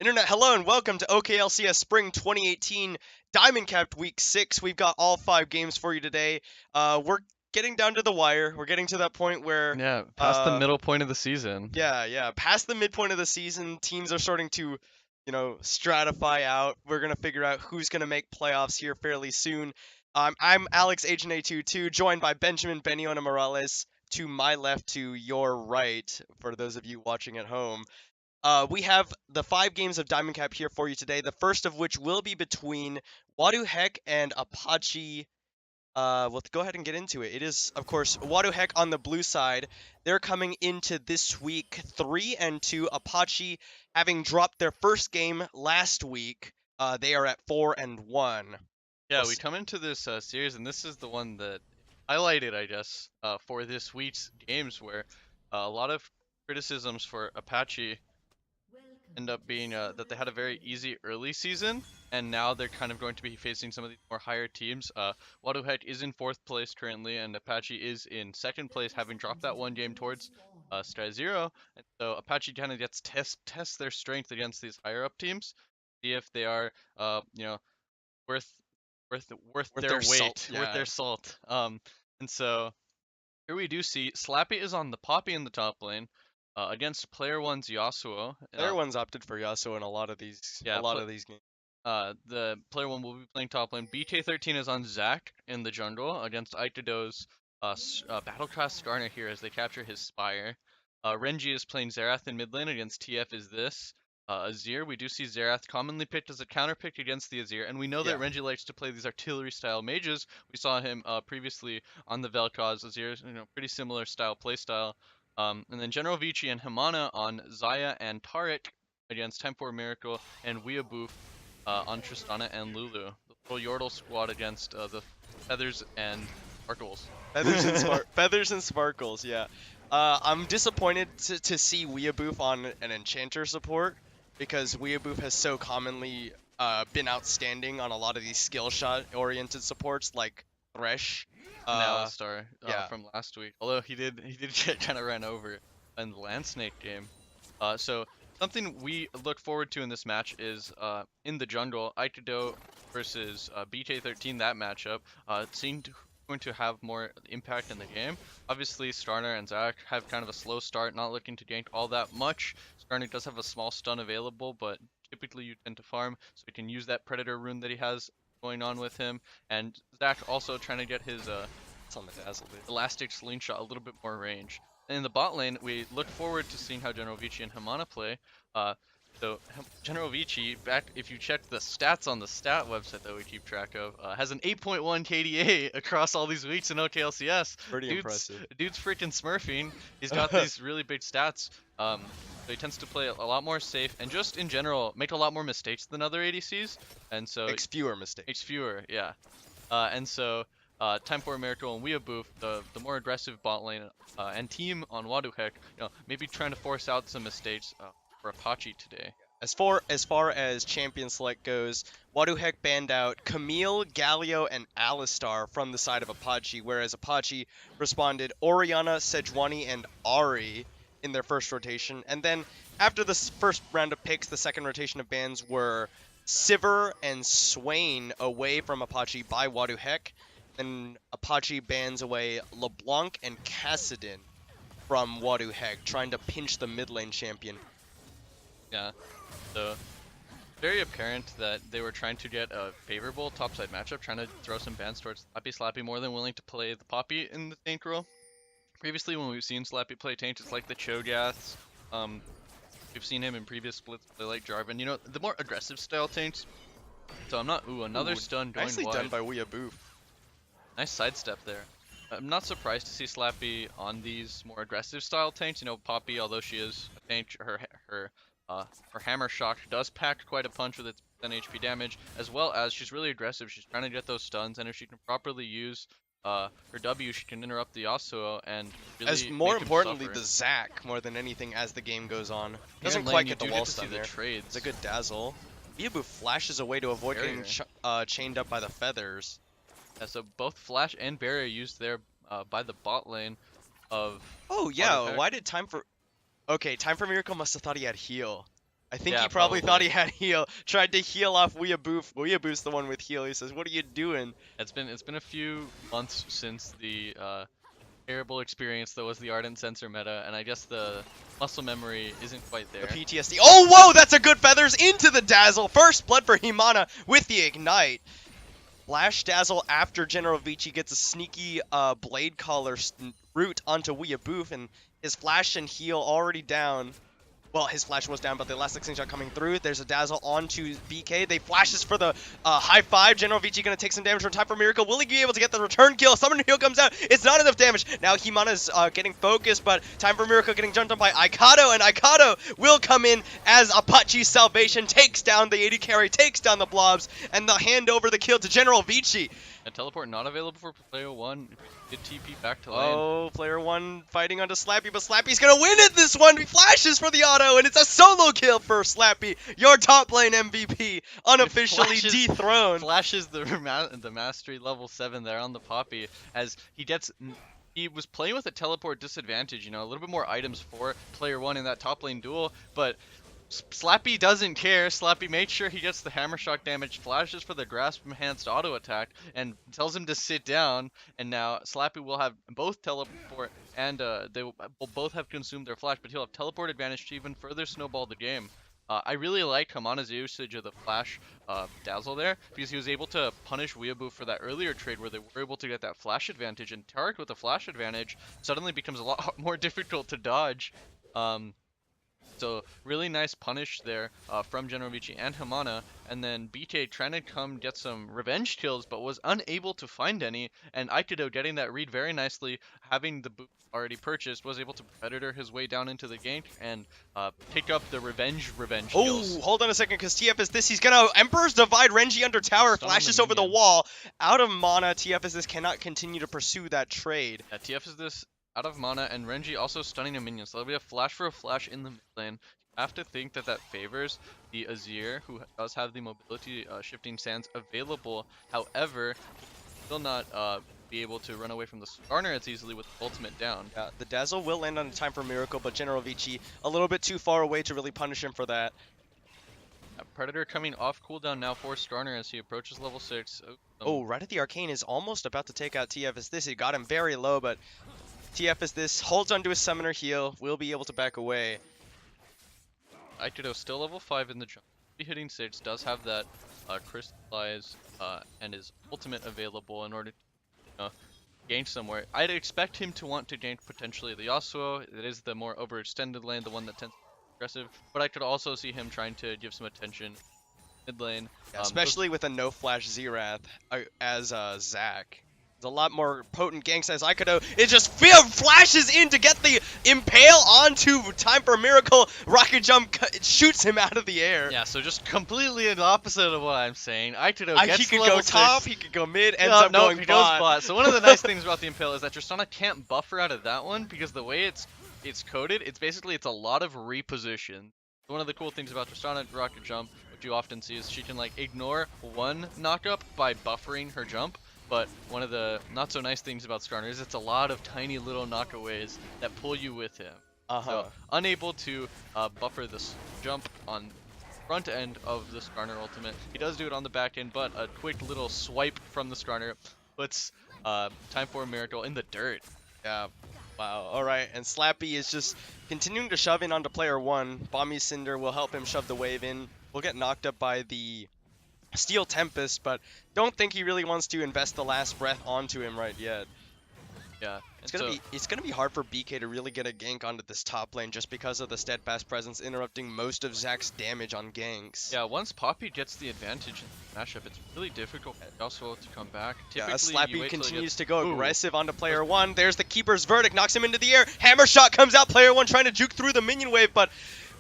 Internet, hello and welcome to OKLCS Spring 2018 Diamond Capped Week 6. We've got all 5 games for you today. We're getting down to the wire. We're getting to that point where, Yeah, past the middle point of the season. yeah, past the midpoint of the season, teams are starting to, stratify out. We're going to figure out who's going to make playoffs here fairly soon. I'm Alex Agent A22, joined by Benjamin Beniona Morales to my left, to your right, for those of you watching at home. We have the 5 games of Diamond Cap here for you today. The first of which will be between Wadu Heck and Apache. We'll go ahead and get into it. It is, of course, Wadu Heck on the blue side. They're coming into this week 3-2. Apache, having dropped their first game last week, they are at 4-1. Yeah, we come into this series, and this is the one that highlighted, I guess, for this week's games, where a lot of criticisms for Apache end up being that they had a very easy early season, and now they're kind of going to be facing some of these more higher teams. Wadu Heck is in 4th place currently, and Apache is in 2nd place, having dropped that one game towards Strat Zero. And so Apache kind of gets test their strength against these higher up teams, see if they are, worth their weight, salt, worth their salt. And so here we do see Slappy is on the Poppy in the top lane. Against Player One's Yasuo. Player One's opted for Yasuo in a lot of these games. The Player One will be playing top lane. BK13 is on Zac in the jungle against Aitado's Battleclass Skarner here as they capture his Spire. Renji is playing Xerath in mid lane against TF is this. Azir, we do see Xerath commonly picked as a counter pick against the Azir, and we know that Renji likes to play these artillery style mages. We saw him previously on the Vel'Koz. Azir, pretty similar style playstyle. And then General Vici and Himana on Zaya and Taric against Tempo Miracle and Weeaboo on Tristana and Lulu. The little Yordle squad against the Feathers and Sparkles. Feathers and Sparkles, yeah. I'm disappointed to see Weeaboo on an Enchanter support, because Weeaboo has so commonly been outstanding on a lot of these skill shot oriented supports like Thresh. Alistar from last week. Although he did get kind of ran over in the Land Snake game. So something we look forward to in this match is in the jungle, Aitado versus BK13. That matchup seemed going to have more impact in the game. Obviously, Skarner and Zac have kind of a slow start, not looking to gank all that much. Skarner does have a small stun available, but typically you tend to farm, so you can use that Predator rune that he has going on with him, and Zac also trying to get his elastic slingshot a little bit more range. And in the bot lane, we look forward to seeing how General Vici and Himana play. So General Vici, if you check the stats on the stat website that we keep track of, has an 8.1 KDA across all these weeks in OKLCS. Pretty impressive. Dude's freaking smurfing. He's got these really big stats. So he tends to play a lot more safe, and just in general make a lot more mistakes than other ADCs. And so makes fewer mistakes. Makes fewer, yeah. And so Time for a Miracle and Weeaboo, the more aggressive bot lane and team on Wadu Heck, maybe trying to force out some mistakes for Apache today. As far as champion select goes, Wadu Heck banned out Camille, Galio, and Alistar from the side of Apache, whereas Apache responded Orianna, Sejuani, and Ahri in their first rotation. And then after the first round of picks, the second rotation of bans were Sivir and Swain away from Apache by Wadu Heck. And Apache bans away LeBlanc and Kassadin from Wadu Heck, trying to pinch the mid lane champion. Yeah, so very apparent that they were trying to get a favorable topside matchup, trying to throw some bans towards Slappy, more than willing to play the Poppy in the tank role. Previously, when we've seen Slappy play tank, it's like the Cho'Gaths. We've seen him in previous splits play like Jarvan, the more aggressive style tanks. So I'm not, another stun going nicely wide. Done by Weeaboo. Nice sidestep there. I'm not surprised to see Slappy on these more aggressive style tanks. Poppy, although she is a tank, her Hammer Shock does pack quite a punch with its 10 HP damage, as well as she's really aggressive. She's trying to get those stuns, and if she can properly use her W, she can interrupt the Yasuo and really more importantly, the Zac, more than anything, as the game goes on. Doesn't quite get the wall stun there. It's a good dazzle. Weeaboo flashes away to avoid getting chained up by the Feathers. Yeah, so both Flash and Barrier used there by the bot lane of... Oh, yeah, why did Time for... Okay, Time for Miracle must have thought he had heal. I think Yeah, he probably thought probably. he had heal. Tried to heal off Weeaboof. Weeaboof's the one with heal. He says, "What are you doing?" It's been a few months since the terrible experience that was the Ardent Sensor meta, and I guess the muscle memory isn't quite The there. PTSD. Oh, whoa! That's a good feathers into the dazzle. First blood for Himana with the ignite. Flash dazzle after General Vici gets a sneaky blade collar route onto Weeaboof, and his flash and heal already down. Well, his flash was down, but the elastic slingshot coming through. There's a dazzle onto BK. They flashes for the high five. General Vici gonna take some damage from Time for Miracle. Will he be able to get the return kill? Summoner heal comes out. It's not enough damage. Now Himana's getting focused, but Time for Miracle getting jumped on by Aikado, and Aikado will come in as Apache's salvation takes down the AD carry, takes down the blobs, and the hand over the kill to General Vici. And teleport not available for player 1. Did TP back to lane. Oh, player 1 fighting onto Slappy, but Slappy's gonna win it this one. He flashes for the auto, and it's a solo kill for Slappy. Your top lane MVP, unofficially dethroned. Flashes the mastery level 7 there on the Poppy as he was playing with a teleport disadvantage, you know, a little bit more items for player 1 in that top lane duel, but Slappy doesn't care. Slappy made sure he gets the hammer shock damage, flashes for the grasp enhanced auto attack, and tells him to sit down. And now Slappy will have both teleport and they will both have consumed their flash, but he'll have teleport advantage to even further snowball the game. I really like Hamana's usage of the flash dazzle there because he was able to punish Weeaboo for that earlier trade where they were able to get that flash advantage, and Tarek with the flash advantage suddenly becomes a lot more difficult to dodge. So really nice punish there from General Vici and Hamana, and then BK trying to come get some revenge kills but was unable to find any, and Aikido getting that read very nicely, having the boot already purchased, was able to predator his way down into the gank and pick up the revenge kills. Oh, hold on a second, because TF is this. He's gonna Emperor's Divide Renji under tower, flashes over the wall. Out of mana, TF is this cannot continue to pursue that trade. Yeah, TF is this out of mana, and Renji also stunning a minion, so that'll be a flash for a flash in the mid lane. You have to think that that favors the Azir, who does have the mobility shifting sands available. However, he will not be able to run away from the Skarner as easily with the ultimate down. Yeah, the dazzle will land on Time for Miracle, but General Vici a little bit too far away to really punish him for that. Predator coming off cooldown now for Skarner as he approaches level 6. Oh, right at the Arcane is almost about to take out TF as this. He got him very low, but TF as this holds onto his summoner heal, will be able to back away. Aikido still level 5 in the jump. Hitting 6, does have that crystallize and his ultimate available in order to gank somewhere. I'd expect him to want to gank potentially the Yasuo. It is the more overextended lane, the one that tends to be aggressive, but I could also see him trying to give some attention mid lane. Yeah, especially with a no flash Zerath as Zac. A lot more potent ganks as Aikido. It just flashes in to get the impale onto Time for Miracle. Rocket jump shoots him out of the air. Yeah, so just completely the opposite of what I'm saying. Aikido gets he could level go top, 6. he could go mid, ends up going he bot. goes bot. So one of the nice things about the impale is that Tristana can't buffer out of that one because the way it's coded, it's a lot of reposition. One of the cool things about Tristana rocket jump, which you often see, is she can like ignore one knockup by buffering her jump. But one of the not so nice things about Skarner is it's a lot of tiny little knockaways that pull you with him. So unable to buffer this jump on front end of the Skarner ultimate. He does do it on the back end, but a quick little swipe from the Skarner puts Time for a Miracle in the dirt. Yeah. Wow. Alright, and Slappy is just continuing to shove in onto player 1. Bomby Cinder will help him shove the wave in. We'll get knocked up by the Steel Tempest, but don't think he really wants to invest the last breath onto him right yet. Yeah, it's gonna be hard for BK to really get a gank onto this top lane just because of the steadfast presence interrupting most of Zac's damage on ganks. Yeah, once Poppy gets the advantage in the mashup, it's really difficult for Yasuo to come back. Yeah, Slappy continues to go aggressive onto player 1. There's the Keeper's Verdict, knocks him into the air. Hammer shot comes out, player 1 trying to juke through the minion wave, but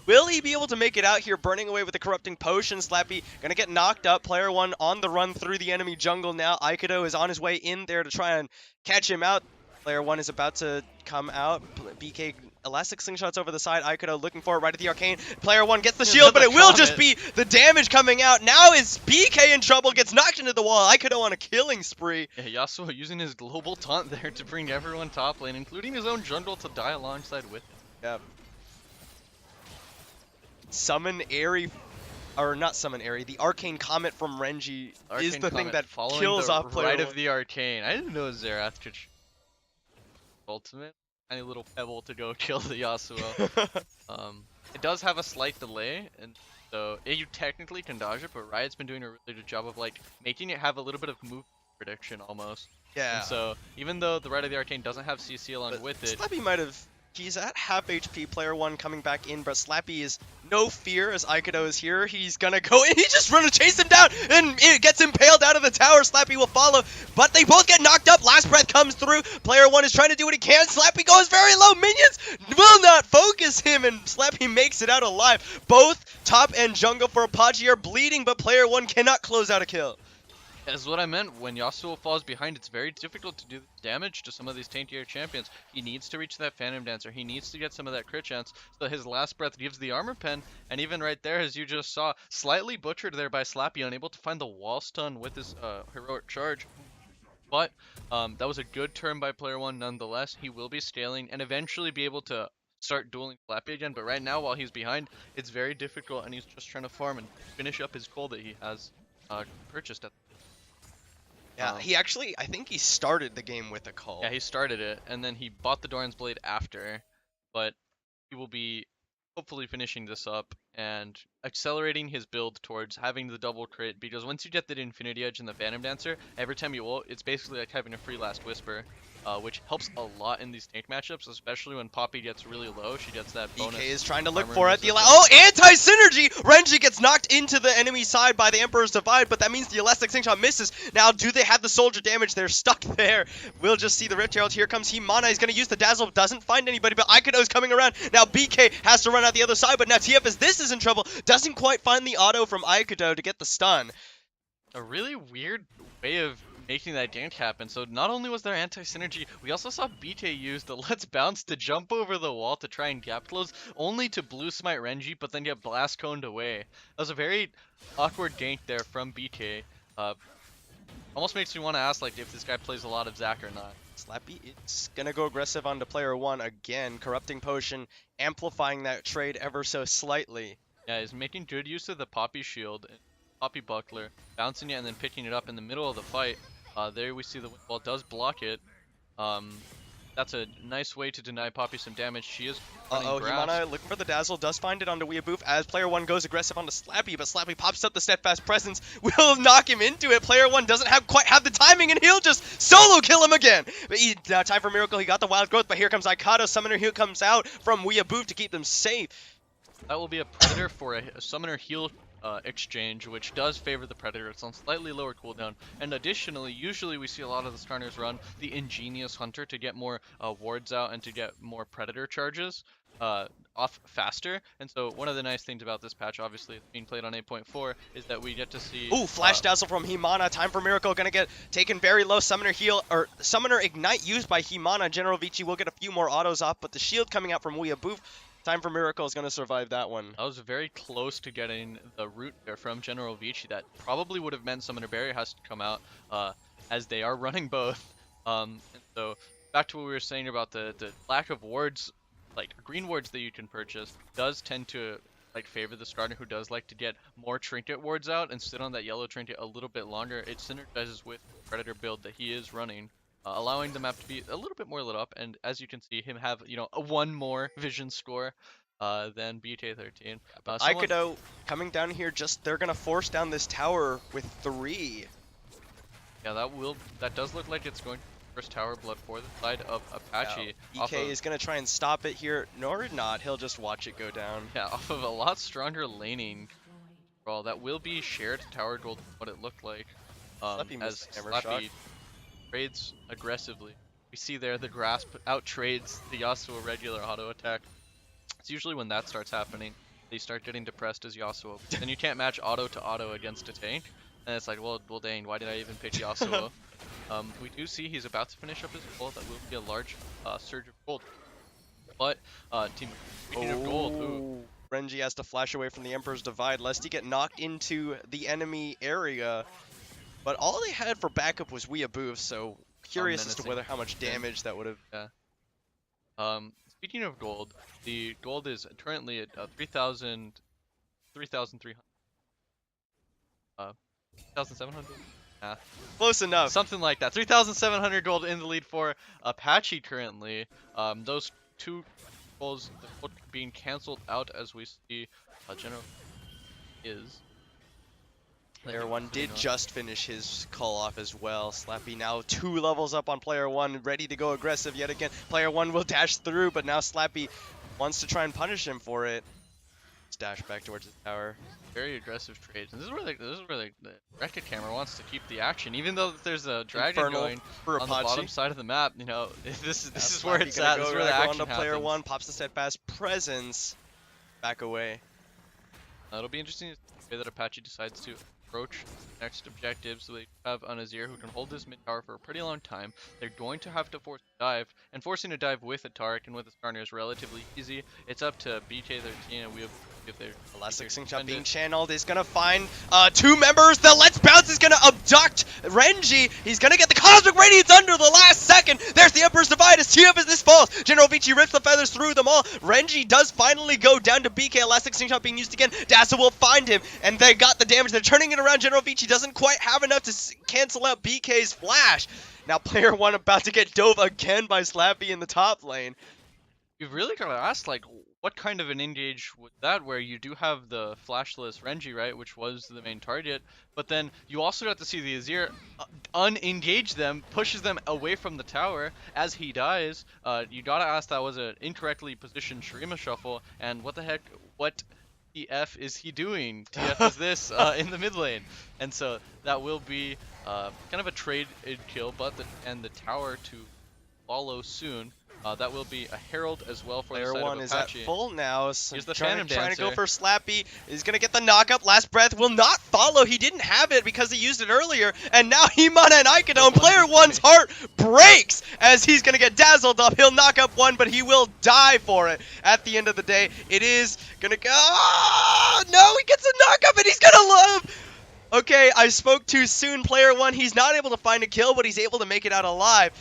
will he be able to make it out here, burning away with the corrupting potion? Slappy gonna get knocked up. Player 1 on the run through the enemy jungle now. Aikido is on his way in there to try and catch him out. Player 1 is about to come out. BK elastic slingshots over the side. Aikido looking for it right at the Arcane. Player 1 gets the shield, but it will just be the damage coming out. Now is BK in trouble, gets knocked into the wall. Aikido on a killing spree. Yeah, Yasuo using his global taunt there to bring everyone top lane, including his own jungle to die alongside with him. Yep. Summon Airy, or not Summon Airy, the Arcane Comet from Renji is the thing that kills off player right one. of the Arcane. I didn't know Zerath could ultimate. Tiny little pebble to go kill the Yasuo. It does have a slight delay, and so you technically can dodge it, but Riot's been doing a really good job of like making it have a little bit of move prediction almost. Yeah. And so even though the Right of the Arcane doesn't have CC along with it, Slappy might have. He's at half HP, player one coming back in, but Slappy is no fear as Aikido is here. He's gonna go in, he just run to chase him down, and it gets impaled out of the tower. Slappy will follow, but they both get knocked up. Last breath comes through. Player one is trying to do what he can. Slappy goes very low. Minions will not focus him, and Slappy makes it out alive. Both top and jungle for Apache are bleeding, but player one cannot close out a kill. That's what I meant. When Yasuo falls behind, it's very difficult to do damage to some of these tankier champions. He needs to reach that Phantom Dancer. He needs to get some of that crit chance. So his last breath gives the armor pen. And even right there, as you just saw, slightly butchered there by Slappy, unable to find the wall stun with his heroic charge. But that was a good turn by player one nonetheless. He will be scaling and eventually be able to start dueling Slappy again. But right now, while he's behind, it's very difficult. And he's just trying to farm and finish up his goal that he has purchased at. Yeah, he actually, I think he started the game with a call. Yeah, he started it, and then he bought the Doran's Blade after, but he will be hopefully finishing this up and accelerating his build towards having the double crit, because once you get that Infinity Edge and the Phantom Dancer, every time you ult, it's basically like having a free Last Whisper, which helps a lot in these tank matchups, especially when Poppy gets really low. She gets that bonus. BK is trying to look for it. Oh, anti-synergy! Renji gets knocked into the enemy side by the Emperor's Divide, but that means the Elastic Slingshot misses. Now, do they have the soldier damage? They're stuck there. We'll just see the Rift Herald. Here comes Himana. He's going to use the Dazzle. Doesn't find anybody, but Aikido is coming around. Now, BK has to run out the other side, but now TF, as this is in trouble, doesn't quite find the auto from Aikido to get the stun. A really weird way of making that gank happen. So not only was there anti-synergy, we also saw BK use the Let's Bounce to jump over the wall to try and gap close, only to blue smite Renji, but then get blast coned away. That was a very awkward gank there from BK. Almost makes me want to ask like if this guy plays a lot of Zac or not. Slappy is gonna go aggressive onto player one again. Corrupting Potion, amplifying that trade ever so slightly. Yeah, he's making good use of the Poppy Shield, Poppy Buckler, bouncing it and then picking it up in the middle of the fight. There we see the Windwall does block it. That's a nice way to deny Poppy some damage. She is Himana looking for the Dazzle, does find it onto Weeaboof as player one goes aggressive onto Slappy, but Slappy pops up the Steadfast Presence, will knock him into it. Player one doesn't quite have the timing, and he'll just solo kill him again. But time for Miracle, he got the Wild Growth, but here comes Aikado. Summoner Heal comes out from Weeaboof to keep them safe. That will be a Predator for a Summoner Heal exchange, which does favor the Predator. It's on slightly lower cooldown, and additionally, usually we see a lot of the starters run the Ingenious Hunter to get more wards out and to get more Predator charges off faster. And so one of the nice things about this patch, obviously it's being played on 8.4, is that we get to see Flash Dazzle from Himana. Time for Miracle, gonna get taken very low. Summoner Heal, or Summoner Ignite used by Himana. General Vici will get a few more autos off, but the shield coming out from Weeaboof. Time for Miracle is going to survive that one. I was very close to getting the root there from General Vici. That probably would have meant Summoner Barrier has to come out, as they are running both. And so back to what we were saying about the lack of wards, like green wards that you can purchase, does tend to like favor the starter who does like to get more trinket wards out and sit on that yellow trinket a little bit longer. It synergizes with the Predator build that he is running. Allowing the map to be a little bit more lit up, and as you can see, him have a one more vision score than BK13. Aikido coming down here, they're gonna force down this tower with 3. Yeah, that does look like it's going to be first tower blood for the side of Apache. Yeah, BK is gonna try and stop it here, nor not. He'll just watch it go down. Yeah, off of a lot stronger laning. Well, that will be shared tower gold. What it looked like as Slappy trades aggressively. We see there the Grasp out trades the Yasuo regular auto attack. It's usually when that starts happening, they start getting depressed as Yasuo. Then you can't match auto to auto against a tank, and it's like, well dang, why did I even pick Yasuo? We do see he's about to finish up his goal. That will be a large surge of gold. But speaking of gold, Renji has to flash away from the Emperor's Divide lest he get knocked into the enemy area. But all they had for backup was Weeaboof, so curious as to how much damage that would have. Yeah. Speaking of gold, the gold is currently at 3,000 3,300. 3,700? Close enough. Something like that. 3,700 gold in the lead for Apache currently. Those two goals being canceled out as we see General is. Player 1 did just finish his call off as well. Slappy now 2 levels up on Player 1, ready to go aggressive yet again. Player 1 will dash through, but now Slappy wants to try and punish him for it. Let's dash back towards his tower. Very aggressive trades, and this is where the Wreck-It camera wants to keep the action, even though there's a dragon going for on the bottom side of the map. You know, this is where it's at. This is where the action happens. Player 1 pops the steadfast presence back away. It'll be interesting to see the way that Apache decides to approach next objective. So they have an Azir who can hold this mid tower for a pretty long time. They're going to have to force a dive, and forcing a dive with a Taric and with a Skarner is relatively easy. It's up to BK13 and we have if they're Elastic Sing Shot being channeled is gonna find 2 members. The Let's Bounce is gonna abduct Renji. He's gonna get the Cosmic Radiance under the last second. There's the Emperor's Divide as TF as this falls. General Vici rips the feathers through them all. Renji does finally go down to BK. Elastic Sing Shot being used again. Dazzle will find him, and they got the damage. They're turning it around. General Vici doesn't quite have enough to cancel out BK's flash. Now Player 1 about to get dove again by Slappy in the top lane. You've really got to ask, like, what kind of an engage with that, where you do have the flashless Renji, right, which was the main target, but then you also got to see the Azir unengage them, pushes them away from the tower as he dies. You got to ask, that was an incorrectly positioned Shurima shuffle, and what the heck, what TF is he doing? TF is this in the mid lane, and so that will be kind of a trade kill, but the tower to follow soon. That will be a Herald as well for Player the side 1 of is at full now. So here's the trying Phantom to go for Slappy. He's going to get the knockup. Last Breath will not follow. He didn't have it because he used it earlier. And now Himana and Aikidome. Player 1's heart breaks as he's going to get dazzled up. He'll knock up 1, but he will die for it. At the end of the day, it is going to go. Oh, no, he gets a knockup and he's going to love. Okay, I spoke too soon. Player 1, he's not able to find a kill, but he's able to make it out alive.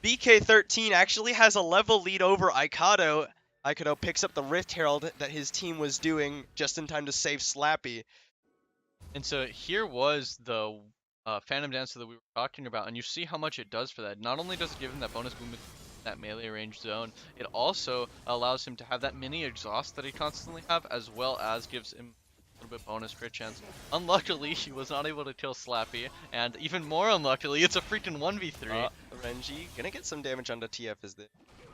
BK13 actually has a level lead over Aikado. Aikado picks up the Rift Herald that his team was doing just in time to save Slappy. And so here was the Phantom Dancer that we were talking about, and you see how much it does for that. Not only does it give him that bonus movement, that melee range zone, it also allows him to have that mini exhaust that he constantly have, as well as gives him a little bit bonus crit chance. Unluckily, he was not able to kill Slappy, and even more unluckily, it's a freaking 1v3. Renji gonna get some damage onto TF is this.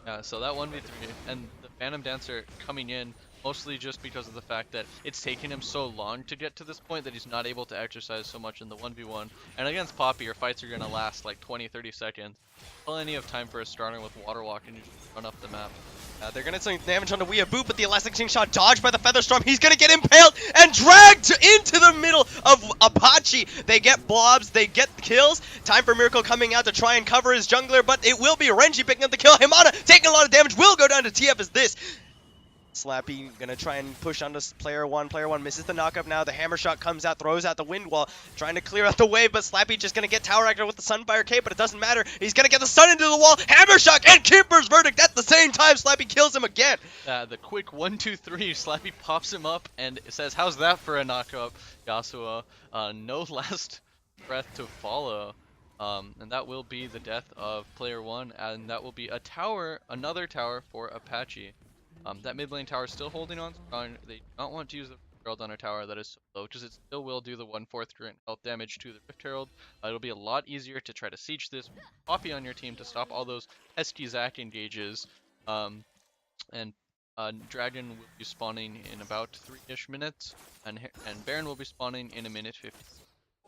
Yeah, so that 1v3, and the Phantom Dancer coming in mostly just because of the fact that it's taken him so long to get to this point that he's not able to exercise so much in the 1v1. And against Poppy, your fights are gonna last like 20-30 seconds. Plenty of time for a starter with Water Walk and you just run up the map. They're gonna do some damage onto Weeaboo, but the Elastic Sing Shot dodged by the Featherstorm. He's gonna get impaled and dragged into the middle of Apache. They get blobs, they get kills. Time for Miracle coming out to try and cover his jungler, but it will be Renji picking up the kill. Himana taking a lot of damage, will go down to TF as this. Slappy gonna try and push onto Player 1. Player 1 misses the knockup now. The hammer shot comes out, throws out the wind wall, trying to clear out the wave, but Slappy just gonna get tower actor with the Sunfire Cape, but it doesn't matter. He's gonna get the sun into the wall. Hammer shot and Keeper's Verdict at the same time. Slappy kills him again. The quick 1-2-3, Slappy pops him up and says, "How's that for a knockup, Yasuo?" No last breath to follow. And that will be the death of Player 1, and that will be a tower, another tower for Apache. That mid lane tower is still holding on strong. They do not want to use the Herald on a tower that is so low, because it still will do the 1/4 current health damage to the Rift Herald. It'll be a lot easier to try to siege this Poppy on your team to stop all those pesky Zac engages. And Dragon will be spawning in about 3-ish minutes, and Baron will be spawning in 1:50.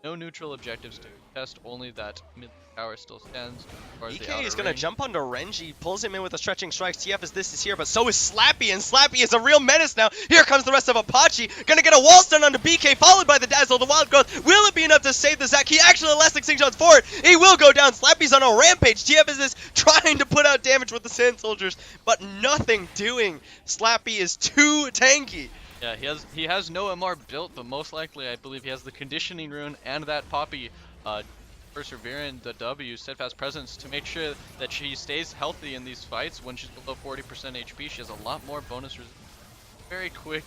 No neutral objectives to test, only that mid tower still stands. BK is going to jump onto Renji, pulls him in with a stretching strikes. TF as this is here, but so is Slappy, and Slappy is a real menace now. Here comes the rest of Apache. Going to get a wall stun onto BK, followed by the Dazzle, the Wild Growth. Will it be enough to save the Zac? He actually Elastic Sing Shots forward. He will go down. Slappy's on a rampage. TF is this trying to put out damage with the Sand Soldiers, but nothing doing. Slappy is too tanky. Yeah, he has no MR built, but most likely I believe he has the Conditioning Rune and that Poppy persevering the W, Steadfast Presence, to make sure that she stays healthy in these fights. When she's below 40% HP, she has a lot more bonus resistance. very quick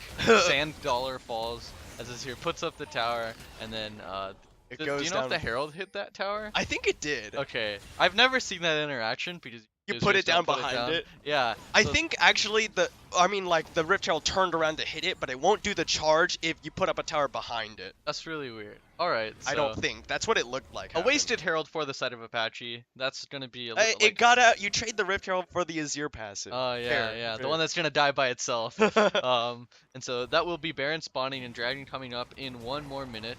sand dollar falls as Azir puts up the tower, and then It do goes you know down. if the Herald hit that tower? I think it did. Okay, I've never seen that interaction because You put users it down don't put it behind down. it. Yeah. I So think actually like the Rift Herald turned around to hit it, but it won't do the charge if you put up a tower behind it. that's really weird. All right, I so don't think. That's what it looked like. a Happened. wasted Herald for the side of Apache. That's gonna be a little It got out. You trade the Rift Herald for the Azir passive. Oh yeah, Fair, yeah, the fair. one that's gonna die by itself. And so that will be Baron spawning and Dragon coming up in 1 more minute.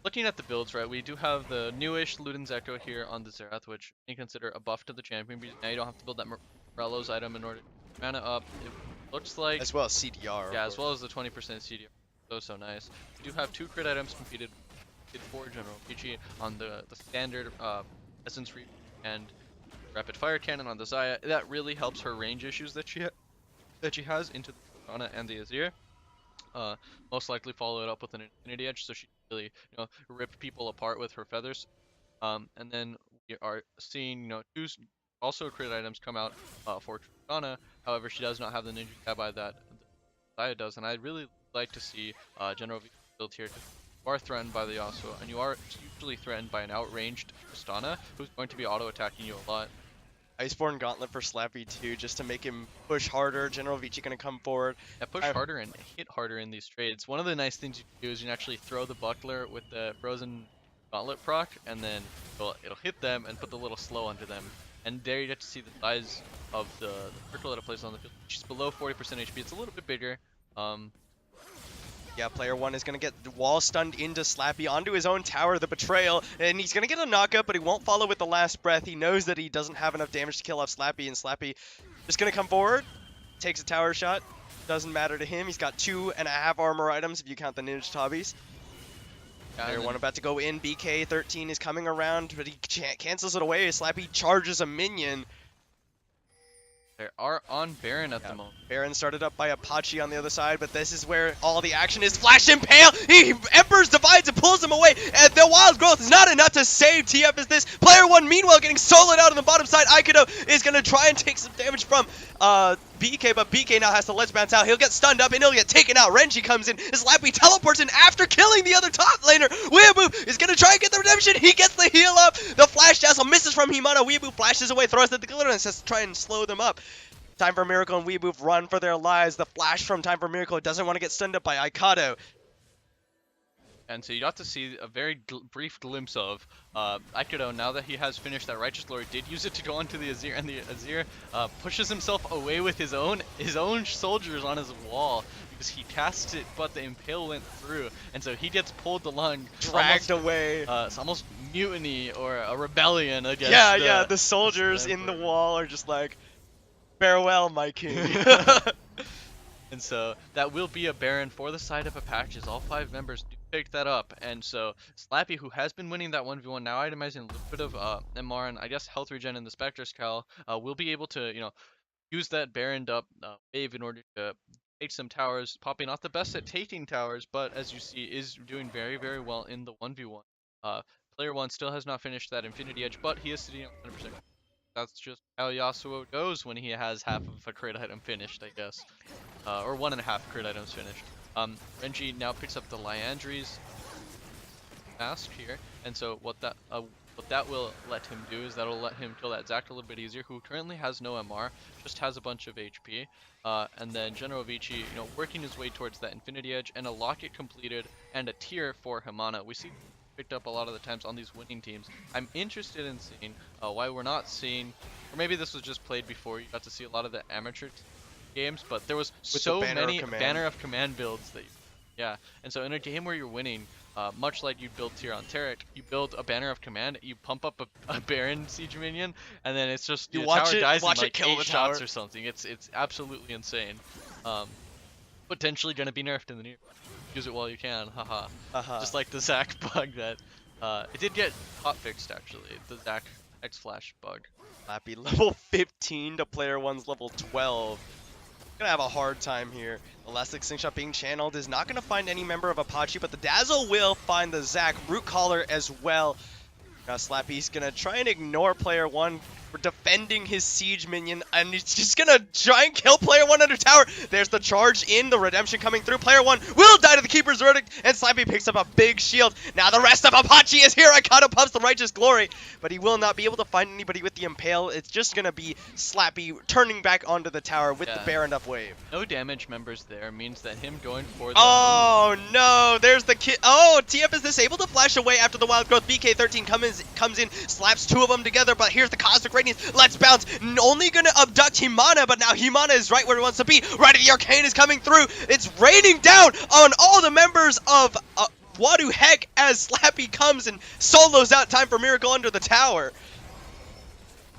Looking at the builds, right, we do have the newish Luden's Echo here on the Xerath, which you can consider a buff to the champion, because now you don't have to build that Morello's item in order to mana up. It looks like... As well as CDR. Yeah, as well as the 20% CDR. So nice. We do have 2 crit items competed for General Peachy on the standard Essence Reap and Rapid Fire Cannon on the Xayah. That really helps her range issues that she has into the Katana and the Azir. Most likely follow it up with an Infinity Edge, so she can really, rip people apart with her feathers. And then we are seeing, 2 also crit items come out for Tristana. However, she does not have the Ninja Gabai that Xayah does, and I'd really like to see General V built here. You are threatened by the Yasuo, and you are usually threatened by an outranged Tristana, who's going to be auto-attacking you a lot. Iceborne Gauntlet for Slappy too, just to make him push harder. General Vici gonna come forward. Yeah, push harder and hit harder in these trades. One of the nice things you can do is you can actually throw the buckler with the frozen gauntlet proc, and then it'll hit them and put the little slow under them. And there you get to see the size of the circle that it places on the field. She's below 40% HP. It's a little bit bigger. Yeah, player 1 is going to get wall stunned into Slappy onto his own tower, the Betrayal, and he's going to get a knockup, but he won't follow with the last breath. He knows that he doesn't have enough damage to kill off Slappy, and Slappy just going to come forward, takes a tower shot. Doesn't matter to him. He's got 2.5 armor items if you count the Ninja Tabis. Player 1 about to go in. BK13 is coming around, but he cancels it away. Slappy charges a minion. They are on Baron at the moment. Baron started up by Apache on the other side, but this is where all the action is. Flash Impale! He Emperor's Divides and pulls him away, and the Wild Growth is not enough to save TF as this. Player 1, meanwhile, getting soloed out on the bottom side. Aikido is going to try and take some damage from BK, but BK now has to let's bounce out. He'll get stunned up, and he'll get taken out. Renji comes in. Slappy teleports in after killing the other top laner. Weeaboo is going to try and get the redemption. He gets the heal up. The Flash Dazzle misses from Himana. Weeaboo flashes away, throws at the glitter, and says to try and slow them up. Time for Miracle and Weeboo run for their lives. The flash from Time for Miracle doesn't want to get stunned up by Aikado. And so you got to see a very brief glimpse of Aikido. Now that he has finished that Righteous Glory, did use it to go onto the Azir, and the Azir pushes himself away with his own soldiers on his wall because he cast it, but the Impale went through, and so he gets pulled along, dragged away. It's almost mutiny or a rebellion against. Yeah, the soldiers in the wall are just like, farewell, my king. And so that will be a Baron for the side of Apaches. All 5 members do pick that up. And so Slappy, who has been winning that 1v1, now itemizing a little bit of MR and I guess health regen in the Spectre's Cowl, will be able to, use that Baroned up wave in order to take some towers, popping not the best at taking towers, but as you see, is doing very, very well in the 1v1. Player 1 still has not finished that Infinity Edge, but he is sitting at 100%. That's just how Yasuo goes when he has half of a crit item finished, I guess. Or 1.5 crit items finished. Renji now picks up the Liandry's mask here, and so what that will let him do is that'll let him kill that Zac a little bit easier, who currently has no MR, just has a bunch of HP. And then General Vici, working his way towards that Infinity Edge, and a Locket completed, and a tier for Himana. We see picked up a lot of the times on these winning teams. I'm interested in seeing why we're not seeing, or maybe this was just played before, you got to see a lot of the amateur games, but there was so many Banner of Command builds that, and so in a game where you're winning, much like you build tier on Taric, you build a Banner of Command, you pump up a Baron siege minion, and then it's just, the tower dies in like 8 shots or something. It's absolutely insane. Potentially gonna be nerfed in the near. Use it while you can, haha. Just like the Zac bug that it did get hot fixed actually. The Zac X Flash bug. Slappy level 15 to player 1's level 12. Gonna have a hard time here. Elastic Slingshot being channeled is not gonna find any member of Apache, but the Dazzle will find the Zac Root Collar as well. Now Slappy's gonna try and ignore player 1. defending his siege minion, and he's just gonna try and kill player 1 under tower. There's the charge in, the redemption coming through. Player 1 will die to the Keeper's Verdict, and Slappy picks up a big shield. Now the rest of Apache is here. Icano pumps the Righteous Glory, but he will not be able to find anybody with the Impale. It's just gonna be Slappy turning back onto the tower with the Baron up wave. No damage members there means that him going for the... Oh no, there's the kid. Oh, TF is disabled to flash away after the Wild Growth. BK13 comes in, slaps 2 of them together, but here's the Cosmic Radiance. Let's bounce. Only gonna abduct Himana, but now Himana is right where he wants to be. Right, the Arcane is coming through. It's raining down on all the members of Wadu Heck as Slappy comes and solos out Time for Miracle under the tower.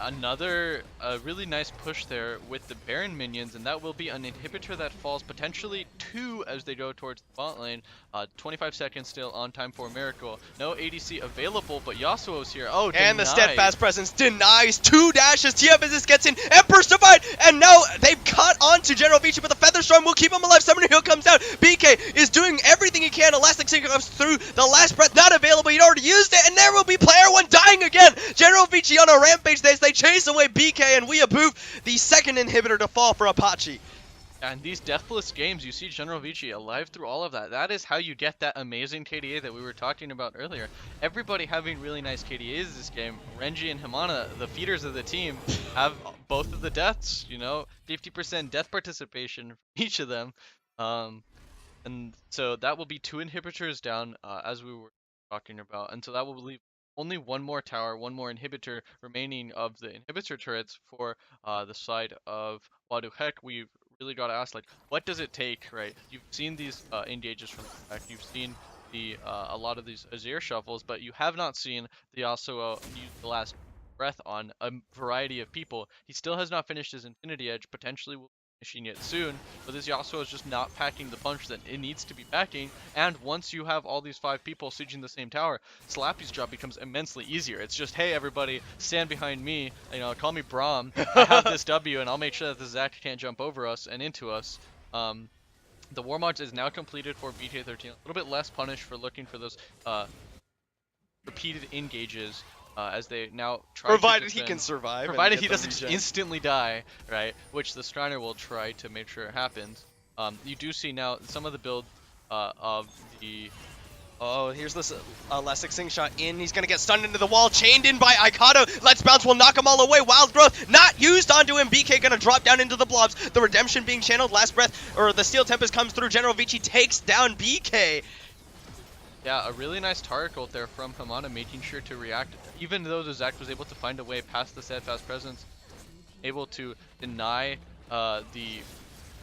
Another really nice push there with the Baron minions, and that will be an inhibitor that falls potentially 2 as they go towards the bot lane. 25 seconds still on Time for Miracle. No ADC available, but Yasuo's here. Oh, and denied. the Steadfast Presence denies 2 dashes. TF Business gets in and bursts to fight, and now they've cut onto General Vici, but the Featherstorm will keep him alive. Summoner Hill comes out. BK is doing everything he can. Elastic Sync comes through. The last breath not available. He'd already used it, and there will be player 1 dying again. General Vici on a rampage. They chase away BK, and we approve the second inhibitor to fall for Apache. And these deathless games, you see General Vici alive through all of that. That is how you get that amazing KDA that we were talking about earlier. Everybody having really nice KDAs this game. Renji and Himana, the feeders of the team, have both of the deaths, you know, 50% death participation from each of them. And so that will be 2 inhibitors down, as we were talking about. And so that will leave only 1 more tower, 1 more inhibitor remaining of the inhibitor turrets for the side of Wadu Heck. We've really got to ask, like, what does it take, right? You've seen these engages from the Heck, you've seen the a lot of these Azir shuffles, but you have not seen the Yasuo use the last breath on a variety of people. He still has not finished his Infinity Edge, potentially will be finishing it soon, but this Yasuo is just not packing the punch that it needs to be packing, and once you have all these 5 people sieging the same tower, Slappy's job becomes immensely easier. It's just, hey everybody, stand behind me, you know, call me Braum, I have this W, and I'll make sure that the Zac can't jump over us and into us. The War Mods is now completed for BK13, a little bit less punished for looking for those repeated engages. As they now try provided to defend, he can survive, provided he doesn't instantly die, right? Which the Shriner will try to make sure it happens. You do see now some of the build of the... Oh, here's this Elastic Sync shot in. He's going to get stunned into the wall, chained in by Icano. Let's Bounce will knock him all away. Wild Growth not used onto him. BK going to drop down into the blobs. The Redemption being channeled. Last breath, or the Steel Tempest comes through. General Vici takes down BK. Yeah, a really nice turret ult there from Himana, making sure to react. Even though the Zac was able to find a way past the Steadfast Presence, able to deny the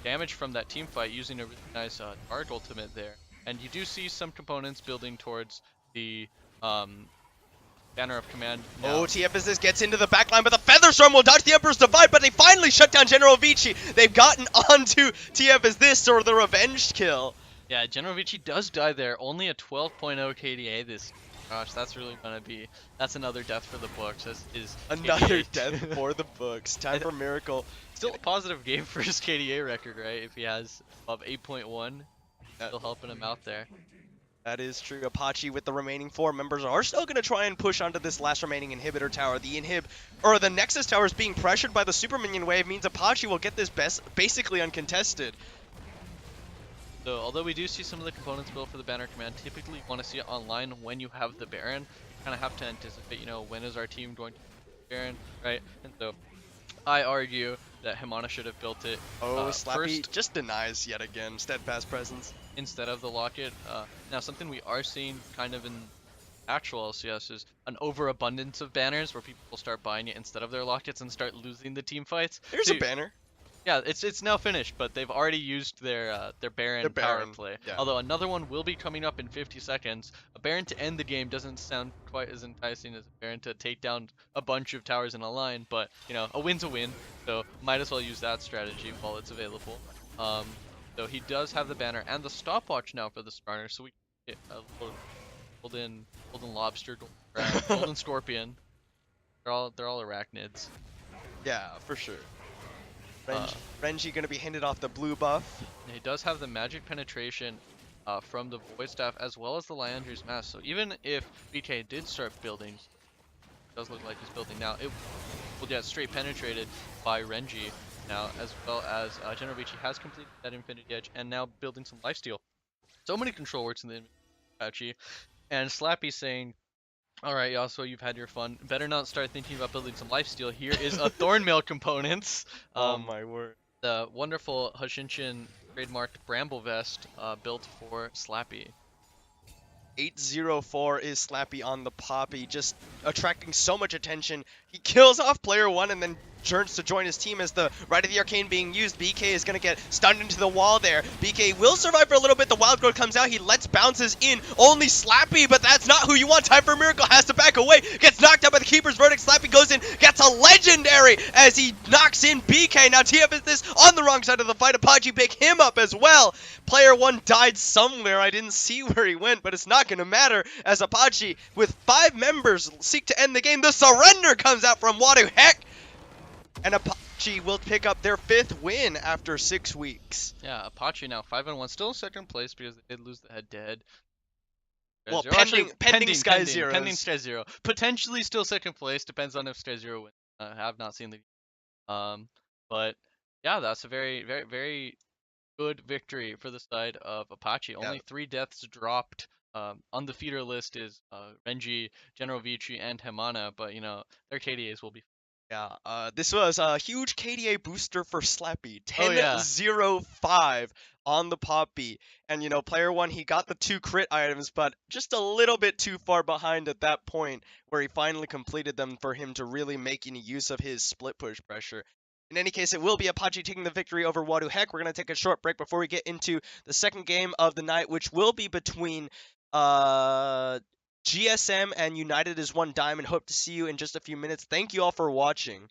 damage from that team fight using a really nice turret ultimate there. And you do see some components building towards the Banner of Command now. Oh, TF Business gets into the backline, but the Featherstorm will dodge the Emperor's Divide, but they finally shut down General Vici. They've gotten onto TF as this, or the revenge kill. Yeah, General Vici does die there. Only a 12.0 KDA this. Gosh, that's really gonna be. That's another death for the books. That is another death for the books. Time for Miracle. Still a positive game for his KDA record, right? If he has above 8.1, still helping him out there. That is true. Apache with the remaining 4 members are still going to try and push onto this last remaining inhibitor tower. The Nexus tower is being pressured by the super minion wave, means Apache will get this basically uncontested. So, although we do see some of the components built for the Banner Command, typically you want to see it online when you have the Baron. You kind of have to anticipate, you know, when is our team going to Baron, right? And so, I argue that Himana should have built it Slappy just denies yet again Steadfast Presence instead of the Locket. Now, something we are seeing kind of in actual LCS is an overabundance of banners where people will start buying it instead of their Lockets and start losing the team fights. There's a banner. Yeah, it's now finished, but they've already used their Baron power play. Yeah. Although another one will be coming up in 50 seconds. A Baron to end the game doesn't sound quite as enticing as a Baron to take down a bunch of towers in a line, but you know, a win's a win, so might as well use that strategy while it's available. So he does have the banner and the stopwatch now for the Skarner, so we get a little golden lobster, golden scorpion. They're all arachnids. Yeah, for sure. Renji gonna be handed off the blue buff. He does have the magic penetration from the Void Staff as well as the Liandry's Mask. So even if BK did start building does look like he's building now. It will get straight penetrated by Renji now, as well as Genovici has completed that Infinity Edge and now building some lifesteal. So many control works in the Apache, and Slappy saying, all right, Yasuo, you've had your fun. Better not start thinking about building some lifesteal. Here is a Thornmail components. Oh my word. The wonderful Hoshinshin trademarked Bramble Vest built for Slappy. 804 is Slappy on the Poppy, just attracting so much attention. He kills off player 1 and then turns to join his team as the Rite of the Arcane being used. BK is going to get stunned into the wall there. BK will survive for a little bit. The Wild Growth comes out. He lets bounces in. Only Slappy, but that's not who you want. Time for a Miracle has to back away. Gets knocked out by the Keeper's Verdict. Slappy goes in, gets a Legendary as he knocks in BK. Now TF is this on the wrong side of the fight. Apache pick him up as well. Player 1 died somewhere. I didn't see where he went, but it's not going to matter as Apache, with 5 members, seek to end the game. The surrender comes out from Wadu Heck. And Apache will pick up their 5th win after 6 weeks. Yeah, Apache now 5-1, still in 2nd place because they did lose the head-to-head. Well, pending Sky Zero. Pending Sky Zero. Potentially still 2nd place, depends on if Sky Zero wins. I have not seen the but yeah, that's a very, very, very good victory for the side of Apache. Only 3 deaths dropped. On the feeder list is Renji, General Vici, and Hemana, but you know, their KDAs will be. Yeah, this was a huge KDA booster for Slappy. 10-0-5 on the Poppy. And, you know, player 1, he got the 2 crit items, but just a little bit too far behind at that point where he finally completed them for him to really make any use of his split push pressure. In any case, it will be Apache taking the victory over Wadu Heck. We're going to take a short break before we get into the second game of the night, which will be between GSM and United is One Diamond. Hope to see you in just a few minutes. Thank you all for watching.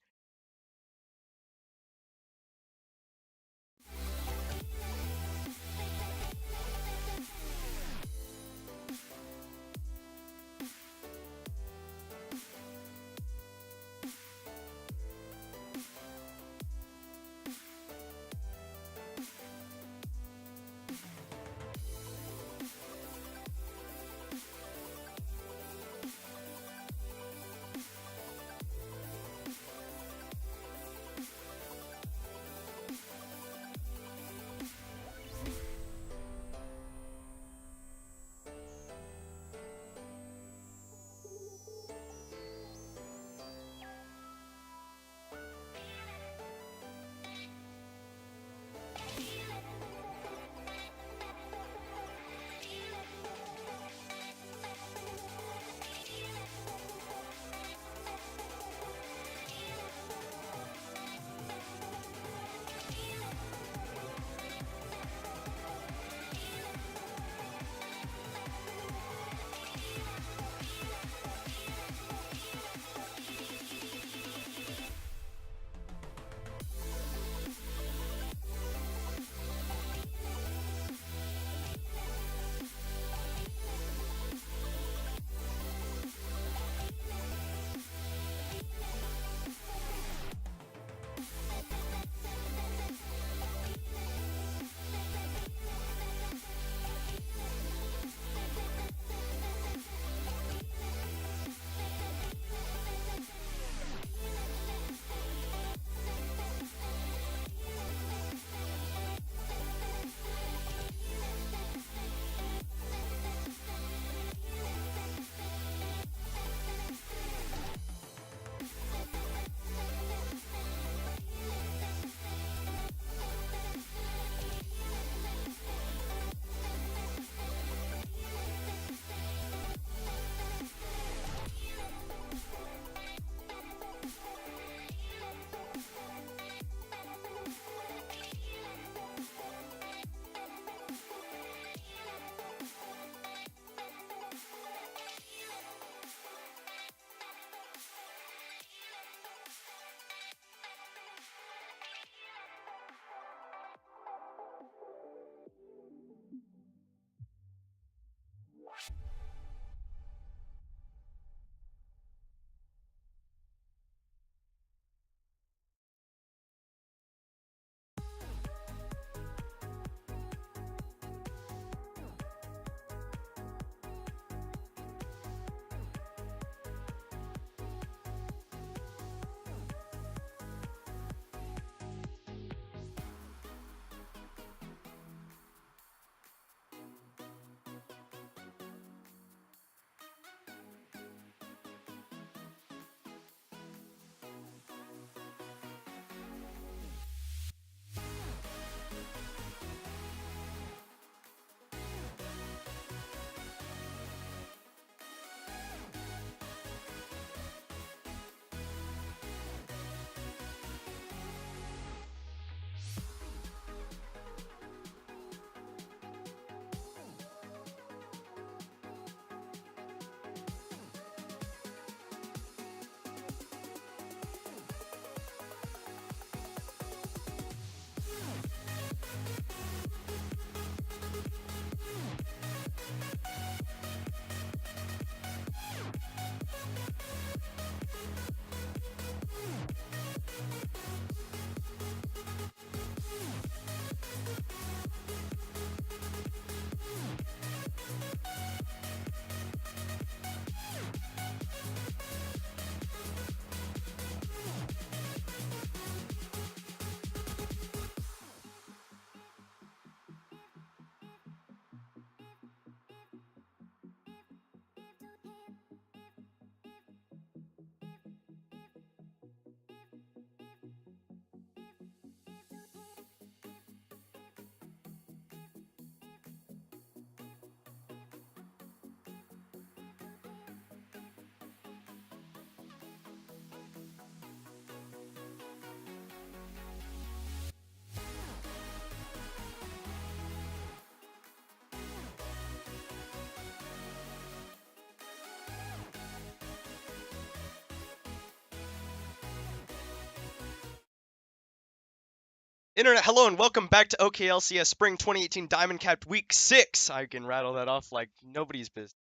Internet, hello and welcome back to OKLCS Spring 2018 Diamond Capped Week 6. I can rattle that off like nobody's business.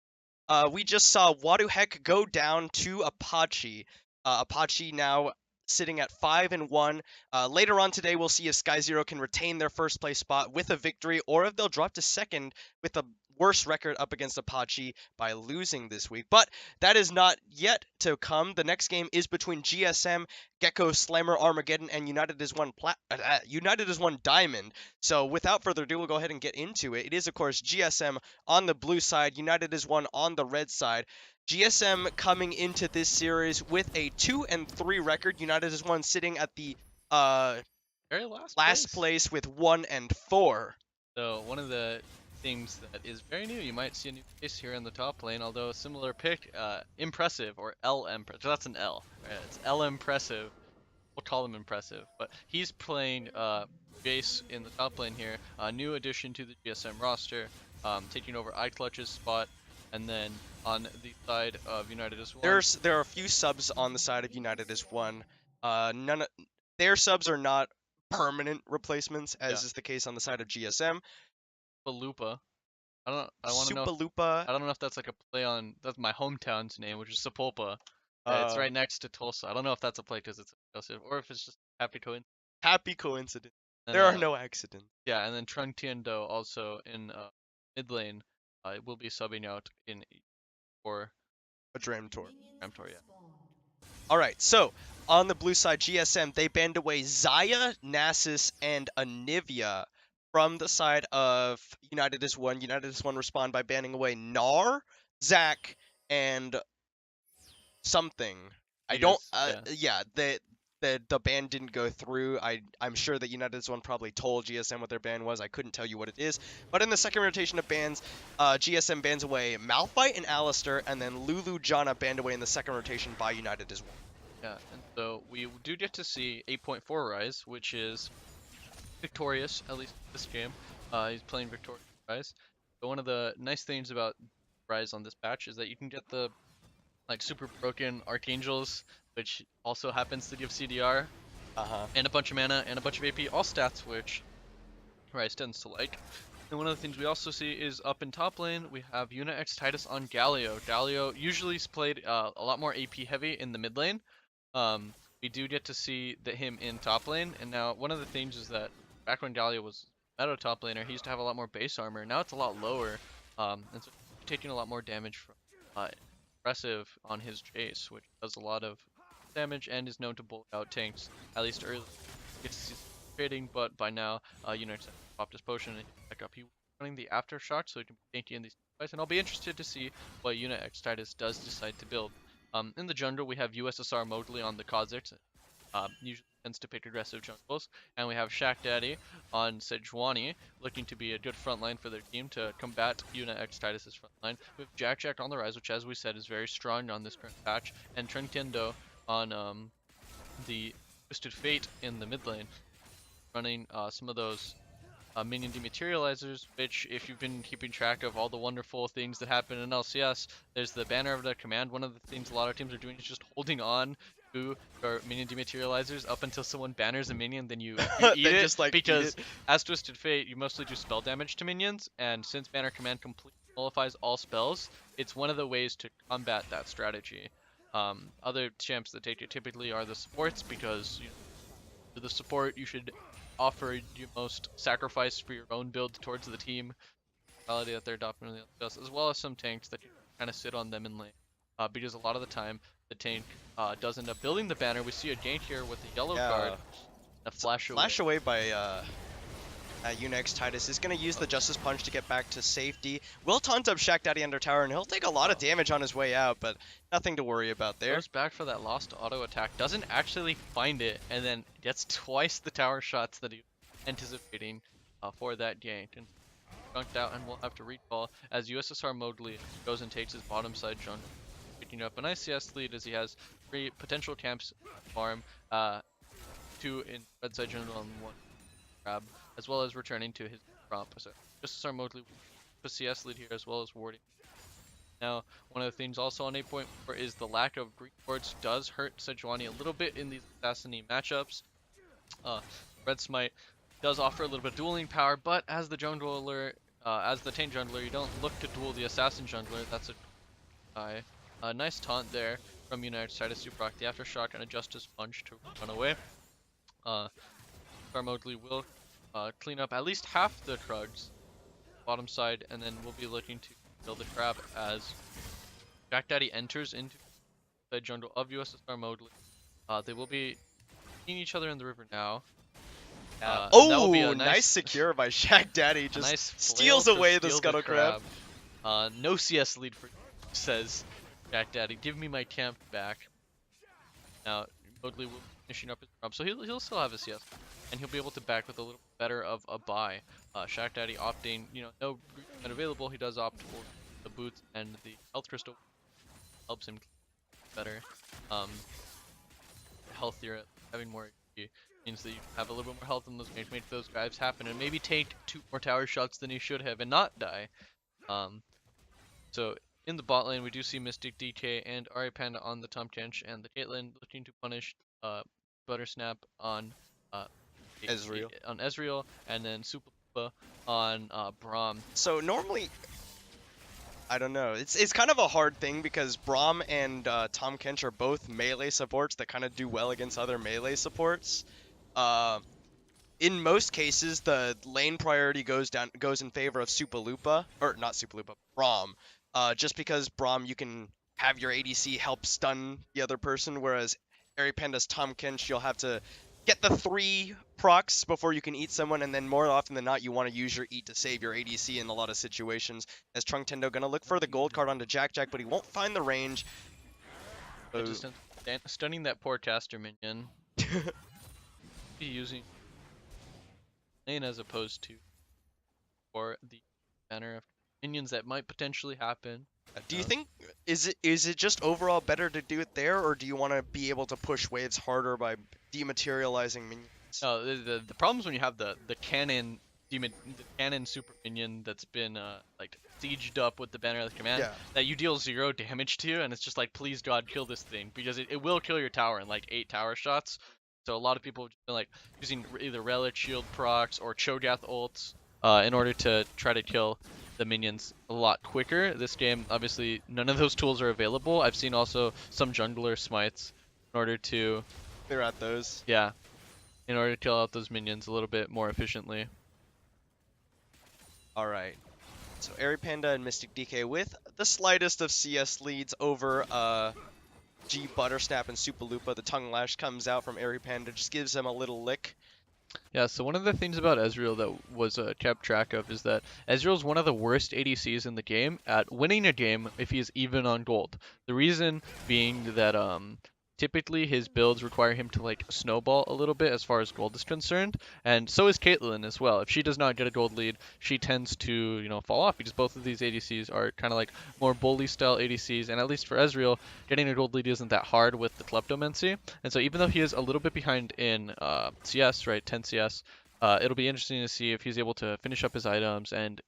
We just saw Waduhek go down to Apache. Apache now sitting at 5-1. Later on today, we'll see if Sky Zero can retain their first place spot with a victory, or if they'll drop to second with a worse record up against Apache by losing this week. But that is not yet to come. The next game is between GSM, Gecko, Slammer, Armageddon, and United is one Diamond. So without further ado, we'll go ahead and get into it. It is, of course, GSM on the blue side, United is one on the red side. GSM coming into this series with a 2-3 record. United is one sitting at the very last place with 1-4. So one of the things that is very new, you might see a new face here in the top lane, although a similar pick, Impressive, or L Impressive. So that's an L. Right? It's L Impressive. We'll call him Impressive, but he's playing Jace in the top lane here. A new addition to the GSM roster, taking over iClutch's spot, and then on the side of United as one. There are a few subs on the side of United as one. Their subs are not permanent replacements, as is the case on the side of GSM. Lupa. I want to know. Lupa. I don't know if that's like a play on my hometown's name, which is Sapulpa. It's right next to Tulsa. I don't know if that's a play because it's exclusive, or if it's just happy coincidence. Happy coincidence. And, there are no accidents. Yeah, and then Trung Tiendo also in mid lane will be subbing out for a Dram Tour. Yeah. Alright, so on the blue side, GSM, they banned away Zaya, Nasus, and Anivia. From the side of United is one. United is one respond by banning away Gnar, Zac, and something. The ban didn't go through. I'm sure that United is one probably told GSM what their ban was. I couldn't tell you what it is. But in the second rotation of bans, GSM bans away Malphite and Alistar, and then Lulu Janna banned away in the second rotation by United as one. Yeah, and so we do get to see 8.4 Rise, which is victorious, at least this game. He's playing victorious Rise. So one of the nice things about Rise on this patch is that you can get the super broken Archangels, which also happens to give CDR, and a bunch of mana and a bunch of AP, all stats which Rise tends to like. And one of the things we also see is up in top lane, we have Yuna X Titus on Galio. Galio usually is played a lot more AP heavy in the mid lane. We do get to see him in top lane, and now one of the things is that back when Galio was meta top laner, he used to have a lot more base armor. Now it's a lot lower, and so taking a lot more damage from Impressive on his Jace, which does a lot of damage and is known to bulk out tanks, at least early. It's trading, but by now, Unix popped his potion and back up. He was running the Aftershock, so he can be tanky in these fights, and I'll be interested to see what Yuna X Titus does decide to build. In the jungle, we have USSR Mowgli on the Kha'Zix. Usually tends to pick aggressive jungles, and we have Shaq Daddy on Sejuani, looking to be a good front line for their team to combat Yuna X Titus' front line. We have Jack on the rise, which, as we said, is very strong on this current patch, and Trentendo on the Twisted Fate in the mid lane, running some of those minion dematerializers, which, if you've been keeping track of all the wonderful things that happen in LCS, there's the banner of the command. One of the things a lot of teams are doing is just holding on to your minion dematerializers up until someone banners a minion, then you eat it, just because as Twisted Fate, you mostly do spell damage to minions, and since banner command completely nullifies all spells, it's one of the ways to combat that strategy. Other champs that take it typically are the supports, because for the support you should offer your most sacrifice for your own build towards the team, reality that they're adopting, as well as some tanks that you kind of sit on them in lane, because a lot of the time the tank does end up building the banner. We see a gank here with the yellow card, a flash away by Yuna X Titus is going to use the Justice Punch to get back to safety. Will taunt up Shaq Daddy under tower, and he'll take a lot of damage on his way out, but nothing to worry about there. Goes back for that lost auto attack, doesn't actually find it, and then gets twice the tower shots that he was anticipating for that gank. And junked out, and we'll have to recall as USSR Mowgli goes and takes his bottom side jungle, picking up an ICS lead as he has 3 potential camps farm, 2 in red side jungle and 1 grab, as well as returning to his prompt. So USSR Mowgli with CS lead here, as well as warding. Now, one of the things also on 8.4 is the lack of Greek wards does hurt Sejuani a little bit in these Assassini matchups. Red Smite does offer a little bit of dueling power, but as the jungler, as the tank jungler, you don't look to duel the assassin jungler. That's a nice taunt there from United try to super rock the aftershock and a justice punch to run away. Mowgli will clean up at least half the Krugs bottom side, and then we'll be looking to kill the crab as Jack Daddy enters into the jungle of USSR Mowgli. They will be seeing each other in the river now. Oh, nice secure by Shaq Daddy. Just nice steals away the Scuttle Crab. No CS lead for says Jack Daddy. Give me my camp back. Now Mowgli will be finishing up his job, so he'll still have a CS, and he'll be able to back with a little better of a buy. Shaq Daddy opting, no root available. He does opt for the boots, and the health crystal helps him better. Healthier, having more HP means that you have a little bit more health in those games, make those dives happen, and maybe take 2 more tower shots than you should have and not die. So in the bot lane, we do see Mystic DK and Ari Panda on the Tahm Kench, and the Caitlyn looking to punish Buttersnap on Ezreal, and then Super on Braum. So normally, I don't know. It's kind of a hard thing because Braum and Tahm Kench are both melee supports that kind of do well against other melee supports. In most cases, the lane priority goes in favor of Braum. Just because Braum, you can have your ADC help stun the other person, whereas Airy Panda's Tahm Kench, you'll have to get the 3 procs before you can eat someone, and then more often than not, you want to use your eat to save your ADC in a lot of situations. As Trunktendo gonna look for the gold card onto Jack, but he won't find the range. Just stunning that poor caster minion. Be using lane as opposed to for the banner of minions that might potentially happen. Do you think is it just overall better to do it there, or do you want to be able to push waves harder by dematerializing minions? No, the problems when you have the cannon super minion that's been like sieged up with the banner of the command, that you deal 0 damage to, and it's just like, please God, kill this thing, because it will kill your tower in like 8 tower shots. So a lot of people have been like using either relic, shield procs, or Cho'Gath ults in order to try to kill the minions a lot quicker. This game, obviously, none of those tools are available. I've seen also some jungler smites in order to clear out those. Yeah, in order to kill out those minions a little bit more efficiently. All right. So Airy Panda and Mystic DK with the slightest of CS leads over G Buttersnap and Supaloopa. The tongue lash comes out from Airy Panda, just gives him a little lick. Yeah, so one of the things about Ezreal that was kept track of is that Ezreal's one of the worst ADCs in the game at winning a game if he is even on gold. The reason being that typically his builds require him to like snowball a little bit as far as gold is concerned, and so is Caitlyn as well. If she does not get a gold lead, she tends to fall off, because both of these ADCs are kind of like more bully style ADCs, and at least for Ezreal, getting a gold lead isn't that hard with the Kleptomancy. And so even though he is a little bit behind in CS, right, 10 CS, it'll be interesting to see if he's able to finish up his items and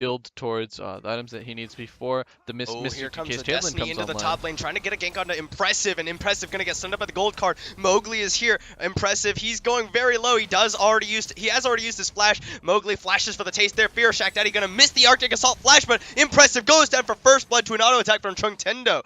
build towards the items that he needs before the here comes the Caitlyn Destiny comes into the online. top lane, trying to get a gank onto Impressive, and Impressive gonna get stunned up by the gold card. Mowgli is here. Impressive, he's going very low. He has already used his flash. Mowgli flashes for the taste there. Fear Shaq Daddy gonna miss the Arctic Assault flash, but Impressive goes down for first blood to an auto attack from Trunktendo.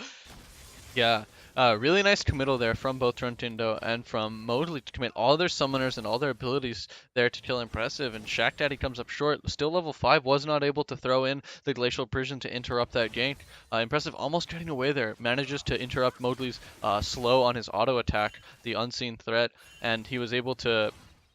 Yeah. Really nice committal there from both Trunktendo and from Mowgli to commit all their summoners and all their abilities there to kill Impressive, and Shaq Daddy comes up short. Still level 5, was not able to throw in the Glacial Prison to interrupt that gank. Impressive almost getting away there, manages to interrupt Mowgli's slow on his auto attack, the unseen threat, and he was able to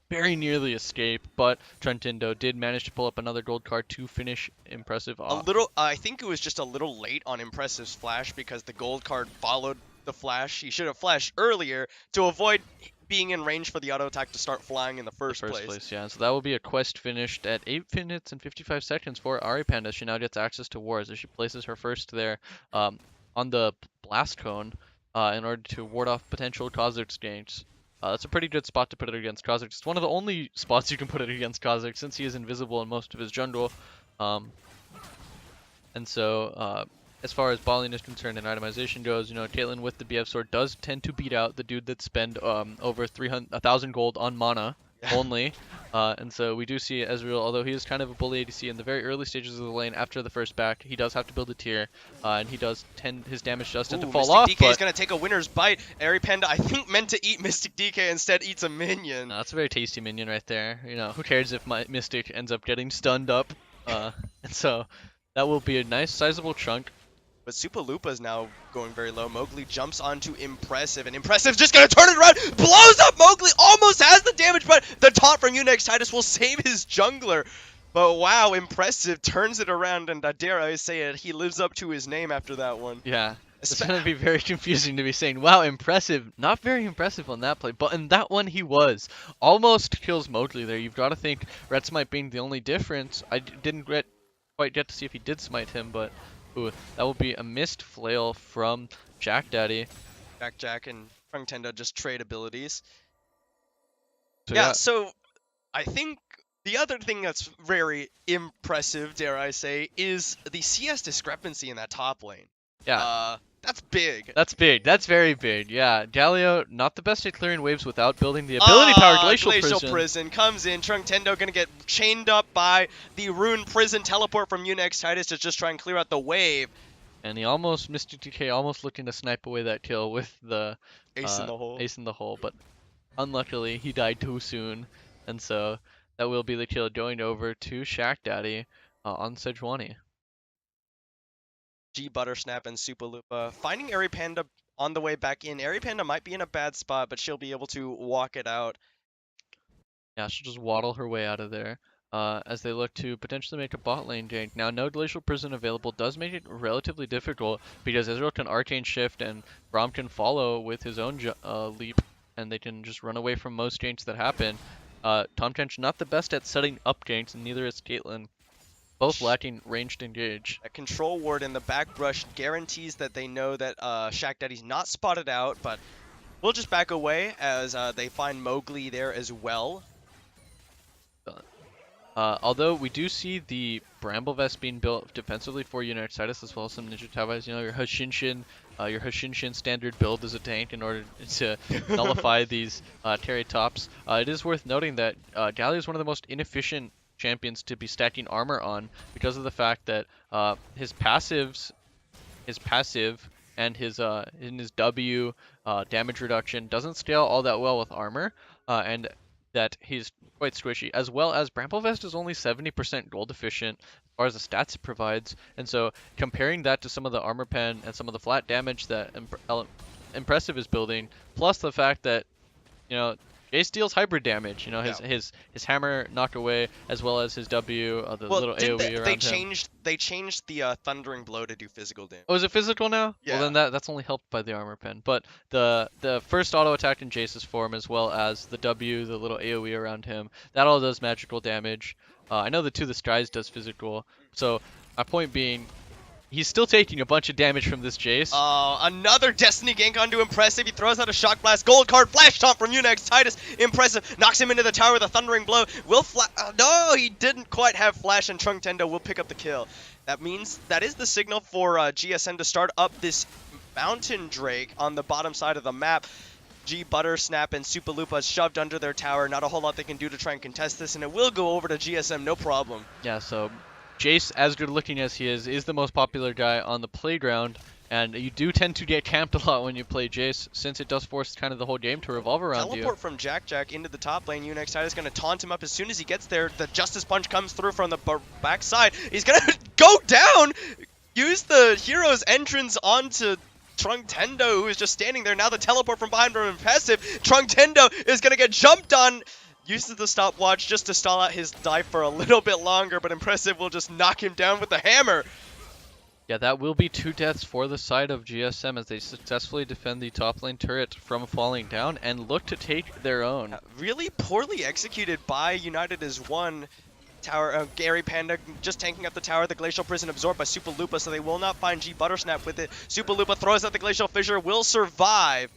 very nearly escape, but Trunktendo did manage to pull up another gold card to finish Impressive off. I think it was just a little late on Impressive's flash, because the gold card followed the flash. He should have flashed earlier to avoid being in range for the auto attack to start flying in the first place. Yeah, so that will be a quest finished at 8 minutes and 55 seconds for Ari Panda. She now gets access to wars as she places her first there on the blast cone in order to ward off potential Kha'Zix ganks. That's a pretty good spot to put it against Kha'Zix. It's one of the only spots you can put it against Kha'Zix, since he is invisible in most of his jungle. And so as far as balling is concerned and itemization goes, Caitlyn with the BF sword does tend to beat out the dude that spend over 1,000 gold on mana only. And so we do see Ezreal, although he is kind of a bully ADC in the very early stages of the lane after the first back, he does have to build a tier, and he does his damage does tend to fall Mystic off, DK is but going to take a winner's bite. Airy Panda, I think, meant to eat Mystic DK, instead eats a minion. that's a very tasty minion right there. You know, who cares if my Mystic ends up getting stunned up? And so that will be a nice sizable chunk. But Super Lupa's now going very low. Mowgli jumps onto Impressive, and Impressive's just going to turn it around, blows up Mowgli, almost has the damage, but the taunt from Unix Titus will save his jungler. But wow, Impressive turns it around, and dare I say it, he lives up to his name after that one. Yeah. It's going to be very confusing to be saying, wow, impressive. Not very impressive on that play, but in that one he was. Almost kills Mowgli there. You've got to think Red Smite being the only difference. I didn't quite get to see if he did smite him, but ooh, that will be a missed flail from Jack Daddy. Jack and Tenda just trade abilities. So, yeah, so I think the other thing that's very impressive, dare I say, is the CS discrepancy in that top lane. Yeah. That's big. That's big. That's very big. Yeah. Galio, not the best at clearing waves without building the ability-powered Glacial Prison comes in. Tendo gonna get chained up by the Rune Prison teleport from Unix Titus to just try and clear out the wave. And he almost, Mr. TK almost looking to snipe away that kill with the Ace in the hole. Ace in the hole, but unluckily he died too soon. And so that will be the kill going over to Shack Daddy on Sejuani. G Buttersnap and Super Lupa finding Airy Panda on the way back in. Airy Panda might be in a bad spot, but she'll be able to walk it out. Yeah, she'll just waddle her way out of there as they look to potentially make a bot lane gank. Now, no Glacial Prison available does make it relatively difficult because Ezreal can Arcane Shift and Braum can follow with his own leap, and they can just run away from most ganks that happen. Tom Tench not the best at setting up ganks, and neither is Caitlyn. Both lacking ranged engage. A control ward in the back brush guarantees that they know that Shack Daddy's not spotted out, but we'll just back away as they find Mowgli there as well. Although we do see the Bramble Vest being built defensively for Unix Titus as well as some Ninja Tawais. You know, your Hoshinshin standard build as a tank in order to nullify these Terry tops. It is worth noting that Galio is one of the most inefficient champions to be stacking armor on because of the fact that his passive and his W damage reduction doesn't scale all that well with armor, and that he's quite squishy, as well as Bramble Vest is only 70% gold efficient as far as the stats it provides, and so comparing that to some of the armor pen and some of the flat damage that Impressive is building, plus the fact that, you know, Jace deals hybrid damage. You know, his hammer knock away as well as his W, the little AoE around him. They changed the Thundering Blow to do physical damage. Oh, is it physical now? Yeah. Well, then that's only helped by the armor pen. But the first auto attack in Jace's form, as well as the W, the little AoE around him, that all does magical damage. I know the Strides does physical. So my point being, he's still taking a bunch of damage from this Jace. Another Destiny gank onto Impressive. He throws out a Shock Blast. Gold card. Flash Taunt from Unix Titus. Impressive knocks him into the tower with a Thundering Blow. No, he didn't quite have Flash, and Tendo will pick up the kill. That means that is the signal for GSM to start up this Mountain Drake on the bottom side of the map. G Buttersnap and Super Lupa shoved under their tower. Not a whole lot they can do to try and contest this, and it will go over to GSM, no problem. Yeah, so Jace, as good looking as he is the most popular guy on the playground, and you do tend to get camped a lot when you play Jace, since it does force kind of the whole game to revolve around you. Teleport from Jack into the top lane. Unix Titus is going to taunt him up as soon as he gets there. The Justice Punch comes through from the backside. He's going to go down, use the hero's entrance onto Tendo, who is just standing there. Now the teleport from behind from Impressive. Tendo is going to get jumped on. Uses the stopwatch just to stall out his dive for a little bit longer, but Impressive will just knock him down with the hammer. Yeah, that will be 2 deaths for the side of GSM as they successfully defend the top lane turret from falling down and look to take their own. Really poorly executed by United as one. Tower, Airy Panda just tanking up the tower. The Glacial Prison absorbed by Super Lupa, so they will not find G Buttersnap with it. Super Lupa throws out the Glacial Fissure, will survive.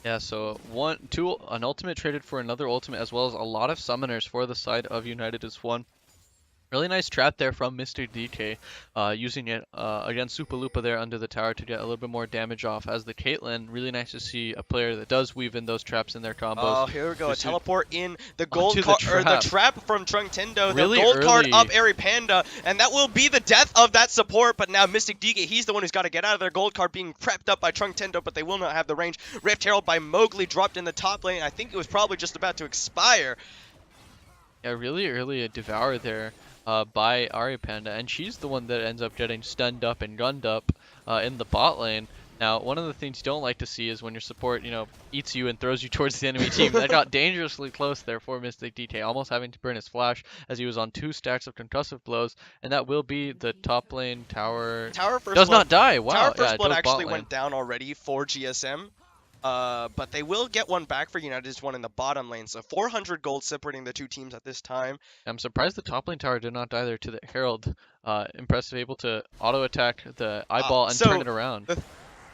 Yeah, so an ultimate traded for another ultimate, as well as a lot of summoners for the side of United as one. Really nice trap there from Mr. DK, using it against Lupa there under the tower to get a little bit more damage off. As the Caitlyn, really nice to see a player that does weave in those traps in their combos. Oh, here we go. A teleport in the Onto gold card, or the trap from Truntendo. Really the gold early. card up Airy Panda, and that will be the death of that support. But now Mystic DK, he's the one who's got to get out of their gold card being prepped up by Truntendo, but they will not have the range. Rift Herald by Mowgli dropped in the top lane. I think it was probably just about to expire. Yeah, really early a devour there by Airy Panda, and she's the one that ends up getting stunned up and gunned up in the bot lane. Now, one of the things you don't like to see is when your support, eats you and throws you towards the enemy team. That got dangerously close there for Mystic DK, almost having to burn his flash as he was on 2 stacks of concussive blows, and that will be the top lane tower. Tower first does blood, not die. Wow. Tower first yeah, blood actually went down already for GSM. But they will get one back for United's one in the bottom lane, so 400 gold separating the two teams at this time. I'm surprised the top lane tower did not die there to the Herald. Impressive, able to auto attack the eyeball and turn it around.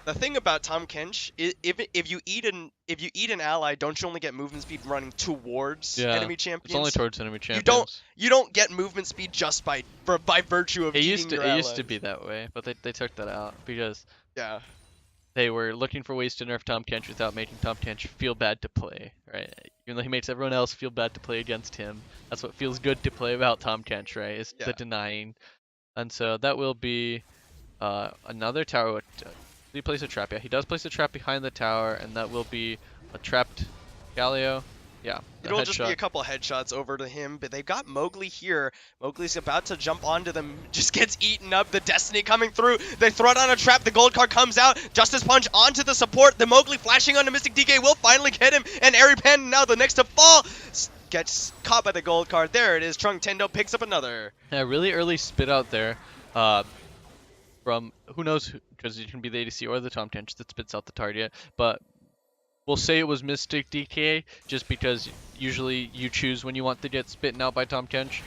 The thing about Tahm Kench is if you eat an ally, don't you only get movement speed running towards enemy champions? It's only towards enemy champions. You don't get movement speed just by virtue of eating your allies. It used to be that way, but they took that out because they were looking for ways to nerf Tahm Kench without making Tahm Kench feel bad to play, right? Even though he makes everyone else feel bad to play against him, that's what feels good to play about Tahm Kench, right? Is the denying. And so that will be another tower. Did he place a trap? Yeah, he does place a trap behind the tower, and that will be a trapped Galio. Yeah. It'll just be a couple headshots over to him, but they've got Mowgli here. Mowgli's about to jump onto them, just gets eaten up. The Destiny coming through. They throw down a trap. The gold card comes out. Justice Punch onto the support. The Mowgli flashing onto Mystic DK will finally get him. And Airy Panda now the next to fall. Gets caught by the gold card. There it is. Truntendo picks up another. Yeah, really early spit out there. From who knows, because it can be the ADC or the Tahm Kench that spits out the target, but we'll say it was Mystic DK just because usually you choose when you want to get spitten out by Tahm Kench.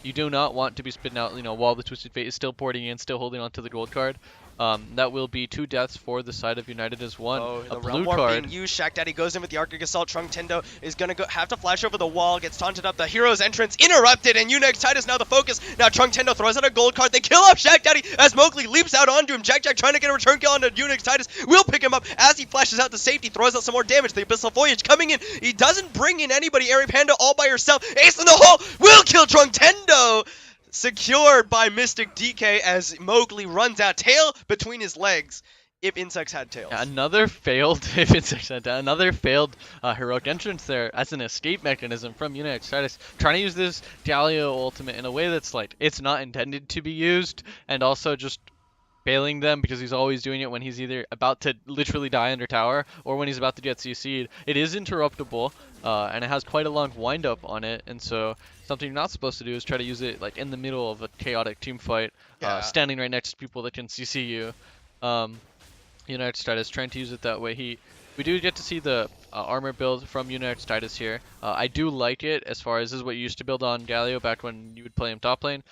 You do not want to be spitting out, while the Twisted Fate is still porting in, still holding on to the gold card. That will be 2 deaths for the side of United as one. Oh, a the blue realm warp card. being used. Shack Daddy goes in with the Arctic Assault. Truntendo is gonna have to flash over the wall, gets taunted up. The hero's entrance interrupted, and Unix Titus now the focus. Now Truntendo throws out a gold card. They kill off Shack Daddy as Mowgli leaps out onto him. Jack trying to get a return kill onto Unix Titus. Will pick him up as he flashes out to safety, throws out some more damage. The Abyssal Voyage coming in. He doesn't bring in anybody. Airy Panda all by herself. Ace in the hole. Will kill Truntendo. Secured by Mystic DK as Mowgli runs out, tail between his legs. If insects had tails. Yeah, another failed heroic entrance there as an escape mechanism from Unix Titus, trying to use this Galio ultimate in a way that's like it's not intended to be used, and also just failing them because he's always doing it when he's either about to literally die under tower or when he's about to get CC'd. It is interruptible, and it has quite a long wind up on it, and so something you're not supposed to do is try to use it like in the middle of a chaotic team fight, standing right next to people that can CC you. United Titus trying to use it that way. We do get to see the armor build from United Titus here. I do like it as far as this is what you used to build on Galio back when you would play him top lane.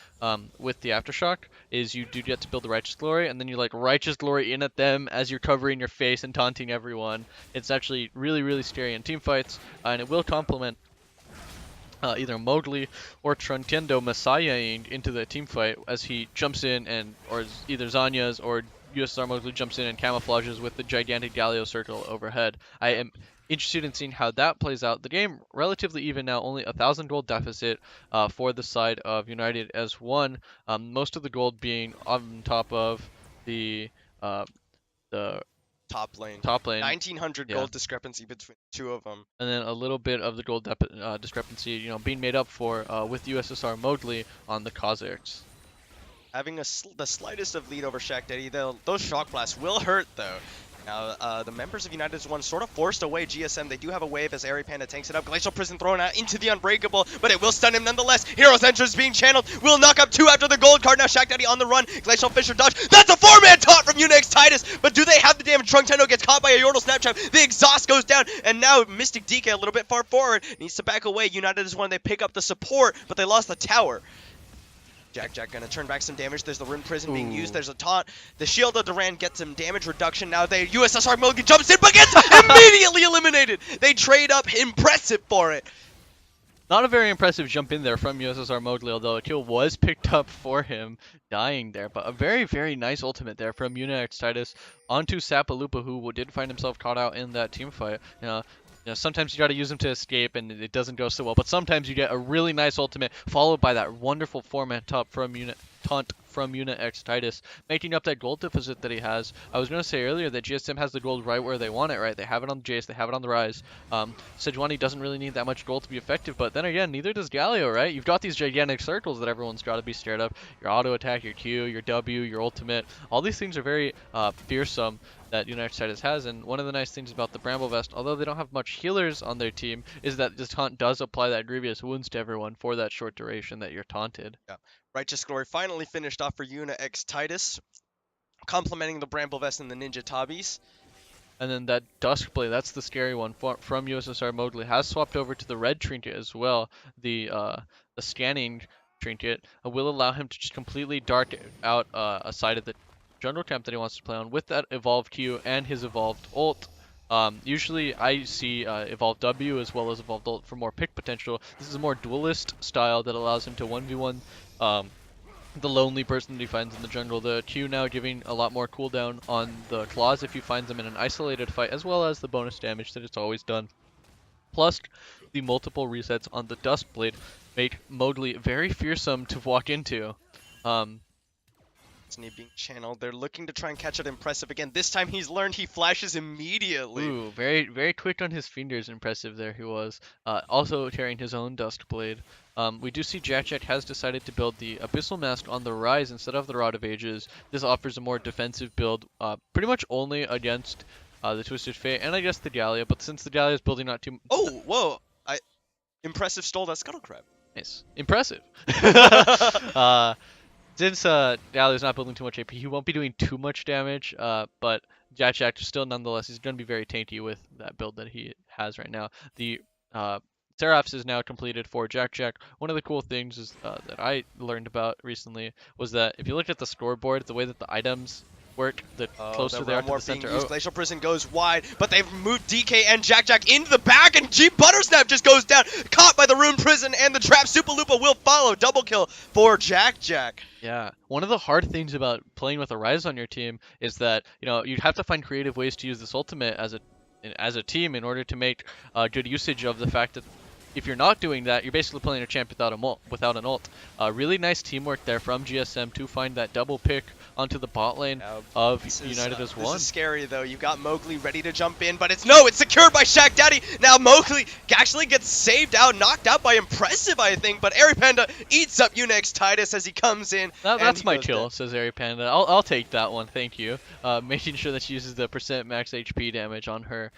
With the Aftershock, is you do get to build the Righteous Glory, and then you like Righteous Glory in at them as you're covering your face and taunting everyone. It's actually really, really scary in team fights, and it will complement either Mowgli or Truntendo Messiahing into the team fight as he jumps in or either Zanya's or USSR Mowgli jumps in and camouflages with the gigantic Galio circle overhead. I am interested in seeing how that plays out. The game relatively even now, only 1,000 gold deficit for the side of United as one. Most of the gold being on top of the top lane. 1,900 gold discrepancy between the two of them. And then a little bit of the gold discrepancy, being made up for with USSR Mowgli on the Kha'Zix. Having the slightest of lead over Shack Daddy, those shock blasts will hurt though. Now, the members of United's one sort of forced away GSM. They do have a wave as Airy Panda tanks it up. Glacial Prison thrown out into the Unbreakable, but it will stun him nonetheless. Hero's entrance being channeled. Will knock up 2 after the gold card. Now Shack Daddy on the run. Glacial Fisher dodge. That's a 4-man taunt from Unix Titus, but do they have the damage? Truntendo gets caught by a Yordle Snaptrap. The exhaust goes down, and now Mystic DK a little bit far forward. Needs to back away. United is one. They pick up the support, but they lost the tower. Jack gonna turn back some damage. There's the Rune Prison being used. There's a taunt. The Shield of Duran gets some damage reduction. Now they USSR Milligan jumps in, but gets immediately eliminated. They trade up. Impressive for it. Not a very impressive jump in there from USSR Mowgli, although a kill was picked up for him dying there. But a very, very nice ultimate there from Unix Titus onto Sapalupa, who did find himself caught out in that team fight. Sometimes you got to use them to escape, and it doesn't go so well. But sometimes you get a really nice ultimate, followed by that wonderful 4-man taunt from Unit X Titus, making up that gold deficit that he has. I was going to say earlier that GSM has the gold right where they want it, right? They have it on the Jace, they have it on the Rise. Sejuani doesn't really need that much gold to be effective, but then again, neither does Galio, right? You've got these gigantic circles that everyone's got to be scared of. Your auto attack, your Q, your W, your ultimate. All these things are very fearsome that Unite Titus has, and one of the nice things about the Bramble Vest, although they don't have much healers on their team, is that this taunt does apply that grievous wounds to everyone for that short duration that you're taunted. Yeah. Righteous Glory finally finished off for Una X Titus, complementing the Bramble Vest and the Ninja Tabis. And then that Duskblade, that's the scary one from USSR Mowgli, has swapped over to the red trinket as well. The scanning trinket will allow him to just completely dart out a side of the jungle camp that he wants to play on with that evolved Q and his evolved ult. Usually I see evolved W as well as evolved ult for more pick potential. This is a more duelist style that allows him to 1v1 the lonely person that he finds in the jungle. The Q now giving a lot more cooldown on the claws if he finds them in an isolated fight, as well as the bonus damage that it's always done. Plus, the multiple resets on the Duskblade make Mowgli very fearsome to walk into. Being channeled. They're looking to try and catch out Impressive again. This time he's learned he flashes immediately. Ooh, very, very quick on his fingers. Impressive there he was. Also carrying his own Duskblade. We do see Jack has decided to build the Abyssal Mask on the Rise instead of the Rod of Ages. This offers a more defensive build, pretty much only against the Twisted Fate and I guess the Gallia. But since the Gallia is building not too... Oh, whoa! Impressive stole that Scuttle Crab. Nice. Impressive. Since Gallia's not building too much AP, he won't be doing too much damage, but Jack still nonetheless is going to be very tanky with that build that he has right now. The Seraphs is now completed for Jack. One of the cool things is that I learned about recently was that if you look at the scoreboard, the way that the items work, the closer they are to the center. Glacial Prison goes wide, but they've moved DK and Jack into the back, and G Buttersnap just goes down, caught by the Rune Prison, and the trap. Supaloopa will follow. Double kill for Jack. Yeah, one of the hard things about playing with a Rise on your team is that you have to find creative ways to use this ultimate as a team in order to make good usage of the fact that if you're not doing that, you're basically playing a champ without an ult. Really nice teamwork there from GSM to find that double pick onto the bot lane of United as one. This is scary though. You've got Mowgli ready to jump in, but it's secured by Shaq Daddy. Now Mowgli actually gets saved out, knocked out by Impressive, I think, but Airy Panda eats up Unix Titus as he comes in. That's my kill, says Airy Panda. I'll take that one, thank you. Making sure that she uses the % max HP damage on her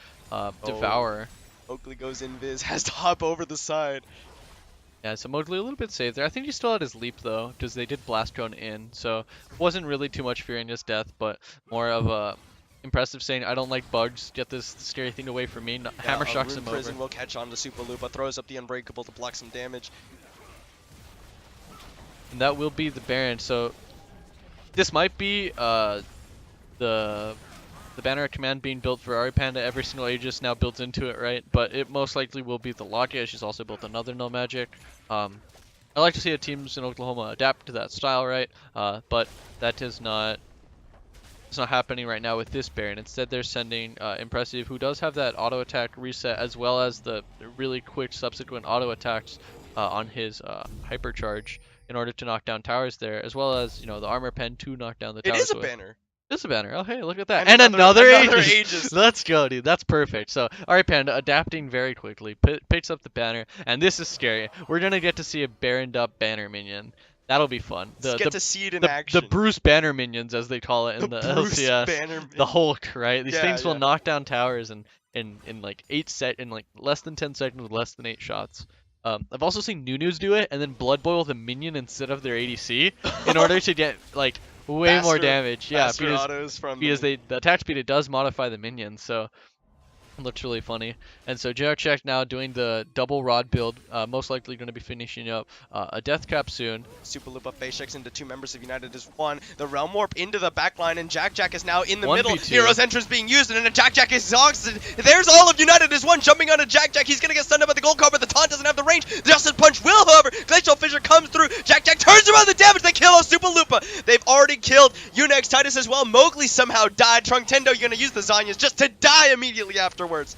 Devourer. Mowgli goes invis, has to hop over the side. Yeah, so Mowgli a little bit safe there. I think he still had his leap though, because they did blast drone in, so wasn't really too much fearing his death, but more of a Impressive saying, I don't like bugs, get this scary thing away from me. Hammer shocks him over. Prison will catch on to Supaloopa, throws up the Unbreakable to block some damage. And that will be the Baron, so this might be the banner command being built for Airy Panda. Every single Aegis now built into it, right? But it most likely will be the Logia. She's also built another No Magic. I like to see the teams in Oklahoma adapt to that style, right? But that is not... It's not happening right now with this Baron. Instead, they're sending Impressive, who does have that auto attack reset, as well as the really quick subsequent auto attacks on his hypercharge in order to knock down towers there, as well as the armor pen to knock down the towers. It is a banner. It's a banner. Oh, hey, look at that. And another Aegis. Let's go, dude. That's perfect. So, Airy Panda adapting very quickly, picks up the banner, and this is scary. We're going to get to see a Baroned up banner minion. That'll be fun. Let's get to see it in action. The Bruce Banner minions, as they call it in the LCS. The Hulk, right? These things will knock down towers in like less than 10 seconds with less than 8 shots. I've also seen Nunu's do it and then blood boil the minion instead of their ADC in order to get like way more damage. Yeah, because the attack speed, it does modify the minions, so it looks really funny. And so Jack now doing the double rod build, most likely going to be finishing up a death cap soon. Supaloopa phase checks into 2 members of United as 1. The Realm Warp into the backline, and Jack is now in the middle. Hero's entrance being used, and then Jack is exhausted. There's all of United as 1 jumping onto Jack. He's going to get stunned up by the gold card, but the taunt doesn't have the range. Justice Punch will, however. Glacial Fissure comes through. Jack turns around the damage. They kill off Super Lupa. They've already killed Unix Titus as well. Mowgli somehow died. Trunkendo, you're going to use the Zanyas just to die immediately afterwards.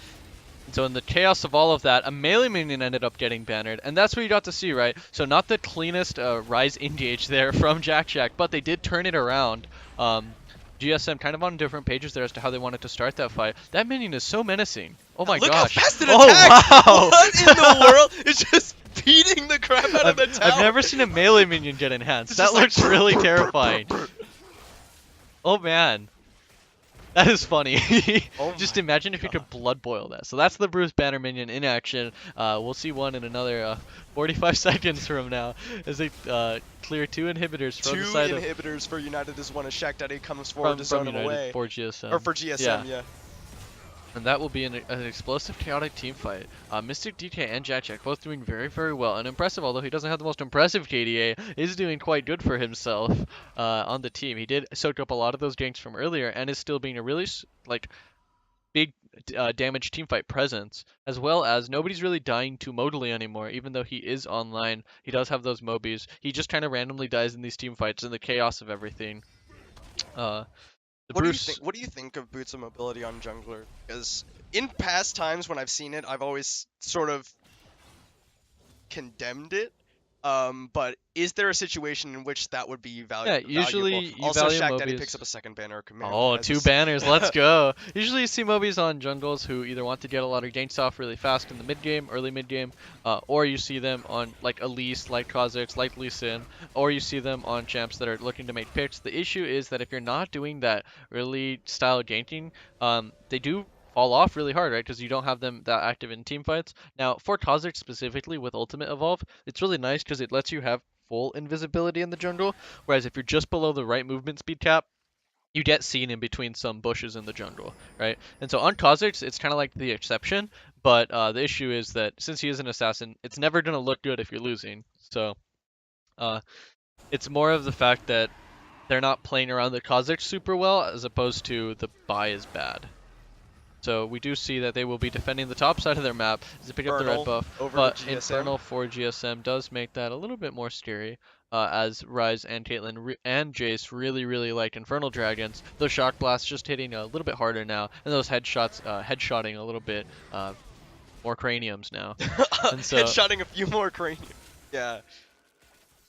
So in the chaos of all of that, a melee minion ended up getting bannered, and that's what you got to see, right? So not the cleanest Rise engage there from Jack, but they did turn it around. GSM kind of on different pages there as to how they wanted to start that fight. That minion is so menacing. Oh my Look gosh. How fast it oh attacks. wow. What in the world? It's just beating the crap out of the tower. I've never seen a melee minion get enhanced. That looks like, really terrifying. Oh man. That is funny. Oh Just imagine if you could blood boil that. So that's the Bruce Banner minion in action. We'll see one in another 45 seconds from now as they clear 2 inhibitors from the side Two inhibitors for United as one as Shaq Daddy comes forward to zone him away. For GSM. Or for GSM, yeah. And that will be an explosive, chaotic team fight. Mystic DK and Jack both doing very, very well. And impressive, although he doesn't have the most impressive KDA, is doing quite good for himself on the team. He did soak up a lot of those ganks from earlier and is still being a really, big damage teamfight presence, as well as nobody's really dying to Modally anymore, even though he is online. He does have those Mobies. He just kind of randomly dies in these teamfights in the chaos of everything. What do you think of Boots' mobility on jungler? Because in past times when I've seen it, I've always sort of condemned it. But is there a situation in which that would be valuable? Yeah, usually you also, value Shaq Mobies. Daddy picks up a second banner or command. Oh, 2 banners, let's go. Usually you see Mobies on jungles who either want to get a lot of ganks off really fast in the mid game, early mid game, or you see them on like Elise, like Kha'Zix, like Lee Sin, or you see them on champs that are looking to make picks. The issue is that if you're not doing that early style ganking, they do fall off really hard, right? Because you don't have them that active in team fights. Now, for Kha'Zix specifically with Ultimate Evolve, it's really nice because it lets you have full invisibility in the jungle, whereas if you're just below the right movement speed cap, you get seen in between some bushes in the jungle, right? And so on Kha'Zix, it's kind of like the exception, but the issue is that since he is an assassin, it's never going to look good if you're losing. So it's more of the fact that they're not playing around the Kha'Zix super well, as opposed to the buy is bad. So we do see that they will be defending the top side of their map as they pick up the red buff, but Infernal for GSM does make that a little bit more scary, as Rise and Caitlyn and Jace really like Infernal Dragons. Those Shock Blasts just hitting a little bit harder now, and those headshots headshotting a little bit more craniums now. And so, headshotting a few more craniums. Yeah.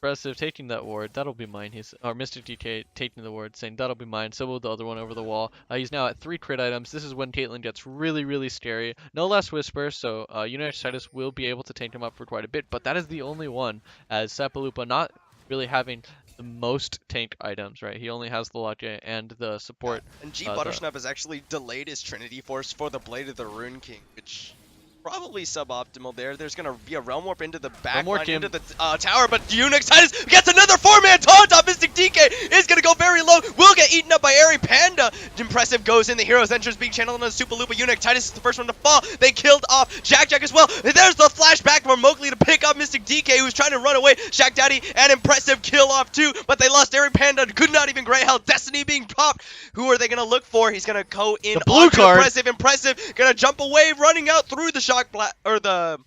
Impressive, taking that ward. That'll be mine. Or Mystic DK taking the ward, saying that'll be mine. So will the other one over the wall. He's now at 3 crit items. This is when Caitlyn gets really scary. No less Whisper, so Unix Titus will be able to tank him up for quite a bit. But that is the only one, as Sapalupa not really having the most tanked items, right? He only has the Lotte and the support. And G Buttersnap has actually delayed his Trinity Force for the Blade of the Rune King, which probably suboptimal there. There's going to be a Realm Warp into the back line, into the tower, but Unix Titus gets another 4-man taunt off. Mystic DK is going to go very low. Will get eaten up by Airy Panda. Impressive goes in. The hero's entrance being channeled on the Super Lupa. Unix Titus is the first one to fall. They killed off Jack as well. And there's the flashback for Mowgli to pick up Mystic DK, who's trying to run away. Shaq Daddy and Impressive kill off too, but they lost Airy Panda. Could not even Grey Hell. Destiny being popped. Who are they going to look for? He's going to go in the blue card. Impressive. Going to jump away, running out through the Shock Blast, or the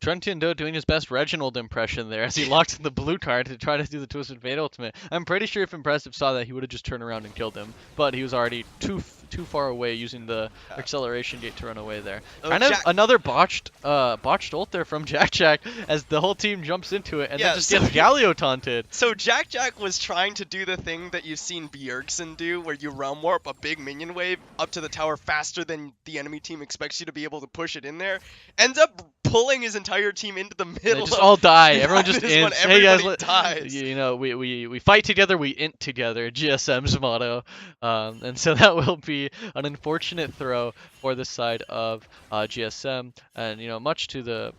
Trunkendo doing his best Reginald impression there as he locked in the blue card to try to do the Twisted Fate ultimate. I'm pretty sure if Impressive saw that, he would have just turned around and killed him, but he was already too far away using the acceleration gate to run away there. Kind of another botched ult there from Jack as the whole team jumps into it and then just gets Galio taunted. So Jack was trying to do the thing that you've seen Bjergsen do, where you realm warp a big minion wave up to the tower faster than the enemy team expects you to be able to push it in there. Ends up pulling his entire team into the middle. They just all die. Everyone just ins. Hey guys, dies. You know, we fight together, we int together. GSM's motto. And so that will be an unfortunate throw for the side of GSM, and you know, much to the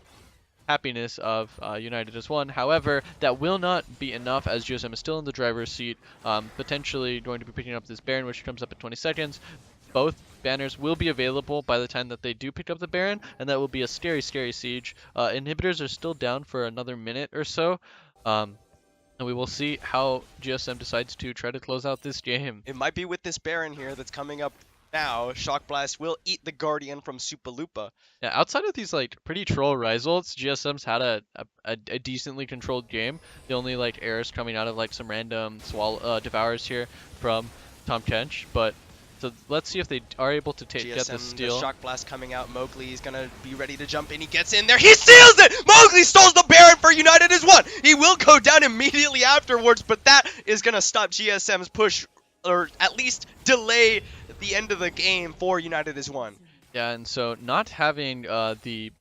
happiness of United as one. However, that will not be enough, as GSM is still in the driver's seat, potentially going to be picking up this Baron, which comes up at 20 seconds. Both banners will be available by the time that they do pick up the Baron, and that will be a scary siege. Inhibitors are still down for another minute or so, and we will see how GSM decides to try to close out this game. It might be with this Baron here that's coming up Now, Shock Blast will eat the Guardian from Supalupa. Yeah, outside of these like pretty troll results, GSM's had a decently controlled game. The only like errors coming out of like some random devours here from Tom Kench, but so let's see if they are able to get GSM, the steal. the Shock Blast coming out. Mowgli is going to be ready to jump in. He gets in there. He steals it! Mowgli stole the Baron for United as one. He will go down immediately afterwards, but that is going to stop GSM's push, or at least delay the end of the game for United as one. Yeah, and so not having the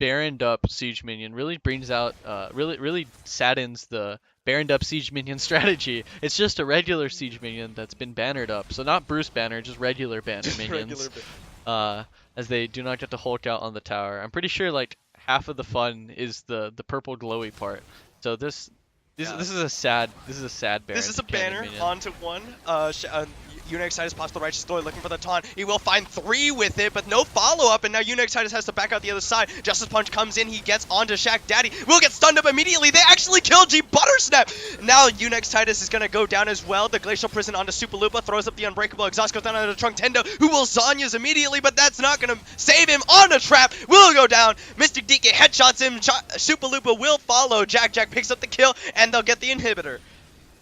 Baroned up Siege Minion really brings out, really saddens the Baroned up Siege Minion strategy. It's just a regular Siege Minion that's been bannered up. So not Bruce Banner, just regular banner minions. As they do not get to Hulk out on the tower. I'm pretty sure like half of the fun is the purple glowy part. So this is a sad Baron. This is a banner minion. onto one. Unix pops the righteous glory looking for the taunt. He will find 3 with it, but no follow-up, and now Unix has to back out the other side. Justice Punch comes in, he gets onto Shaq Daddy. Will get stunned up immediately. They actually kill G Buttersnap. Now Unix is going to go down as well. The Glacial Prison onto Supalupa, throws up the Unbreakable Exhaust, goes down onto Trunk Tendo, who will Zanya's immediately, but that's not going to save him. On a trap, will go down. Mystic DK headshots him. Supalupa will follow. Jack picks up the kill, and they'll get the inhibitor.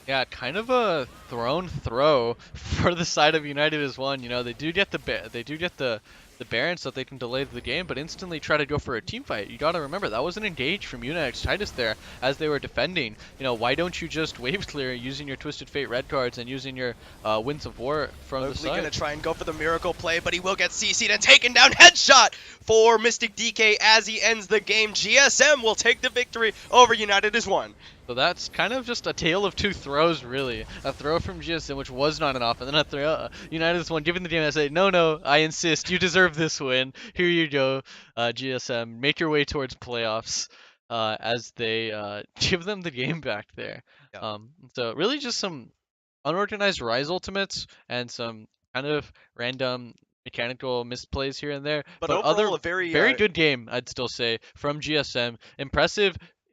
Yeah, kind of a thrown throw for the side of United as one. You know, they do get the Baron so that they can delay the game, but instantly try to go for a team fight. You gotta remember that was an engage from Unix Titus there as they were defending. You know, why don't you just wave clear using your Twisted Fate red cards and using your Winds of War from the side? Gonna try and go for the miracle play, but he will get CC'd and taken down. Headshot for Mystic DK as he ends the game. GSM will take the victory over United as one. So that's kind of just a tale of two throws, really. A throw from GSM, which was not enough, and then a throw. United is one, giving the game and say, no, I insist, you deserve this win. Here you go, GSM. Make your way towards playoffs as they give them the game back there. Yeah. So really just some unorganized Rise ultimates and some kind of random mechanical misplays here and there. But overall, a very good game, I'd still say, from GSM.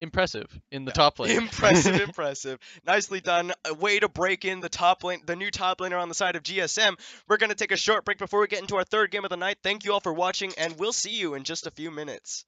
Impressive in the top lane. Impressive. Nicely done. A way to break in the top lane, the new top laner on the side of GSM. We're going to take a short break before we get into our third game of the night. Thank you all for watching, and we'll see you in just a few minutes.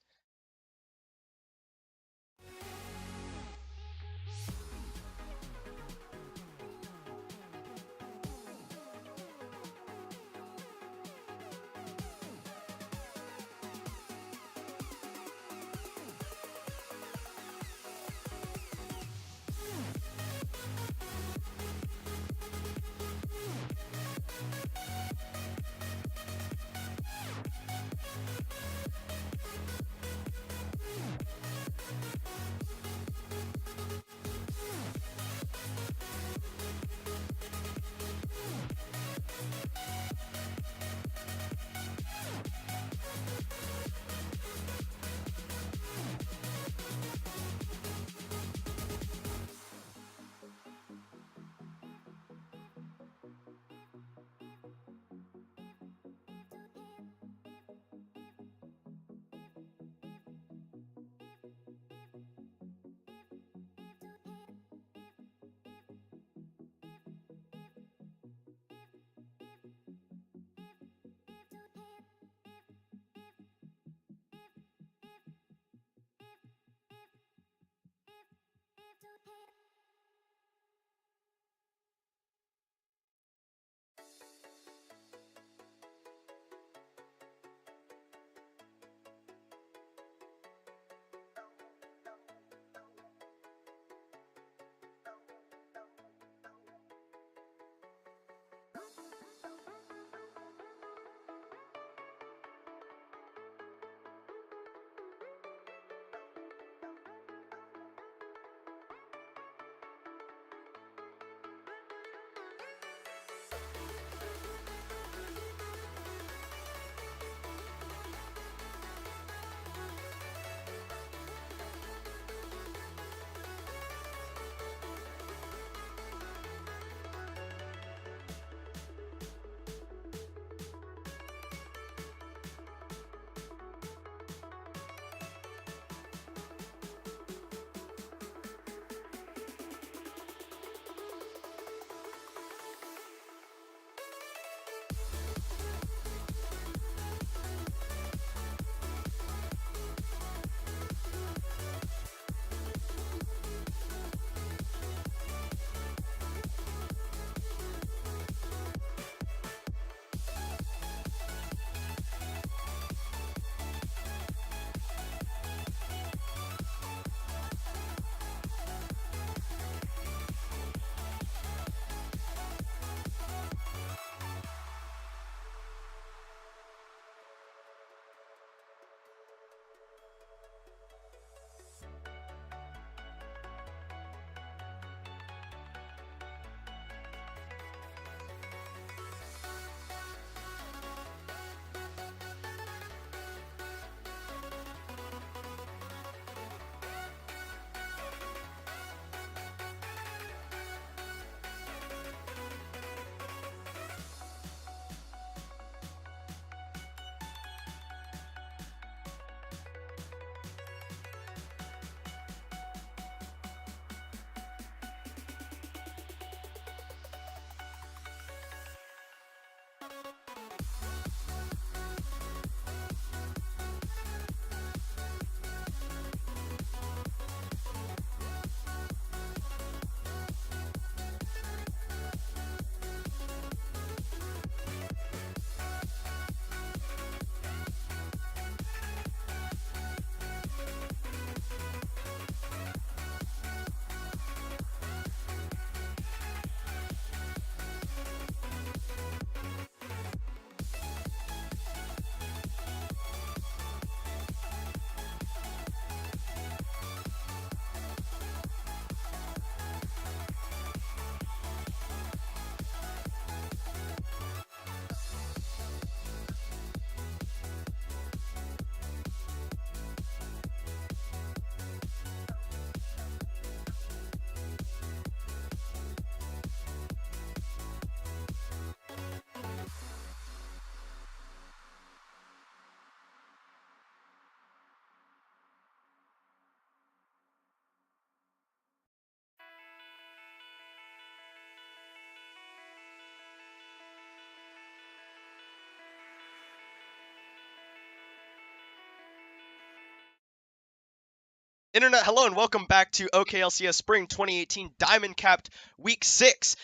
Internet, hello and welcome back to OKLCS Spring 2018 Diamond Capped Week 6.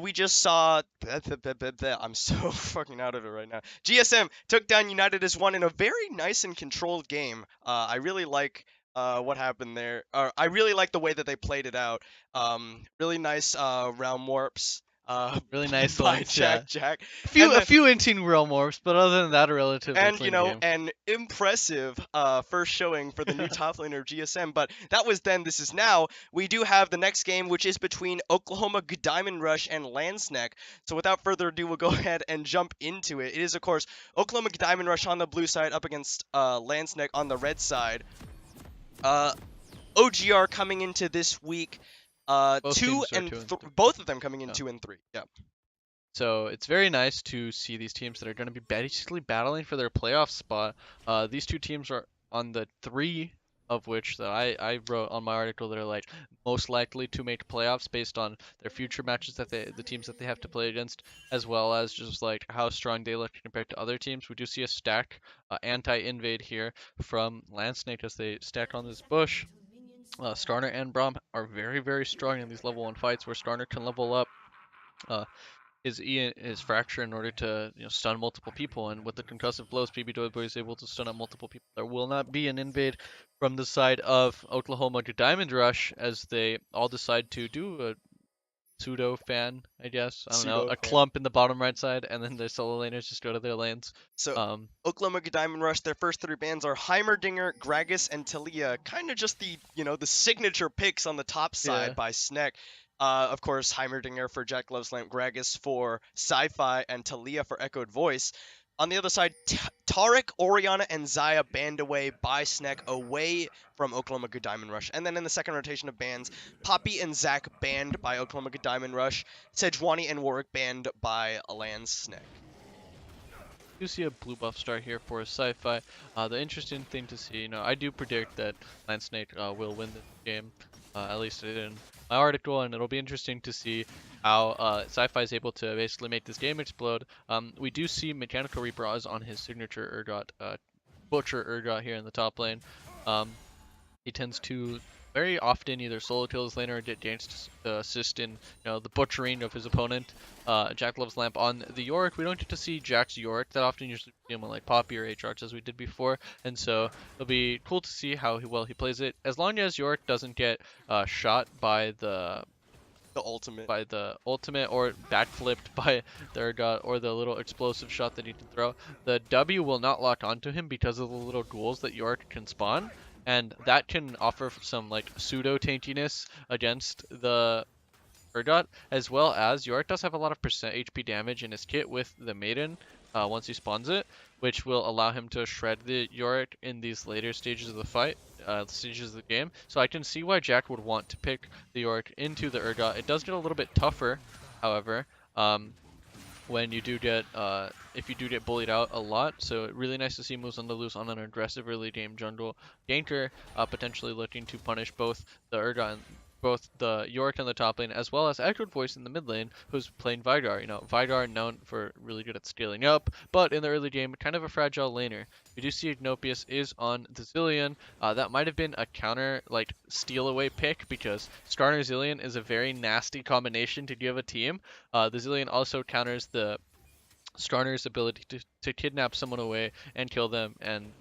We just saw. I'm so fucking out of it right now. GSM took down United as one in a very nice and controlled game. I really like what happened there. I really like the way that they played it out. Really nice round warps. Really nice by ones, yeah. Jack. A few inting realm warps, but other than that, a relatively clean game. An impressive first showing for the new top laner of GSM. But that was then. This is now. We do have the next game, which is between Oklahoma Diamond Rush and Landsneck. So without further ado, we'll go ahead and jump into it. It is, of course, Oklahoma Diamond Rush on the blue side up against Landsneck on the red side. OGR coming into this week. Both of them coming in 2 and 3. Yeah. So it's very nice to see these teams that are going to be basically battling for their playoff spot. These two teams are on the 3 of which that I wrote on my article that are like most likely to make playoffs based on their future matches that the teams that they have to play against, as well as just like how strong they look compared to other teams. We do see a stack anti-invade here from Landsnake as they stack on this bush. Starner and Braum are very, very strong in these level 1 fights where Starner can level up his fracture in order to stun multiple people, and with the concussive blows, PB Doyboy is able to stun out multiple people. There will not be an invade from the side of Oklahoma to Diamond Rush as they all decide to do a pseudo fan, I guess. I don't know, a clump in the bottom right side, and then the solo laners just go to their lanes. So Oklahoma Diamond Rush, their first 3 bans are Heimerdinger, Gragas, and Talia. Kind of just the the signature picks on the top side by Sneck. Of course, Heimerdinger for Jack Loves Lamp, Gragas for Sci-Fi, and Talia for Echoed Voice. On the other side, Taric, Oriana, and Zaya banned away by Sneck away from Oklahoma Diamond Rush. And then in the second rotation of bans, Poppy and Zac banned by Oklahoma Diamond Rush. Sejuani and Warwick banned by Landsneck. You see a blue buff start here for Sci-Fi. The interesting thing to see, I do predict that Landsnake will win this game. At least in my article, and it'll be interesting to see how Sci-Fi is able to basically make this game explode. We do see Mechanical Reaper on his signature Urgot, Butcher Urgot here in the top lane. He tends to very often either solo kill his laner or get ganks to assist in the butchering of his opponent. Jack Loves Lamp on the Yorick. We don't get to see Jack's Yorick that often. Usually see him on like Poppy or Aatrox as we did before, and so it'll be cool to see how well he plays it. As long as Yorick doesn't get shot by the ultimate or backflipped by the Urgot or the little explosive shot that he can throw, the W will not lock onto him because of the little ghouls that Yorick can spawn. And that can offer some like pseudo tankiness against the Urgot, as well as Yorick does have a lot of % HP damage in his kit with the Maiden once he spawns it, which will allow him to shred the Yorick in these later stages of the fight, stages of the game. So I can see why Jack would want to pick the Yorick into the Urgot. It does get a little bit tougher, however, when you do get if you do get bullied out a lot. So really nice to see moves on the loose on an aggressive early game jungle ganker, potentially looking to punish both the Urgot both the Yorick on the top lane as well as Echoed Voice in the mid lane, who's playing Vigar. You know, Vigar known for really good at scaling up, but in the early game, kind of a fragile laner. We do see Ignopius is on the Zilean. That might have been a counter, like, steal away pick because Skarner Zilean is a very nasty combination to give a team. The Zilean also counters the Skarner's ability to kidnap someone away and kill them and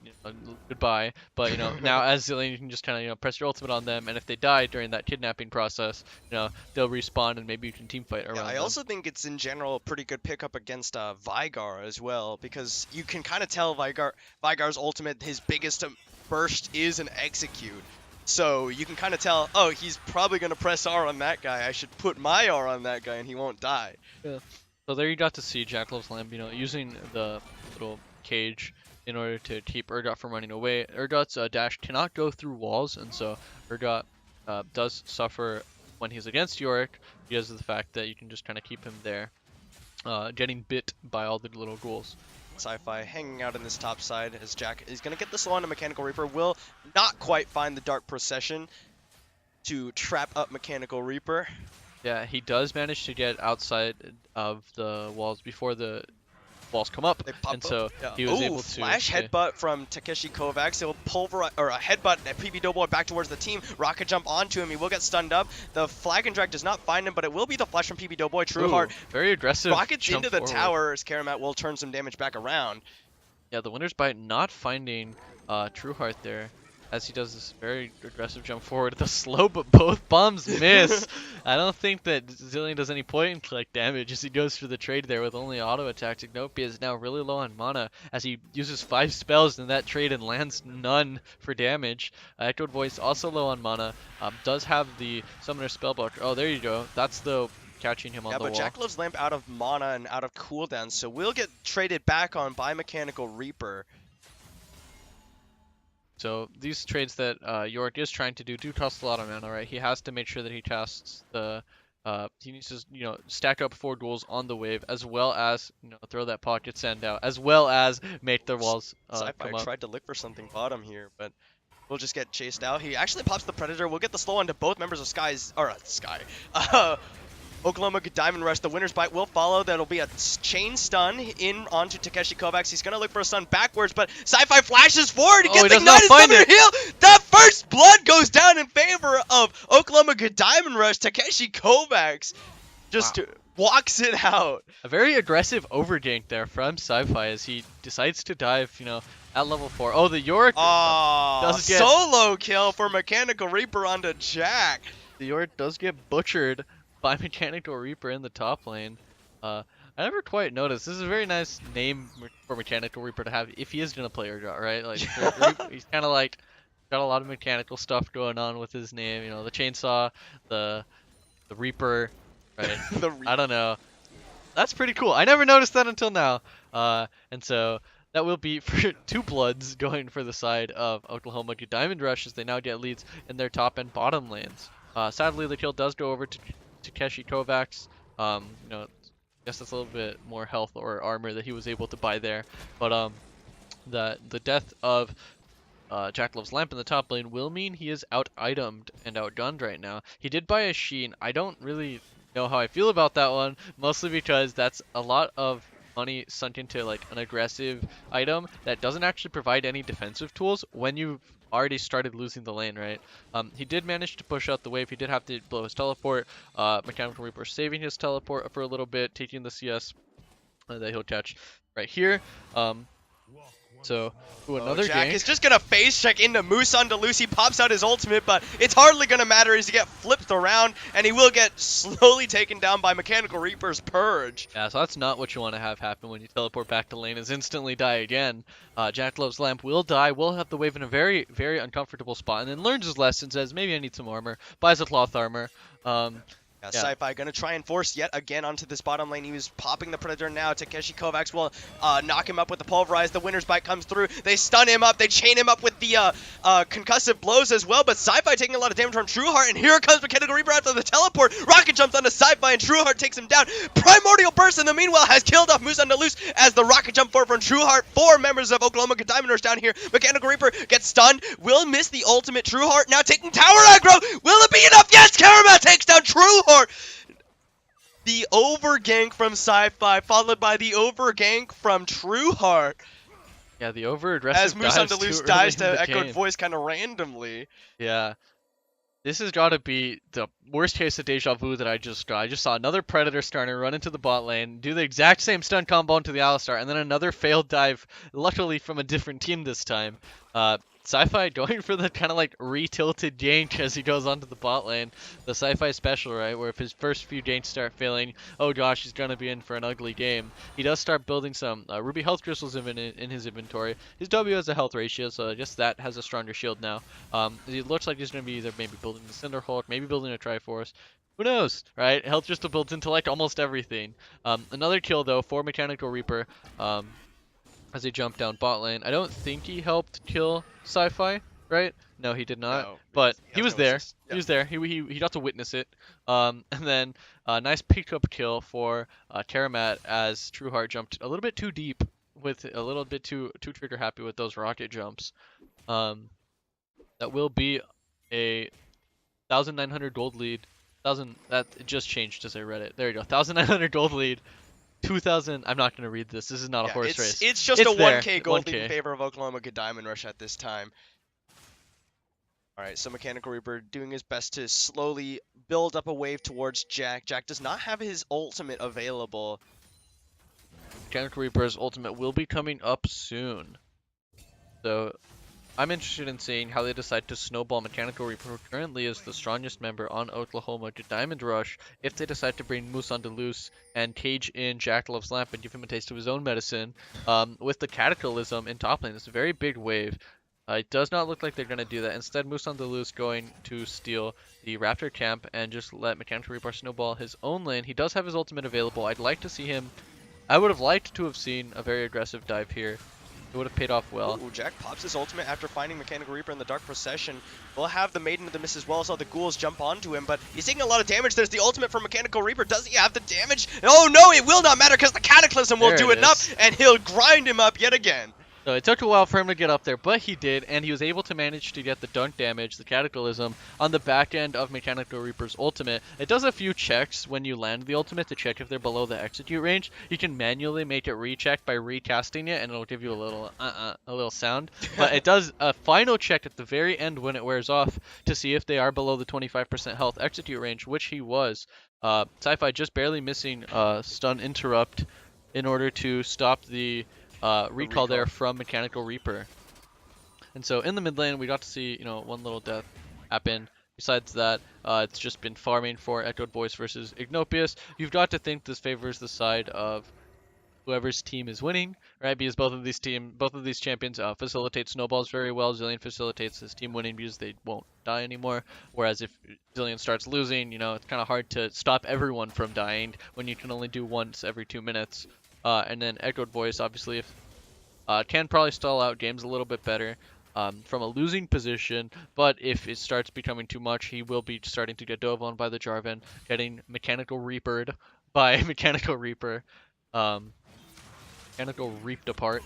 goodbye. But now as Zilean you can just kind of press your ultimate on them, and if they die during that kidnapping process, they'll respawn and maybe you can team fight around I them. also think it's in general a pretty good pickup against Vigar as well, because you can kind of tell Vigar's ultimate, his biggest burst is an execute. So you can kind of tell, oh, he's probably going to press R on that guy. I should put my R on that guy and he won't die. Yeah. So there you got to see Jackal's Lamp, using the little cage in order to keep Urgot from running away. Urgot's dash cannot go through walls, and so Urgot does suffer when he's against Yorick because of the fact that you can just kind of keep him there, getting bit by all the little ghouls. Sci-Fi hanging out in this top side as Jack is going to get the slow on to Mechanical Reaper. Will not quite find the Dark Procession to trap up Mechanical Reaper. Yeah, he does manage to get outside of the walls before the walls come up, and so he was able to flash headbutt from Takeshi Kovacs. It'll pulverize, or a headbutt at PB Doughboy back towards the team. Rocket jump onto him. He will get stunned up. The flag and drag does not find him, but it will be the flash from PB Doughboy. Trueheart very aggressive. Rockets into the tower as Karamat will turn some damage back around. Yeah, the Winner's Bite not finding Trueheart there, as he does this very aggressive jump forward. The slow, but both bombs miss. I don't think that Zilean does any point and click damage as he goes through the trade there with only auto attack. Ignopia is now really low on mana as he uses 5 spells in that trade and lands none for damage. Echoed Voice also low on mana, does have the Summoner Spellbook. Oh, there you go. That's the catching him on the wall. Yeah, but Jackalove's Lamp out of mana and out of cooldown, so we'll get traded back on by Mechanical Reaper. So these trades that Yorick is trying to do cost a lot of mana, right? He has to make sure that he casts the he needs to stack up 4 duels on the wave, as well as throw that pocket sand out, as well as make the walls come up. Tried to look for something bottom here, but we'll just get chased out. He actually pops the Predator. We'll get the slow onto both members of Oklahoma Diamond Rush. The Winner's Bite will follow. That'll be a chain stun in onto Takeshi Kovacs. He's going to look for a stun backwards, but Sci-Fi flashes forward. He gets ignited Summoner Heal. The first blood goes down in favor of Oklahoma Diamond Rush. Takeshi Kovacs just walks it out. A very aggressive overgank there from Sci-Fi as he decides to dive, at level 4. Oh, the Yorick does get solo kill for Mechanical Reaper onto Jack. The Yorick does get butchered by Mechanical Reaper in the top lane. I never quite noticed. This is a very nice name for Mechanical Reaper to have if he is gonna play Urgot, right? Like he's kind of like got a lot of mechanical stuff going on with his name. The chainsaw, the Reaper, right? I don't know. That's pretty cool. I never noticed that until now. And so that will be for 2 bloods going for the side of Oklahoma Diamond Rush as they now get leads in their top and bottom lanes. Sadly, the kill does go over to Takeshi Kovacs. I guess that's a little bit more health or armor that he was able to buy there. But the death of Jackalove's Lamp in the top lane will mean he is out-itemed and outgunned right now. He did buy a Sheen. I don't really know how I feel about that one, mostly because that's a lot of money sunk into like an aggressive item that doesn't actually provide any defensive tools when you've already started losing the lane, right? He did manage to push out the wave. He did have to blow his teleport. Mechanical Reaper saving his teleport for a little bit, taking the CS that he'll catch right here. So, another Jack gank. is just going to phase check into Moose onto Lucy, pops out his ultimate, but it's hardly going to matter as he gets flipped around, and he will get slowly taken down by Mechanical Reaper's Purge. Yeah, so that's not what you want to have happen when you teleport back to lane, is instantly die again. Jackalove's Lamp will die, will have the wave in a very, very uncomfortable spot, and then learns his lesson, says, maybe I need some armor, buys a cloth armor. Yeah, Sci-Fi gonna try and force yet again onto this bottom lane. He was popping the Predator now. Takeshi Kovacs will knock him up with the Pulverize. The Winner's Bite comes through. They stun him up. They chain him up with the concussive blows as well. But Sci-Fi taking a lot of damage from Trueheart. And here comes Mechanical Reaper after the teleport. Rocket jumps onto Sci-Fi and Trueheart takes him down. Primordial Burst in the meanwhile has killed off Moose Andalus as the Rocket Jump forward from Trueheart. 4 members of Oklahoma Diamond Rush down here. Mechanical Reaper gets stunned. Will miss the ultimate. Trueheart now taking tower aggro. Will it be enough? Yes, Karamat takes down Trueheart. The overgank from Sci-Fi, followed by the overgank from Trueheart. Yeah, the over-aggressive as Moose Andalus dies to Echoed game. Voice kind of randomly. Yeah. This has got to be the worst case of deja vu that I just got. I just saw another Predator starter run into the bot lane, do the exact same stun combo into the Alistar, and then another failed dive, luckily from a different team this time. Sci-Fi going for the kind of like re-tilted gank as he goes onto the bot lane. The Sci-Fi special, right, where if his first few ganks start failing, oh gosh, he's going to be in for an ugly game. He does start building some Ruby Health Crystals in his inventory. His W has a health ratio, so I guess that has a stronger shield now. It looks like he's going to be either maybe building the Cinderhulk, maybe building a Triforce. Who knows, right? Health Crystal builds into like almost everything. Another kill though for Mechanical Reaper. As he jumped down bot lane. I don't think he helped kill Sci-Fi, right? No, he did not. No, but he was there. Yep. He was there. He got to witness it. And then nice pick-up kill for Karamat as Trueheart jumped a little bit too deep with a little bit too trigger happy with those rocket jumps. That will be a 1,900 gold lead. That just changed as I read it. There you go. 1,900 gold lead. 2,000. I'm not going to read this. This is not a horse race. It's just a 1K gold lead in favor of Oklahoma Diamond Rush at this time. All right, so Mechanical Reaper doing his best to slowly build up a wave towards Jack. Jack does not have his ultimate available. Mechanical Reaper's ultimate will be coming up soon. So I'm interested in seeing how they decide to snowball Mechanical Reaper, who currently is the strongest member on Oklahoma Diamond Rush, if they decide to bring Moose Andalus and cage in Jack Loves Lamp and give him a taste of his own medicine. With the Cataclysm in top lane, it's a very big wave. It does not look like they're going to do that. Instead, Moose Andalus going to steal the Raptor camp and just let Mechanical Reaper snowball his own lane. He does have his ultimate available. I'd like to see him. I would have liked to have seen a very aggressive dive here. It would have paid off well. Ooh, Jack pops his ultimate after finding Mechanical Reaper in the Dark Procession. We'll have the Maiden of the Mist as well, so the ghouls jump onto him, but he's taking a lot of damage. There's the ultimate from Mechanical Reaper. Does he have the damage? Oh no, it will not matter because the Cataclysm will do enough, and he'll grind him up yet again. So it took a while for him to get up there, but he did, and he was able to manage to get the dunk damage, the Cataclysm, on the back end of Mechanical Reaper's ultimate. It does a few checks when you land the ultimate to check if they're below the execute range. You can manually make it recheck by recasting it, and it'll give you a little sound. But it does a final check at the very end when it wears off to see if they are below the 25% health execute range, which he was. Sci-Fi just barely missing stun interrupt in order to stop the recall there from Mechanical Reaper. And so in the mid lane, we got to see, one little death happen. Besides that, it's just been farming for Echoed Voice versus Ignopius. You've got to think this favors the side of whoever's team is winning, right? Because both of these champions facilitate snowballs very well. Zillion facilitates his team winning because they won't die anymore. Whereas if Zillion starts losing, it's kind of hard to stop everyone from dying when you can only do once every 2 minutes. And then Echoed Voice, obviously, can probably stall out games a little bit better from a losing position, but if it starts becoming too much, he will be starting to get dove on by the Jarvan, getting Mechanical Reapered by Mechanical Reaper. Mechanical Reaped apart.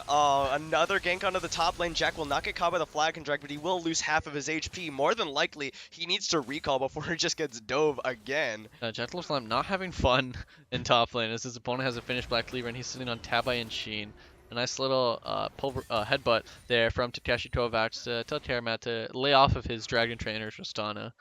Another gank onto the top lane. Jack will not get caught by the Flag and Drag, but he will lose half of his HP. More than likely, he needs to recall before he just gets dove again. Jack Loves Lamp not having fun in top lane as his opponent has a finished Black Cleaver and he's sitting on Tabai and Sheen. A nice little headbutt there from Takeshi Kovacs to tell Karamat to lay off of his Dragon Trainer Tristana.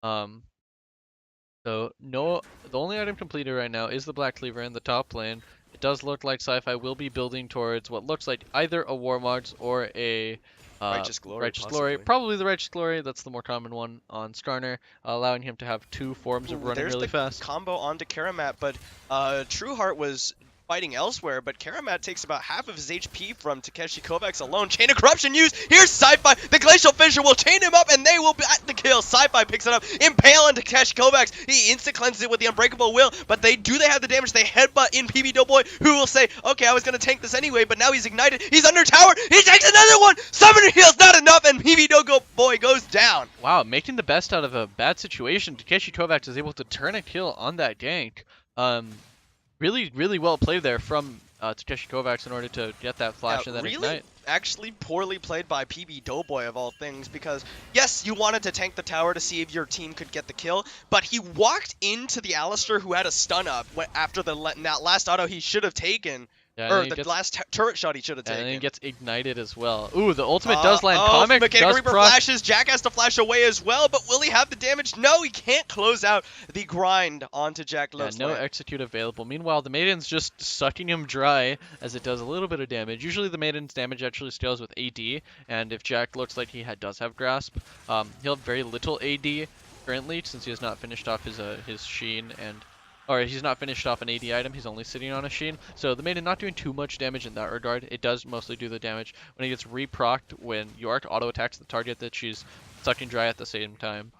So the only item completed right now is the Black Cleaver in the top lane. It does look like Sci-Fi will be building towards what looks like either a Warmogs or a Righteous Glory. Probably the Righteous Glory. That's the more common one on Skarner, allowing him to have 2 forms of running really fast. Combo onto Karamat, but Trueheart was fighting elsewhere, but Karamat takes about half of his HP from Takeshi Kovacs alone. Chain of Corruption used. Here's Sci-Fi. The Glacial Fissure will chain him up, and they will bat the kill. Sci-Fi picks it up. Impale on Takeshi Kovacs. He instant cleanses it with the Unbreakable Will, but they have the damage. They headbutt in PB Doughboy, who will say, okay, I was going to tank this anyway, but now he's ignited. He's under tower. He takes another one. Summoner Heal's not enough, and PB Doughboy goes down. Wow, making the best out of a bad situation. Takeshi Kovacs is able to turn a kill on that gank. Really, really well played there from Takeshi Kovacs in order to get that flash and then really ignite. Actually poorly played by PB Doughboy of all things, because yes, you wanted to tank the tower to see if your team could get the kill, but he walked into the Alistair who had a stun up after the last auto he should have taken. Yeah, or the last turret shot he should have taken. And then he gets ignited as well. Ooh, the ultimate does land. Comic Mechanical does Reaper proc. flashes. Jack has to flash away as well, but will he have the damage? No, he can't close out the grind onto Jack Lowe's No land. execute available. Meanwhile, the Maiden's just sucking him dry as it does a little bit of damage. Usually the Maiden's damage actually scales with AD, and if Jack looks like he does have Grasp, he'll have very little AD currently since he has not finished off his Sheen or he's not finished off an AD item, he's only sitting on a Sheen. So the Maiden not doing too much damage in that regard. It does mostly do the damage when he gets reprocced when York auto-attacks the target that she's sucking dry at the same time.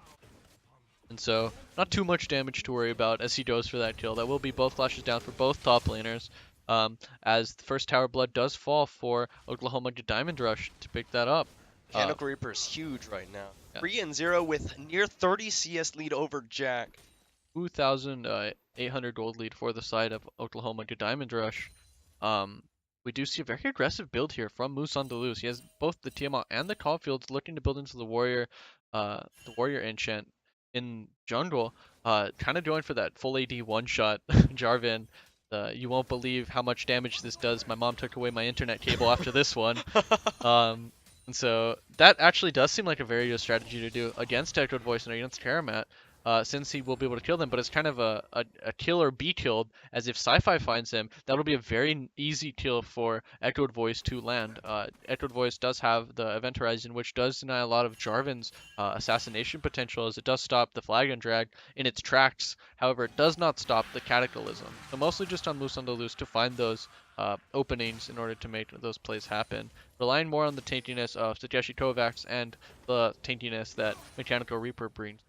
And so, not too much damage to worry about as he goes for that kill. That will be both flashes down for both top laners. As the first Tower Blood does fall for Oklahoma Diamond Rush to pick that up. Mechanical Reaper's huge right now. Yeah. 3-0 with near 30 CS lead over Jack. 2,800 gold lead for the side of Oklahoma Diamond Rush. We do see a very aggressive build here from Moose on the Loose. He has both the Tiamat and the Caulfields looking to build into the Warrior enchant in jungle. Kind of going for that full AD one-shot Jarvan. You won't believe how much damage this does. My mom took away my internet cable after this one. And so that actually does seem like a very good strategy to do against Echoed Voice and against Karamat. Since he will be able to kill them, but it's kind of a kill or be killed, as if Sci-Fi finds him, that'll be a very easy kill for Echoed Voice to land. Echoed Voice does have the Event Horizon, which does deny a lot of Jarvan's assassination potential, as it does stop the Flag and Drag in its tracks. However, it does not stop the Cataclysm. So mostly just on Moose on the Loose to find those openings in order to make those plays happen. Relying more on the tankiness of Takeshi Kovacs and the tankiness that Mechanical Reaper brings.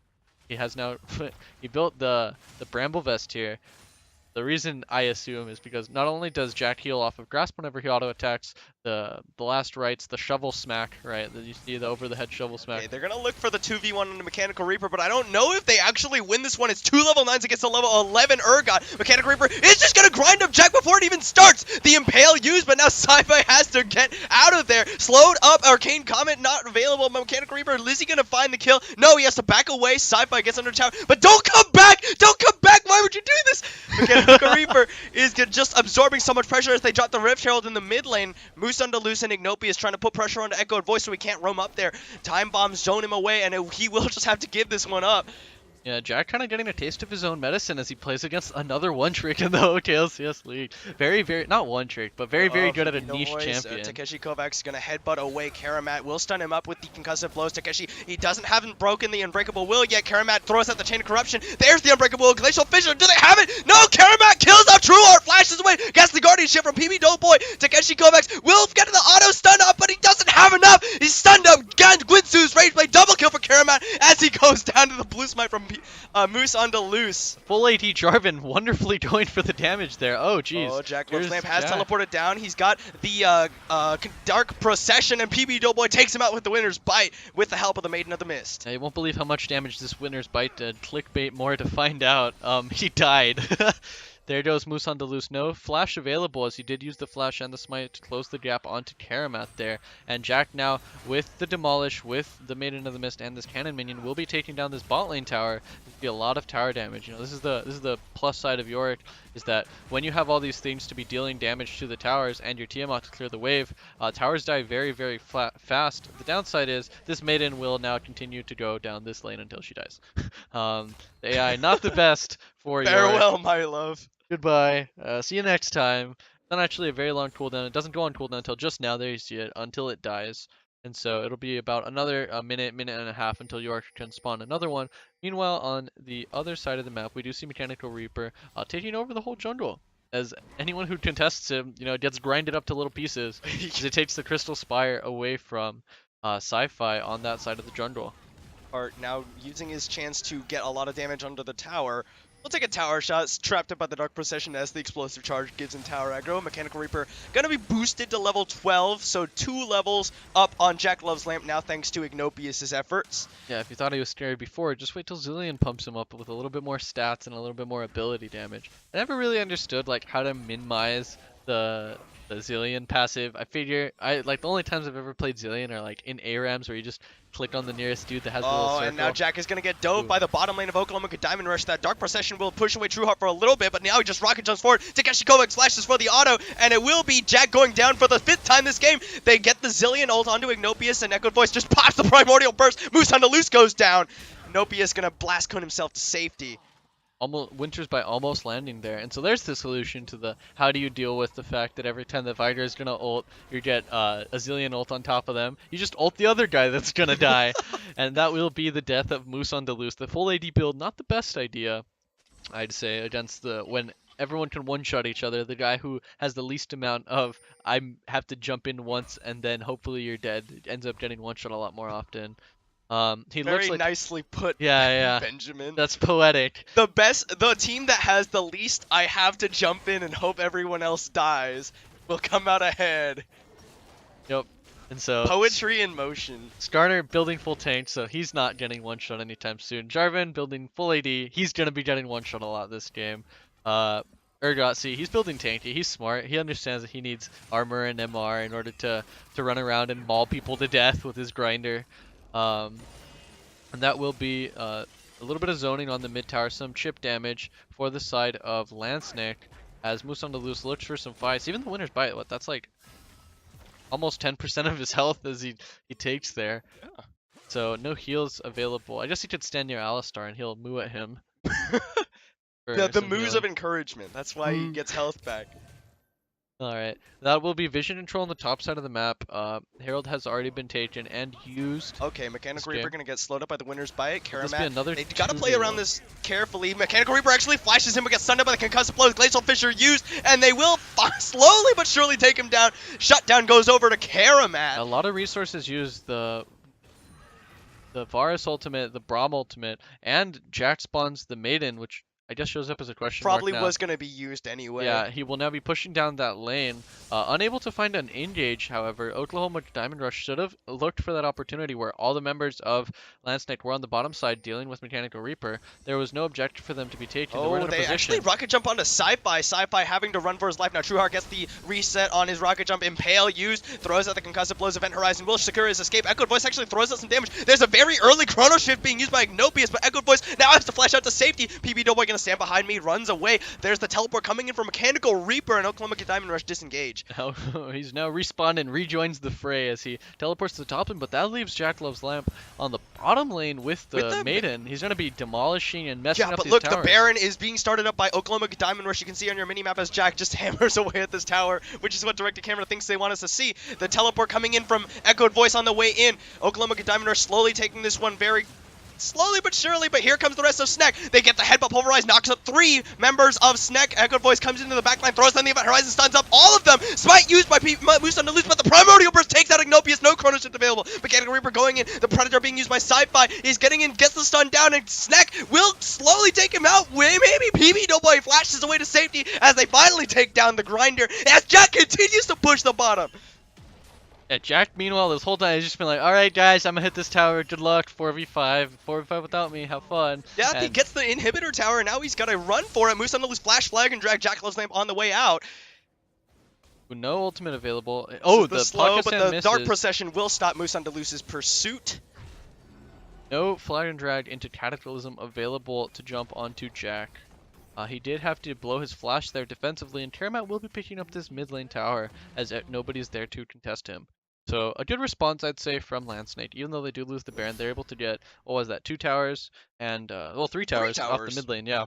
He has now he built the Bramble Vest here. The reason I assume is because not only does Jack heal off of Grasp whenever he auto attacks, the last rights, the shovel smack, right? You see the over the head shovel smack. Okay, they're gonna look for the 2v1 on the Mechanical Reaper, but I don't know if they actually win this one. It's 2 level 9s against a level 11 Urgot. Mechanical Reaper is just gonna grind up Jack before it even starts. The Impale used, but now Sci-Fi has to get out of there. Slowed up, Arcane Comet not available. Mechanical Reaper, is he gonna find the kill? No, he has to back away. Sci-Fi gets under tower, but don't come back! Don't come back! Why would you do this? Mechanical Reaper is just absorbing so much pressure as they drop the Rift Herald in the mid lane. Moose on the Loose and Ignopi is trying to put pressure onto Echoed Voice so he can't roam up there. Time Bombs zone him away, and he will just have to give this one up. Yeah, Jack kind of getting a taste of his own medicine as he plays against another one-trick in the OKLCS League. Very, not one-trick, but very good at a niche champion. Takeshi Kovacs is going to headbutt away Karamat. Will stun him up with the concussive blows. Takeshi, he haven't broken the Unbreakable Will yet. Karamat throws out the Chain of Corruption. There's the Unbreakable Will. Glacial Fissure, do they have it? No, Karamat kills off True Heart, flashes away, gets the Guardianship from PB Doughboy. Takeshi Kovacs will get the auto stun up, but he doesn't have enough. He's stunned up. Gwinsu's Rage Blade, double kill for Karamat as he goes down to the Blue Smite from Moose on the Loose. Full AD Jarvan wonderfully going for the damage there. Oh, jeez. Oh, Jack Lamp has teleported down. He's got the Dark Procession, and PB Doughboy takes him out with the Winner's Bite with the help of the Maiden of the Mist. You won't believe how much damage this Winner's Bite did. Clickbait more to find out. He died. There goes Moose on the Loose. No flash available, as he did use the flash and the smite to close the gap onto Karamat there. And Jack now, with the Demolish, with the Maiden of the Mist, and this cannon minion, will be taking down this bot lane tower. There'll be a lot of tower damage. You know, this is the plus side of Yorick, is that when you have all these things to be dealing damage to the towers and your Tiamat to clear the wave, towers die very fast. The downside is this Maiden will now continue to go down this lane until she dies. The AI not the best for Yorick. Farewell, my love. Goodbye. See you next time. It's not actually a very long cooldown. It doesn't go on cooldown until just now. There you see it, until it dies. And so it'll be about another minute and a half until York can spawn another one. Meanwhile, on the other side of the map, we do see Mechanical Reaper taking over the whole jungle. as anyone who contests him, gets grinded up to little pieces, as it takes the Crystal Spire away from Sci-Fi on that side of the jungle. Art now using his chance to get a lot of damage under the tower. We'll take a tower shot. It's trapped up by the Dark Procession as the explosive charge gives him tower aggro. Mechanical Reaper gonna be boosted to level 12, so 2 levels up on Jack Loves Lamp now thanks to Ignopius' efforts. Yeah, if you thought he was scary before, just wait till Zilean pumps him up with a little bit more stats and a little bit more ability damage. I never really understood like how to minimize the Zilean passive. I figure the only times I've ever played Zilean are like in ARAMs where you just click on the nearest dude that has the little circle. And now Jack is going to get dove by the bottom lane of Oklahoma Diamond Rush. That Dark Procession will push away Trueheart for a little bit, but now he just rocket jumps forward. Takeshi Kovacs flashes for the auto, and it will be Jack going down for the 5th time this game. They get the Zilean ult onto Ignopius, and Echoed Voice just pops the Primordial Burst. Moose on the loose goes down. Ignopius going to blast cone himself to safety. Winter's by almost landing there, and so there's the solution to the how do you deal with the fact that every time the Viger is gonna ult, you get a Zilean ult on top of them. You just ult the other guy that's gonna die, and that will be the death of Moose on Deleuze. The full AD build, not the best idea, I'd say, against when everyone can one-shot each other. The guy who has the least amount of I have to jump in once and then hopefully you're dead ends up getting one-shot a lot more often. He Very looks like, nicely put, yeah. Benjamin. That's poetic. The team that has the least I have to jump in and hope everyone else dies will come out ahead. Yep. And so poetry in motion. Skarner building full tank, so he's not getting one shot anytime soon. Jarvan building full AD, he's gonna be getting one shot a lot this game. Urgot, see, he's building tanky. He's smart. He understands that he needs armor and MR in order to run around and maul people to death with his grinder. And that will be a little bit of zoning on the mid tower, some chip damage for the side of Lansnick as Moose on the loose looks for some fights. Even the Winner's Bite, that's like almost 10% of his health as he takes there. Yeah. So no heals available. I guess he could stand near Alistar and he'll moo at him. The moos of encouragement. That's why he gets health back. Alright, that will be vision control on the top side of the map. Herald has already been taken and used. Okay, Mechanical Reaper gonna get slowed up by the Winner's Bite. Karamat, they gotta play around this carefully. Mechanical Reaper actually flashes him but gets stunned up by the concussive blows. Glacial Fissure used, and they will slowly but surely take him down. Shutdown goes over to Karamat. A lot of resources used the Varus ultimate, the Braum ultimate, and Jack spawns the Maiden, which I guess shows up as a question mark now. Probably was going to be used anyway. Yeah, he will now be pushing down that lane. Unable to find an engage, however, Oklahoma Diamond Rush should have looked for that opportunity where all the members of Lansnick were on the bottom side dealing with Mechanical Reaper. There was no objective for them to be taken. They actually rocket jump onto Sci-Fi. Sci-Fi having to run for his life. Now Trueheart gets the reset on his rocket jump. Impale used. Throws out the concussive blows. Event Horizon will secure his escape. Echoed Voice actually throws out some damage. There's a very early Chrono Shift being used by Ignopius, but Echoed Voice now has to flash out to safety. PB Doughboy gonna stand behind me. Runs away. There's the teleport coming in from Mechanical Reaper, and Oklahoma Diamond Rush disengage. He's now respawned and rejoins the fray as he teleports to the top lane, but that leaves Jack Loves Lamp on the bottom lane with the Maiden. He's going to be demolishing and messing up these towers. Yeah, but look, the Baron is being started up by Oklahoma Diamond Rush. You can see on your minimap as Jack just hammers away at this tower, which is what direct-to-camera thinks they want us to see. The teleport coming in from Echoed Voice on the way in. Oklahoma Diamond Rush slowly taking this one very slowly but surely, but here comes the rest of Snek. They get the headbutt pulverized, knocks up 3 members of Snek. Echoed Voice comes into the backline, throws down the Event Horizon, stuns up all of them. Smite used by Moose on the loose, but the Primordial Burst takes out Ignopius. No Chrono Shift available. Mechanical Reaper going in. The Predator being used by Sci-Fi. He's getting in, gets the stun down, and Snek will slowly take him out. Maybe PB Doughboy flashes away to safety as they finally take down the Grinder as Jack continues to push the bottom. Yeah, Jack, meanwhile, this whole time, has just been like, alright, guys, I'm gonna hit this tower. Good luck. 4v5. 4v5 without me. Have fun. Yeah, and he gets the inhibitor tower, and now he's got to run for it. Moose on the loose flash flag and drag Jack Loves Lamp on the way out. No ultimate available. Oh, the slow, but the misses. Dark Procession will stop Moose on Deleuze's pursuit. No flag and drag into Cataclysm available to jump onto Jack. He did have to blow his flash there defensively, and Karamat will be picking up this mid lane tower as nobody's there to contest him. So a good response, I'd say, from Lansnick. Even though they do lose the Baron, they're able to get, 2 towers and, 3 towers off the mid lane, yeah.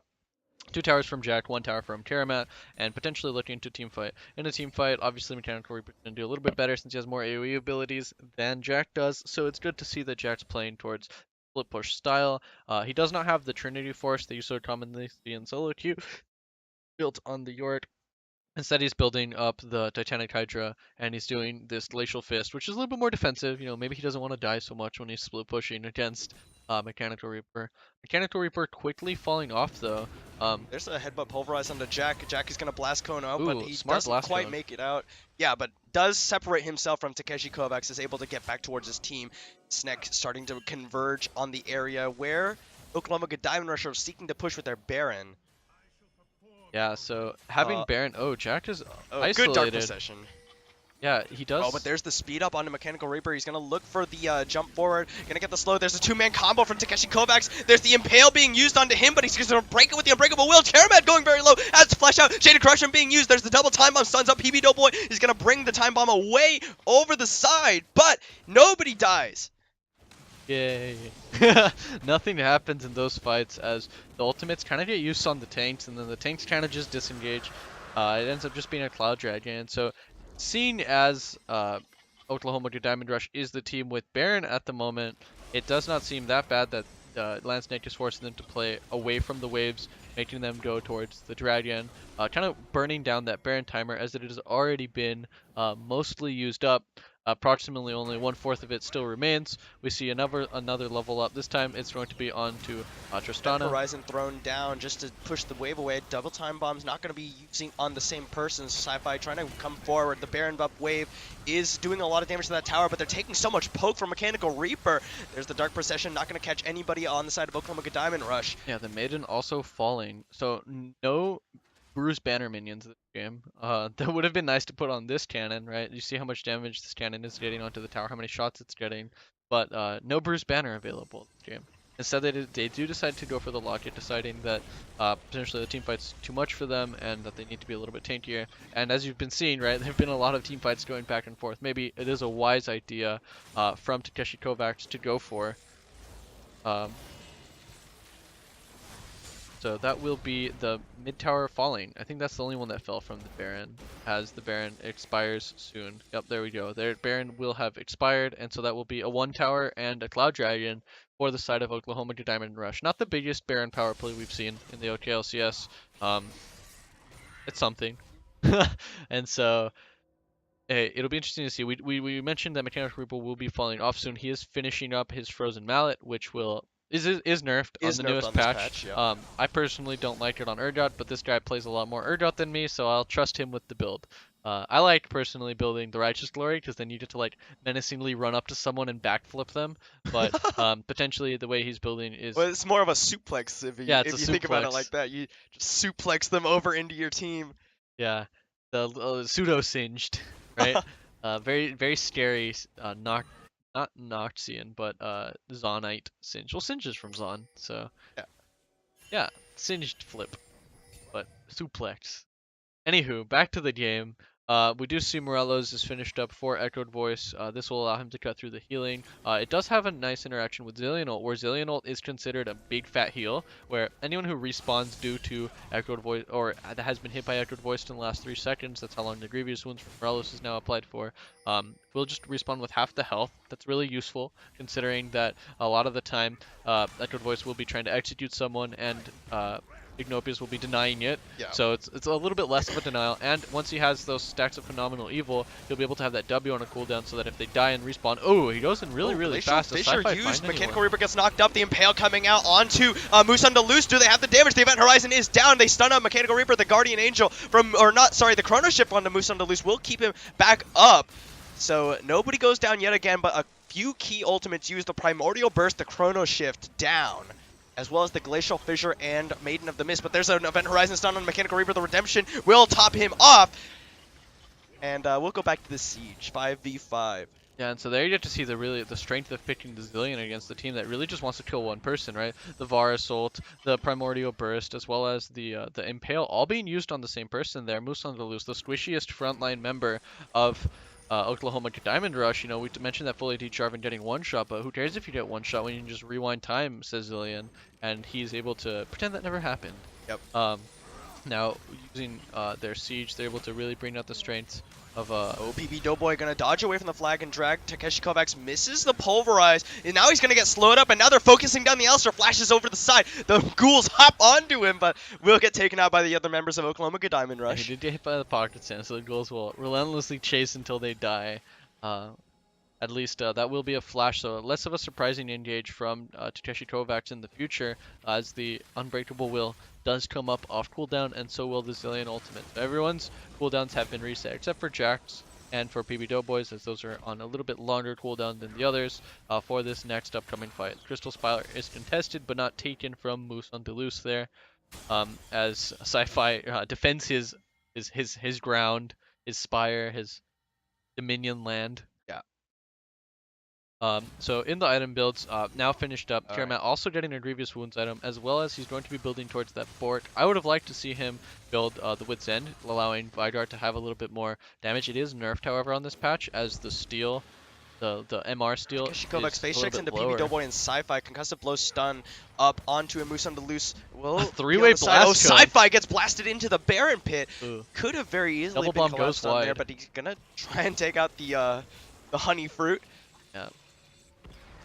2 towers from Jack, 1 tower from Karamat, and potentially looking to team fight. In a team fight, obviously Mechanical Reaper can do a little bit better since he has more AoE abilities than Jack does, so it's good to see that Jack's playing towards split push style. He does not have the Trinity Force that you so commonly see in solo queue built on the Yorick. Instead, he's building up the Titanic Hydra, and he's doing this Glacial Fist, which is a little bit more defensive. You know, maybe he doesn't want to die so much when he's split pushing against Mechanical Reaper. Mechanical Reaper quickly falling off, though. There's a headbutt pulverize onto Jack. Jack is going to blast cone out, but Ooh, he smart doesn't blast quite cone. make it out. Yeah, but does separate himself from Takeshi Kovacs, is able to get back towards his team. Snek starting to converge on the area where Oklahoma Good Diamond Rush are seeking to push with their Baron. Yeah, so having Baron... Oh, Jack is isolated. Good Dark Procession. Yeah, he does. Oh, but there's the speed up onto Mechanical Reaper. He's going to look for the jump forward. Going to get the slow. There's a two-man combo from Takeshi Kovacs. There's the Impale being used onto him, but he's going to break it with the Unbreakable Will. Chairman going very low. As Flesh Out. Shaded Corruption being used. There's the double time bomb. Stuns up PB Doughboy. He's going to bring the time bomb away over the side, but nobody dies. Yay. Nothing happens in those fights as the ultimates kind of get used on the tanks, and then the tanks kind of just disengage. It ends up just being a Cloud Dragon. So, seeing as Oklahoma Good Diamond Rush is the team with Baron at the moment, it does not seem that bad that Landsnake is forcing them to play away from the waves, making them go towards the Dragon, kind of burning down that Baron timer as it has already been mostly used up. Approximately only 1/4 of it still remains. We see another level up. This time it's going to be on to Tristana. Horizon thrown down just to push the wave away. Double time bomb's not going to be using on the same person. Sci-Fi trying to come forward. The Baron Buff wave is doing a lot of damage to that tower, but they're taking so much poke from Mechanical Reaper. There's the Dark Procession, not going to catch anybody on the side of Oklahoma Good Diamond Rush. Yeah, the Maiden also falling. So no Bruise Banner minions this game. That would have been nice to put on this cannon, right? You see how much damage this cannon is getting onto the tower, how many shots it's getting, but no Bruise Banner available this game. Instead, they do decide to go for the Locket, deciding that potentially the team fight's too much for them and that they need to be a little bit tankier. And as you've been seeing, right, there have been a lot of team fights going back and forth. Maybe it is a wise idea from Takeshi Kovacs to go for. So that will be the mid tower falling. I think that's the only one that fell from the Baron, as the Baron expires soon. Yep, there we go. Their Baron will have expired, and so that will be a 1 tower and a Cloud Dragon for the side of Oklahoma Good Diamond Rush. Not the biggest Baron power play we've seen in the OKLCS. It's something. And so it'll be interesting to see. We mentioned that Mechanical Reaper will be falling off soon. He is finishing up his Frozen Mallet, which is nerfed on the newest patch. Yeah. I personally don't like it on Urgot, but this guy plays a lot more Urgot than me, so I'll trust him with the build. I like personally building the Righteous Glory because then you get to like menacingly run up to someone and backflip them. But potentially the way he's building is well, it's more of a suplex if you think about it suplex. like that. You just suplex them over into your team. Yeah, the pseudo singed, right? Very scary. Not Noxian, but Zonite Singe. Well, Singe is from Zon, so yeah, Singed flip, but suplex. Anywho, back to the game. We do see Morelos is finished up for Echoed Voice. This will allow him to cut through the healing. It does have a nice interaction with Zillion Ult, where Zillion Ult is considered a big fat heal, where anyone who respawns due to Echoed Voice, or that has been hit by Echoed Voice in the last 3 seconds, that's how long the Grievous Wounds from Morelos is now applied for, will just respawn with half the health. That's really useful, considering that a lot of the time, Echoed Voice will be trying to execute someone, and Ignopius will be denying it, so it's a little bit less of a denial, and once he has those stacks of Phenomenal Evil, he'll be able to have that W on a cooldown so that if they die and respawn, he goes in really fast. Fisher used, Mechanical Reaper gets knocked up, the Impale coming out onto Musundalus. Do they have the damage? The Event Horizon is down, they stun up Mechanical Reaper, the Guardian Angel the Chrono Shift onto Musundalus will keep him back up. So nobody goes down yet again, but a few key ultimates use the Primordial Burst, the Chrono Shift down, as well as the Glacial Fissure and Maiden of the Mist. But there's an Event Horizon stun on Mechanical Reaper. The Redemption will top him off. And we'll go back to the Siege, 5v5. Yeah, and so there you get to see the strength of picking the Zillion against the team that really just wants to kill one person, right? The Varus ult, the Primordial Burst, as well as the Impale, all being used on the same person there. Musundalus, the squishiest frontline member of Oklahoma Diamond Rush. You know, we mentioned that full AD Jarvan getting one shot, but who cares if you get one shot when you can just rewind time, says Zillion, and he's able to pretend that never happened. Yep. Now, using their Siege, they're able to really bring out the strengths of PB Doughboy gonna dodge away from the flag and drag. Takeshi Kovacs misses the pulverize, and now he's gonna get slowed up, and now they're focusing down the Alistair, flashes over the side. The ghouls hop onto him, but will get taken out by the other members of Oklahoma Diamond Rush. He did get hit by the pocket sand, so the ghouls will relentlessly chase until they die. At least that will be a flash, so less of a surprising engage from Takeshi Kovacs in the future, as the Unbreakable Will does come up off cooldown, and so will the Zillion Ultimate. So everyone's cooldowns have been reset, except for Jack's and for PB Doughboys, as those are on a little bit longer cooldown than the others for this next upcoming fight. Crystal Spire is contested, but not taken from Moose on Duluth there, as Sci-Fi defends his ground, his spire, his Dominion land. So in the item builds, now finished up, Karamat also getting a Grievous Wounds item, as well as he's going to be building towards that fork. I would have liked to see him build the Wit's End, allowing Vigard to have a little bit more damage. It is nerfed, however, on this patch, as the steel, the MR steel, Takeshi Kovacs face checks into PB Doughboy and Sci-Fi. Concussive blow stun up onto a Moose on the loose. Will three-way blast. Oh, Sci-Fi gets blasted into the Baron pit. Ooh. Could have very easily Double been bomb collapsed goes on wide. there, but he's gonna try and take out the honey fruit. Yeah.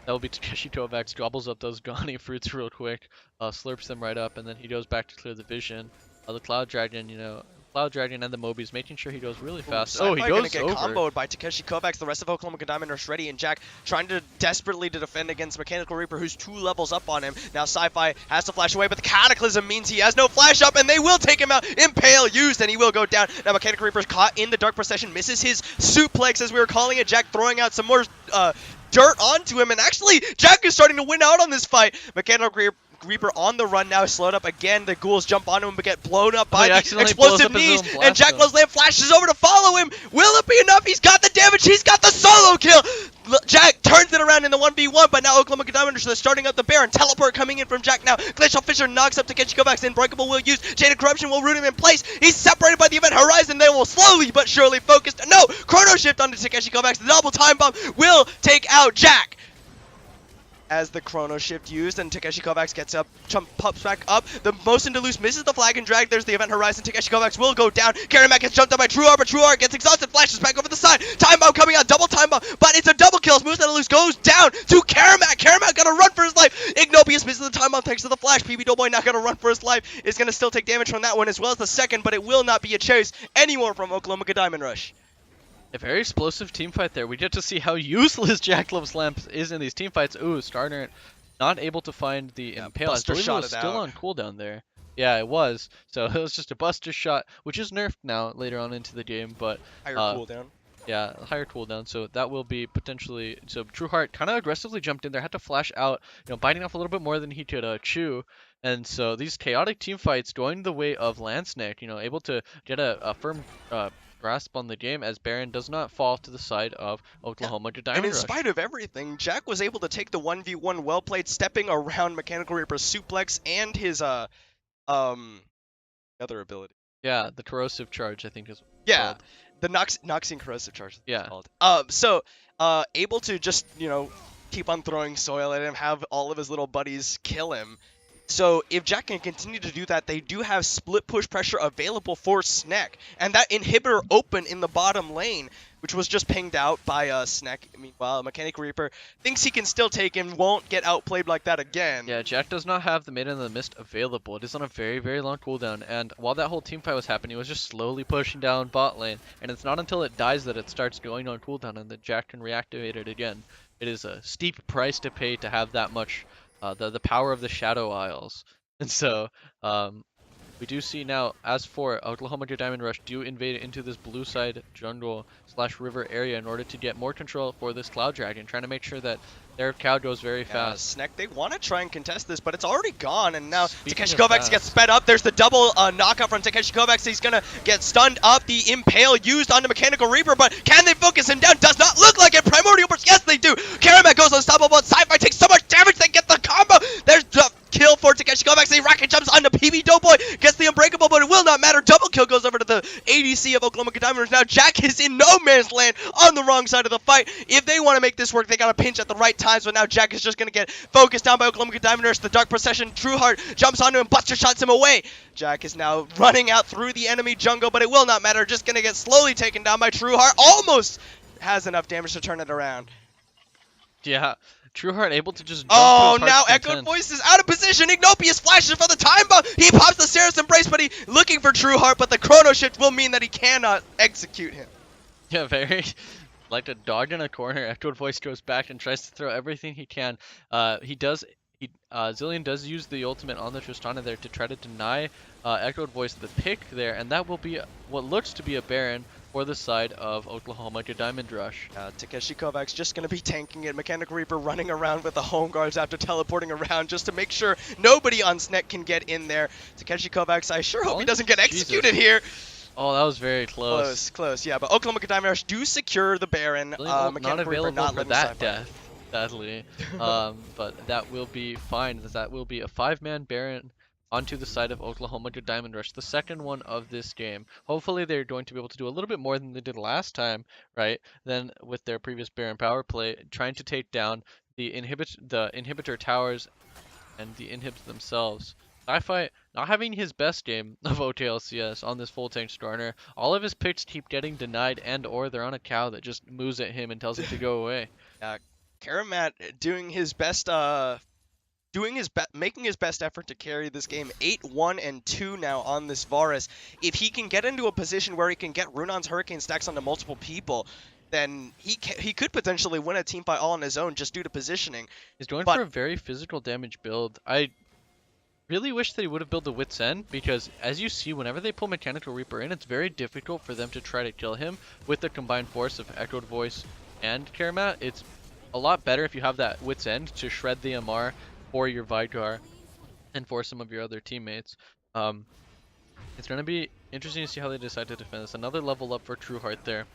That will be Takeshi Kovacs, gobbles up those Ghani fruits real quick, slurps them right up, and then he goes back to clear the vision. The Cloud Dragon, Cloud Dragon and the Mobies, making sure he goes really fast. Ooh, He gonna goes get over. comboed by Takeshi Kovacs. The rest of Oklahoma Diamond are Shreddy and Jack trying to desperately to defend against Mechanical Reaper, who's 2 levels up on him. Now Sci-Fi has to flash away, but the Cataclysm means he has no flash up, and they will take him out. Impale used, and he will go down. Now Mechanical Reaper's caught in the Dark Procession, misses his suplex, as we were calling it. Jack throwing out some more dirt onto him, and actually Jack is starting to win out on this fight. Mechanical Reaper on the run now, slowed up again. The ghouls jump onto him but get blown up by the explosive knees, and Jack Loslam flashes over to follow him. Will it be enough? He's got the damage, he's got the solo kill. Jack turns it around in the 1v1, but now Oklahoma Diamonders are starting up the Baron. Teleport coming in from Jack now. Glacial Fisher knocks up Takeshi Kovacs. Unbreakable will use. Chain of Corruption will root him in place. He's separated by the Event Horizon. They will slowly but surely focus. No! Chrono Shift onto Takeshi Kovacs. The double time bomb will take out Jack. As the Chrono Shift used, and Takeshi Kovacs gets up, pops back up. The Mosin Deluxe misses the flag and drag. There's the Event Horizon. Takeshi Kovacs will go down. Karamak gets jumped up by Trueheart, but Trueheart gets exhausted, flashes back over the side. Time bomb coming out, double time bomb, but it's a double kill. Mosin Deluxe goes down to Karamak. Karamak gonna run for his life. Ignobius misses the time bomb thanks to the flash. PB Doughboy not gonna run for his life. Is gonna still take damage from that one as well as the second, but it will not be a chase anymore from Oklahoma Diamond Rush. A very explosive team fight there. We get to see how useless Jack Loslam is in these team fights. Ooh, Starner not able to find the Impale. I believe it was still on cooldown there. Yeah, it was. So it was just a Buster shot, which is nerfed now later on into the game, but higher cooldown. Yeah, higher cooldown. So that will be potentially. So Trueheart kind of aggressively jumped in there, had to flash out, biting off a little bit more than he could chew. And so these chaotic team fights going the way of Landsnake, able to get a firm grasp on the game, as Baron does not fall to the side of Oklahoma Diamond And in Rush. spite of everything, Jack was able to take the 1v1 well played, stepping around Mechanical Reaper's suplex and his other ability. Yeah, the corrosive charge, I think is called. The Noxian corrosive charge. Yeah. Called. Able to just keep on throwing soil at him, have all of his little buddies kill him. So if Jack can continue to do that, they do have split push pressure available for Snek. And that inhibitor open in the bottom lane, which was just pinged out by Snek. Meanwhile, Mechanic Reaper thinks he can still take him, won't get outplayed like that again. Yeah, Jack does not have the Maiden of the Mist available. It is on a very, very long cooldown. And while that whole team fight was happening, he was just slowly pushing down bot lane. And it's not until it dies that it starts going on cooldown and that Jack can reactivate it again. It is a steep price to pay to have that much the power of the Shadow Isles. And so we do see now, as for Oklahoma Diamond Rush do invade into this blue side jungle / river area in order to get more control for this Cloud Dragon, trying to make sure that their cow goes very fast. Snek, they want to try and contest this, but it's already gone, and now Takeshi Kovacs gets sped up. There's the double knockout from Takeshi Kovacs. He's going to get stunned up. The Impale used on the Mechanical Reaper, but can they focus him down? Does not look like it. Primordial Burst, yes they do. Karamak goes unstoppable, and Sci-Fi takes so much damage, they get the combo. There's the kill for Takeshi Kovacs. He rocket jumps onto PB Doughboy, gets the Unbreakable, but it will not matter. Double kill goes over to the ADC of Oklahoma Diamonders. Now Jack is in no man's land on the wrong side of the fight. If they want to make this work, they got to pinch at the right times, but now Jack is just going to get focused down by Oklahoma Diamonders. The Dark Procession, Trueheart jumps onto him, Buster shots him away. Jack is now running out through the enemy jungle, but it will not matter. Just going to get slowly taken down by Trueheart. Almost has enough damage to turn it around. Yeah, Trueheart able to just jump oh, to his now heart's Echoed content. Voice is out of position. Ignopius flashes for the time bomb. He pops the Saris Embrace, but he looking for Trueheart, but the Chrono Shift will mean that he cannot execute him. Yeah, very like a dog in a corner. Echoed Voice goes back and tries to throw everything he can. Zilean does use the ultimate on the Tristana there to try to deny Echoed Voice the pick there, and that will be what looks to be a Baron for the side of Oklahoma Diamond Rush. Takeshi Kovacs just going to be tanking it. Mechanical Reaper running around with the home guards after teleporting around just to make sure nobody on Snet can get in there. Takeshi Kovacs, I sure hope he doesn't get executed here. Oh, that was very close. Close, yeah. But Oklahoma Diamond Rush do secure the Baron. Not available for that death, sadly. But that will be fine. That will be a 5-man Baron onto the side of Oklahoma Diamond Rush, the second one of this game. Hopefully they're going to be able to do a little bit more than they did last time, right? Than with their previous Baron power play, trying to take down the inhibitor towers and the inhibs themselves. Sci-Fi not having his best game of OKLCS on this full tank starter. All of his picks keep getting denied, and or they're on a cow that just moves at him and tells him to go away. Karamat doing his best making his best effort to carry this game. 8-1 and 2 now on this Varus. If he can get into a position where he can get Runon's Hurricane stacks onto multiple people, then he could potentially win a team fight all on his own just due to positioning. He's going for a very physical damage build. I really wish they would have built the Wit's End, because as you see, whenever they pull Mechanical Reaper in, it's very difficult for them to try to kill him with the combined force of Echoed Voice and Karamat. It's a lot better if you have that Wit's End to shred the MR for your Vigar and for some of your other teammates. It's going to be interesting to see how they decide to defend this. Another level up for Trueheart there.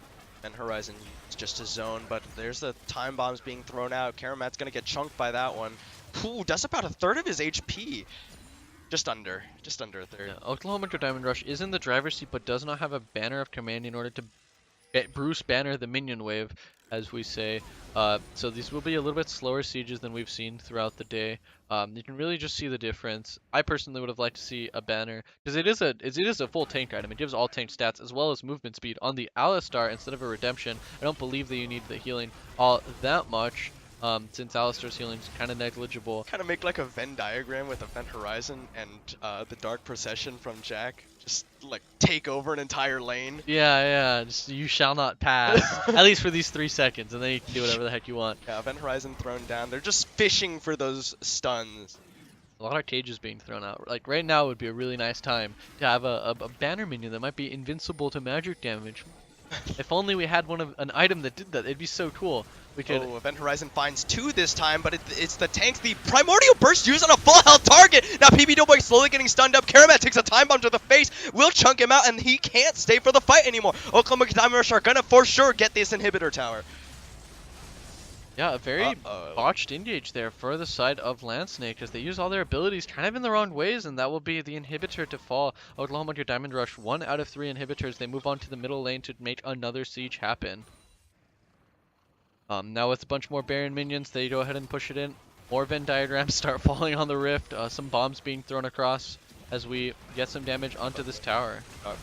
And Horizon is just a zone, but there's the time bombs being thrown out. Karamat's going to get chunked by that one. Ooh, that's about a third of his HP. Just under a third. Yeah, Oklahoma Diamond Rush is in the driver's seat, but does not have a banner of command in order to Bruce banner the minion wave, as we say. So these will be a little bit slower sieges than we've seen throughout the day. You can really just see the difference. I personally would have liked to see a banner, because it is a full tank item. It gives all tank stats as well as movement speed. On the Alistar, instead of a redemption, I don't believe that you need the healing all that much. Since Alistar's healing is kind of negligible. Kind of make like a Venn diagram with Event Horizon and the Dark Procession from Jack. Just like take over an entire lane. Yeah, just you shall not pass. At least for these 3 seconds, and then you can do whatever the heck you want. Yeah, Event Horizon thrown down. They're just fishing for those stuns. A lot of cages being thrown out. Like right now would be a really nice time to have a banner minion that might be invincible to magic damage. If only we had an item that did that, it'd be so cool. Event Horizon finds 2 this time, but it's the tanks. The Primordial Burst used on a full health target. Now PB Doughboy slowly getting stunned up. Karamat takes a time bomb to the face. Will chunk him out, and he can't stay for the fight anymore. Oklahoma Diamond Rush are gonna for sure get this inhibitor tower. Yeah, a very botched engage there for the side of Landsnake, because they use all their abilities kind of in the wrong ways, and that will be the inhibitor to fall. Oklahoma Diamond Rush, 1 out of 3 inhibitors. They move on to the middle lane to make another siege happen. Now with a bunch more Baron minions, they go ahead and push it in. More Venn diagrams start falling on the rift. Some bombs being thrown across as we get some damage onto this tower.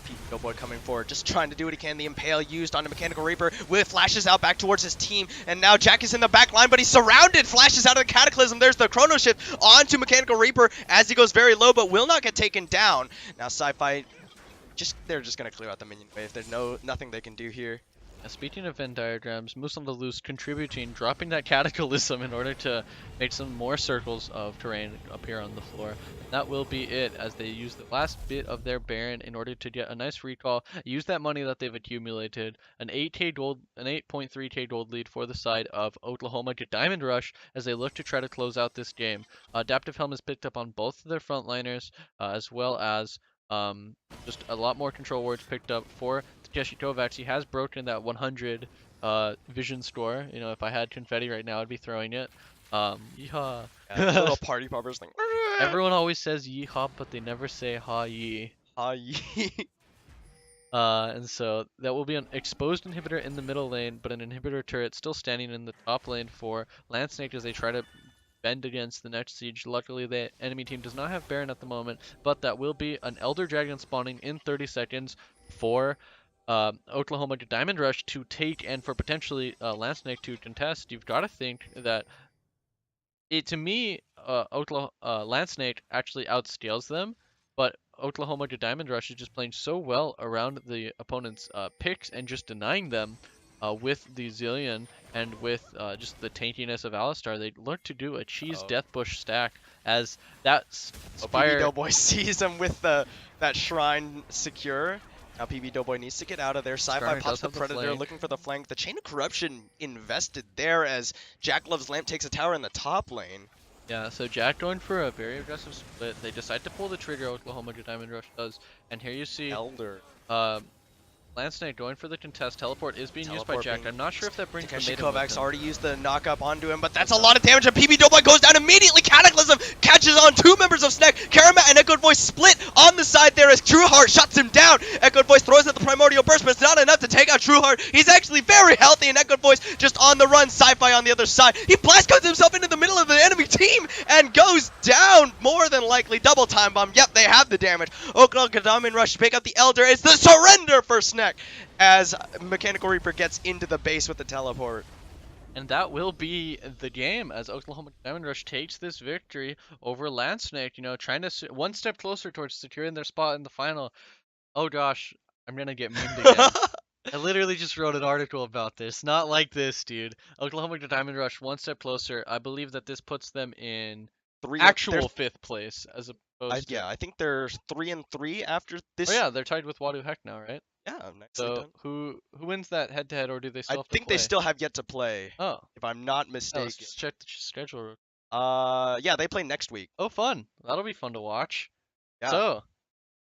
Pete Doughboy coming forward, just trying to do what he can. The Impale used on the Mechanical Reaper. With flashes out back towards his team, and now Jack is in the back line, but he's surrounded. Flashes out of the Cataclysm. There's the Chrono Shift onto Mechanical Reaper as he goes very low, but will not get taken down. Now Sci-Fi, they're just gonna clear out the minion wave. There's nothing they can do here. Speaking of Venn diagrams, Moose on the Loose contributing, dropping that Cataclysm in order to make some more circles of terrain appear on the floor. That will be it, as they use the last bit of their Baron in order to get a nice recall, use that money that they've accumulated, an 8.3k gold lead for the side of Oklahoma Diamond Rush as they look to try to close out this game. Adaptive Helm is picked up on both of their frontliners, as well as just a lot more control wards picked up for Takeshi Kovacs. He has broken that 100 vision score. You know, if I had confetti right now, I'd be throwing it. Yeehaw. Yeah, little party poppers thing. Everyone always says yeehaw, but they never say ha yee. Ha yee. And so that will be an exposed inhibitor in the middle lane, but an inhibitor turret still standing in the top lane for Landsnake as they try to bend against the next siege. Luckily, the enemy team does not have Baron at the moment, but that will be an Elder Dragon spawning in 30 seconds for Oklahoma Diamond Rush to take, and for potentially Landsnake to contest. You've got to think that to me, Oklahoma Landsnake actually outscales them, but Oklahoma Diamond Rush is just playing so well around the opponent's picks and just denying them with the Zillion and with just the tankiness of Alistar. They look to do a cheese death bush stack as that PB Spire. Doughboy sees him with that shrine secure. Now PB Doughboy needs to get out of there. Sci-Fi pops the Predator looking for the flank. The Chain of Corruption invested there as Jack Love's Lamp takes a tower in the top lane. Yeah, so Jack going for a very aggressive split. They decide to pull the trigger, Oklahoma Diamond Rush does. And here you see Elder. Landsnake going for the contest. Teleport is being used by Jack. I'm not sure if that brings the Takeshi maiden with Kovacs him. already used the knock-up onto him, but that's a lot of damage, and PB Doughboy goes down immediately. Cataclysm catches on two members of Snack. Karamat and Echoed Voice split on the side there as Trueheart shuts him down. Echoed Voice throws out the Primordial Burst, but it's not enough to take out Trueheart. He's actually very healthy, and Echoed Voice just on the run. Sci-Fi on the other side. He blast codes himself into the middle of the enemy team and goes down, more than likely. Double time bomb. Yep, they have the damage. Oklahoma Diamond Rush to pick up the Elder. It's the surrender for Snack as Mechanical Reaper gets into the base with the teleport. And that will be the game as Oklahoma Diamond Rush takes this victory over Landsnake, you know, trying to one step closer towards securing their spot in the final. Oh gosh, I'm gonna get memed again. I literally just wrote an article about this. Not like this, dude. Oklahoma Diamond Rush one step closer. I believe that this puts them in actual 5th place as opposed to... Yeah, I think they're 3-3 after this. Oh yeah, they're tied with Wadu Heck now, right? Yeah, nicely so done. Who wins that head-to-head, or do they still have to play? I think they still have yet to play. Oh. If I'm not mistaken. Let's just check the schedule. Yeah, they play next week. Oh, fun. That'll be fun to watch. Yeah. So,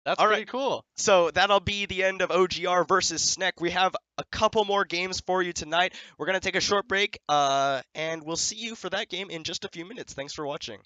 that's pretty cool. So that'll be the end of OGR versus Snek. We have a couple more games for you tonight. We're going to take a short break, and we'll see you for that game in just a few minutes. Thanks for watching.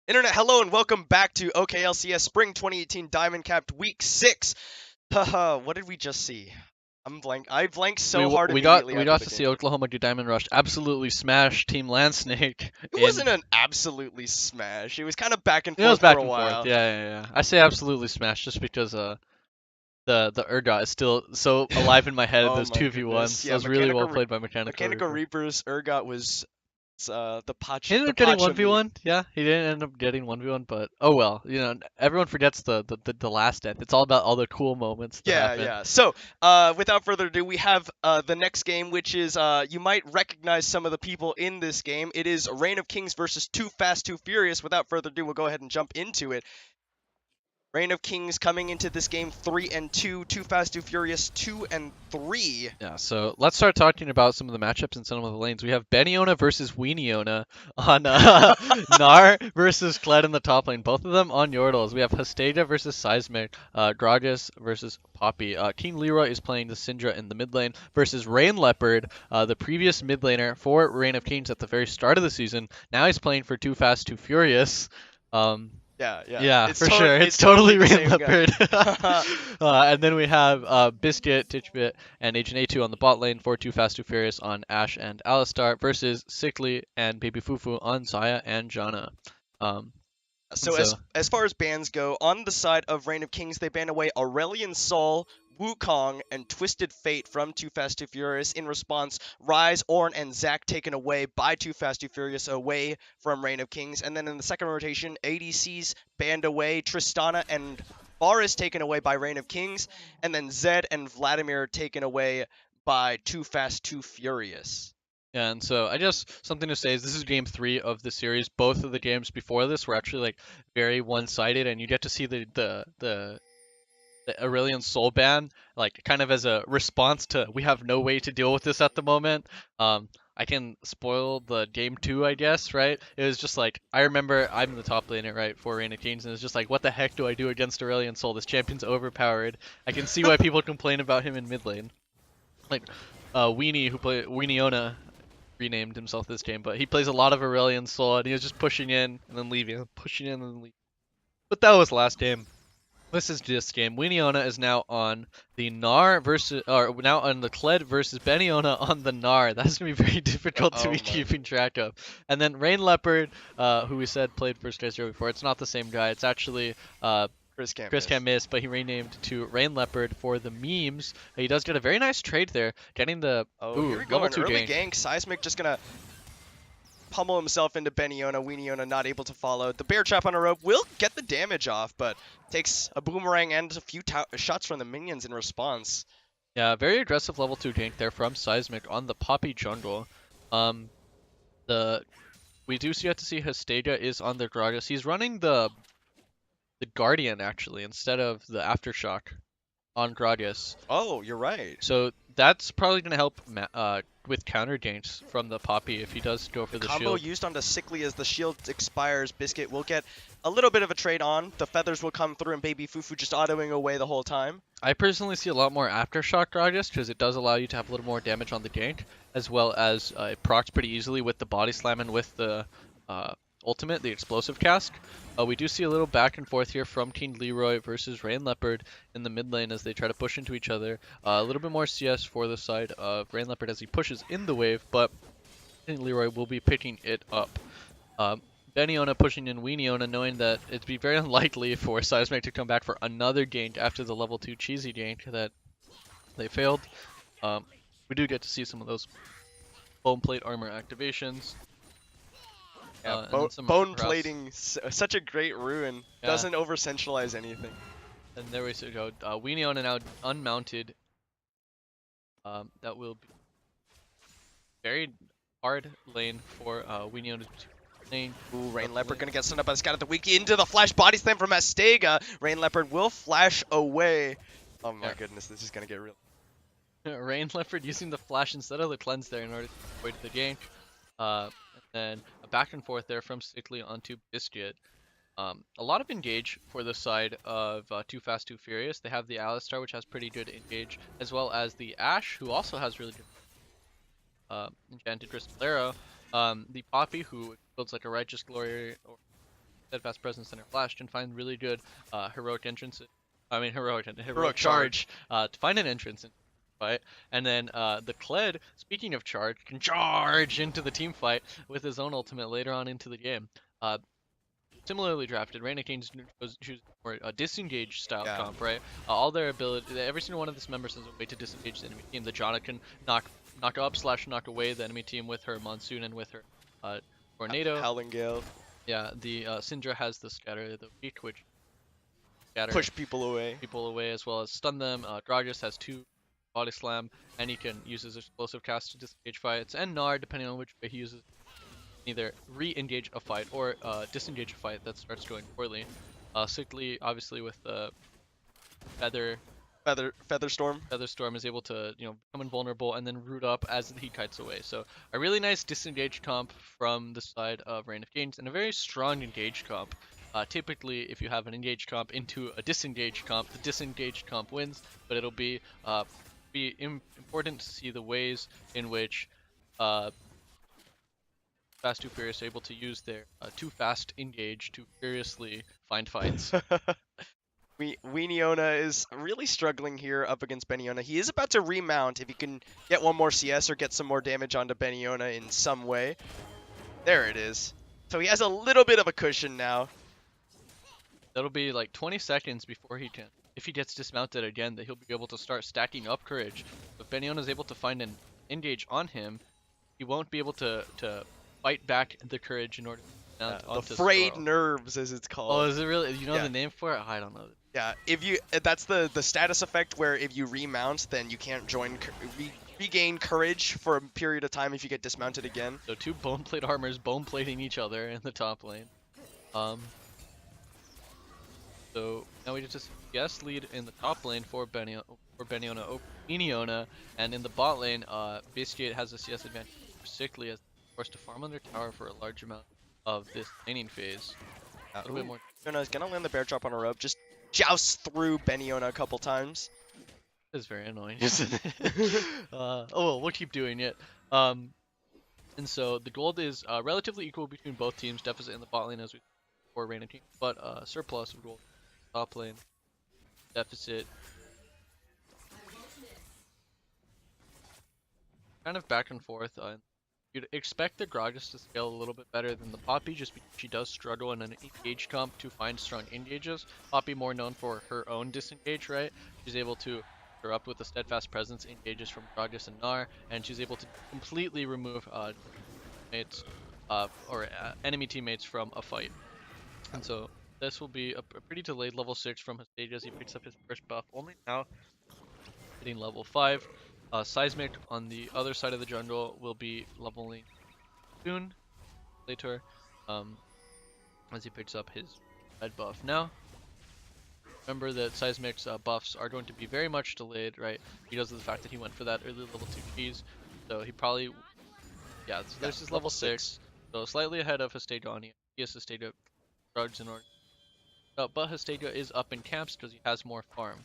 Internet, hello and welcome back to OKLCS Spring 2018 Diamond Capped Week 6. Haha, what did we just see? I'm blank. I blanked so hard We got immediately we after got the to game. see Oklahoma do Diamond Rush absolutely smash Team Landsnake It in. wasn't an absolutely smash. It was kind of back and It was forth for back a and forth. while. Yeah. I say absolutely smash just because the Urgot is still so alive in my head. Oh Those my 2v1s. goodness. That Yeah, was really well played by Mechanical Mechanical Reaper. Reaper's Urgot was the He ended the up getting pacha meat. 1v1. Yeah, he didn't end up getting 1v1, but oh well. Everyone forgets the last death. It's all about all the cool moments that Yeah, happen. yeah. So, without further ado, we have the next game, which is you might recognize some of the people in this game. It is Reign of Kings versus Too Fast, Too Furious. Without further ado, we'll go ahead and jump into it. Reign of Kings coming into this game 3-2, Too Fast, Too Furious 2-3. Yeah, so let's start talking about some of the matchups in some of the lanes. We have Beniona versus Weeniona on Gnar versus Kled in the top lane. Both of them on Yordles. We have Hastega versus Seismic, Gragas versus Poppy. King Leroy is playing the Syndra in the mid lane versus Rain Leopard, the previous mid laner for Reign of Kings at the very start of the season. Now he's playing for Too Fast, Too Furious. Yeah. Yeah, It's for sure. It's totally totally the Rain same guy. Leopard. And then we have Biscuit, Titchbit, and Agent A2 on the bot lane for Too Fast Too Furious on Ashe and Alistar versus Sickly and Baby Fufu on Zaya and Janna. Um, So as far as bans go, on the side of Reign of Kings, they ban away Aurelion Sol, Wukong, and Twisted Fate from Too Fast Too Furious. In response, Rise, Ornn, and Zac taken away by Too Fast Too Furious away from Reign of Kings. And then in the second rotation, ADCs banned away, Tristana and Varus taken away by Reign of Kings, and then Zed and Vladimir taken away by Too Fast Too Furious. Yeah, and so I just something to say is this is game 3 of the series. Both of the games before this were actually like very one-sided, and you get to see the Aurelion Soul ban, like kind of as a response to we have no way to deal with this at the moment. I can spoil the game 2, I guess, right? It was just like I remember I'm the top laner, right, for Reign of Kings, and it's just like what the heck do I do against Aurelion Soul? This champion's overpowered. I can see why people complain about him in mid lane. Like Weenie who play Weeniona renamed himself this game, but he plays a lot of Aurelion Soul and he was just pushing in and then leaving, pushing in and then leaving. But that was last game. This is this game. Weeniona is now on the Gnar versus, or now on the Kled versus Beniona on the Gnar. That's gonna be very difficult to be keeping track of. And then Rain Leopard, who we said played for Stray Zero before. It's not the same guy. It's actually Chris can't miss, but he renamed to Rain Leopard for the memes. He does get a very nice trade there, getting the Here we go, level an 2 early gank. gank. Seismic just gonna pummel himself into Beniona. Weeniona not able to follow. The bear trap on a rope will get the damage off, but takes a boomerang and a few shots from the minions in response. Yeah, very aggressive level 2 gank there from Seismic on the Poppy jungle. We do get to see Hastega is on the Gragas. He's running the Guardian actually instead of the Aftershock on Gragas. Oh, you're right. So that's probably going to help with counter ganks from the Poppy if he does go for the combo shield. Used onto Sickly as the shield expires. Biscuit will get a little bit of a trade on. The feathers will come through and Baby Fufu just autoing away the whole time. I personally see a lot more Aftershock Gragas because it does allow you to have a little more damage on the gank, as well as it procs pretty easily with the body slam and with the ultimate, the explosive cask. We do see a little back and forth here from King Leroy versus Rain Leopard in the mid lane as they try to push into each other. A little bit more CS for the side of Rain Leopard as he pushes in the wave, but King Leroy will be picking it up. Beniona pushing in Weeniona, knowing that it'd be very unlikely for Seismic to come back for another gank after the level 2 cheesy gank that they failed. We do get to see some of those bone plate armor activations. Yeah, bone plating, such a great ruin. Yeah. Doesn't over centralize anything. And there we go. Weeniona now unmounted. That will be very hard lane for Weeniona to lane. Ooh, Rain Leopard gonna get stunned up by the scout at the wiki into the flash body slam from Hastega. Rain Leopard will flash away. Oh my goodness, this is gonna get real. Rain Leopard using the flash instead of the cleanse there in order to avoid the gank. And then a back and forth there from Sickly onto Biscuit. A lot of engage for the side of Too Fast Too Furious. They have the Alistar, which has pretty good engage, as well as the Ashe, who also has really good enchanted Crystallero. The Poppy, who builds like a Righteous Glory, or Steadfast Presence and her Flash can find really good heroic entrances. I mean heroic charge. to find an entrance in the fight. And then the Kled, speaking of charge, can charge into the team fight with his own ultimate later on into the game. Similarly drafted, Rain of Kings choose more a disengage style comp, right? All their ability, every single one of these members has a way to disengage the enemy team. The Janna can knock up / knock away the enemy team with her Monsoon and with her Tornado. Howling Gale. Yeah, the Syndra has the Scatter, the weak, which scatter push people away as well as stun them. Gragas has 2 Body Slam, and he can use his explosive cast to disengage fights. And Gnar, depending on which way he uses, either re-engage a fight or disengage a fight that starts going poorly. Sickly, obviously, with the Featherstorm is able to, become invulnerable and then root up as he kites away. So a really nice disengage comp from the side of Rain of Kings, and a very strong engage comp. Typically, if you have an engage comp into a disengage comp, the disengage comp wins, but it'll be important to see the ways in which Fast 2 Furious are able to use their too fast engage to furiously find fights. Weeniona is really struggling here up against Beniona. He is about to remount if he can get one more CS or get some more damage onto Beniona in some way. There it is. So he has a little bit of a cushion now. That'll be like 20 seconds before he can, if he gets dismounted again, that he'll be able to start stacking up courage. If Beniona is able to find an engage on him, he won't be able to fight back the courage in order to mount onto the frayed Squirrel. nerves, as it's called. Oh, is it really? You know the name for it? I don't know. Yeah, that's the status effect where if you remount, then you can't regain courage for a period of time if you get dismounted again. So 2 bone plate armors bone plating each other in the top lane. So now we just CS lead in the top lane for Beniona over Weeniona, and in the bot lane, Biscuit has a CS advantage for Sickly as forced to farm on their tower for a large amount of this laning phase. A little bit more. Weeniona gonna land the bear drop on a rope, just joust through Beniona a couple times. It's very annoying, isn't it? Oh well, we'll keep doing it. And so the gold is relatively equal between both teams. Deficit in the bot lane as we for Rain of Kings, but surplus of gold top lane. Deficit. Kind of back and forth. You'd expect the Gragas to scale a little bit better than the Poppy, just because she does struggle in an engage comp to find strong engages. Poppy more known for her own disengage, right? She's able to her up with the Steadfast Presence engages from Gragas and Gnar, and she's able to completely remove enemy teammates from a fight. And so this will be a pretty delayed level 6 from Hestage as he picks up his first buff, only now hitting level 5. Seismic on the other side of the jungle will be leveling soon, later, as he picks up his red buff. Now, remember that Seismic's buffs are going to be very much delayed, right? Because of the fact that he went for that early level 2 cheese. So he probably, so there's his level 6. So slightly ahead of Hestega. He has Hestega drugs in order. But Hestega is up in camps because he has more farm.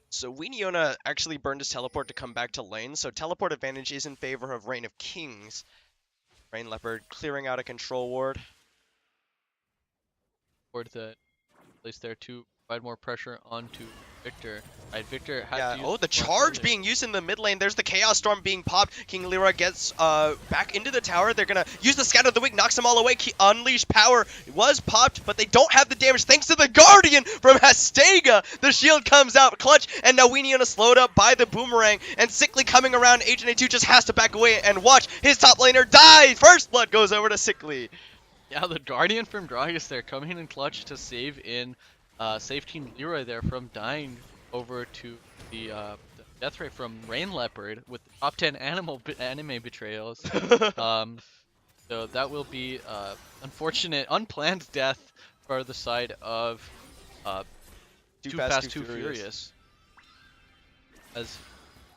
So Weeniona actually burned his teleport to come back to lane, so teleport advantage is in favor of Rain of Kings. Rain Leopard clearing out a control ward. Ward that placed there to provide more pressure onto Victor. Right, Victor had to use the charge being used in the mid lane. There's the Chaos Storm being popped. King Leroy gets back into the tower. They're gonna use the Scatter of the Weak, knocks them all away. Unleash Power was popped, but they don't have the damage thanks to the Guardian from Hestega. The shield comes out clutch, and now Weeniona slowed up by the Boomerang, and Sickly coming around. Agent A2 just has to back away and watch his top laner die. First blood goes over to Sickly. Yeah, the Guardian from Gragas there coming in clutch to save King Leroy there from dying over to the death rate from Rain Leopard with the top 10 anime betrayals. So that will be unfortunate, unplanned death for the side of Too Fast, Too Furious. As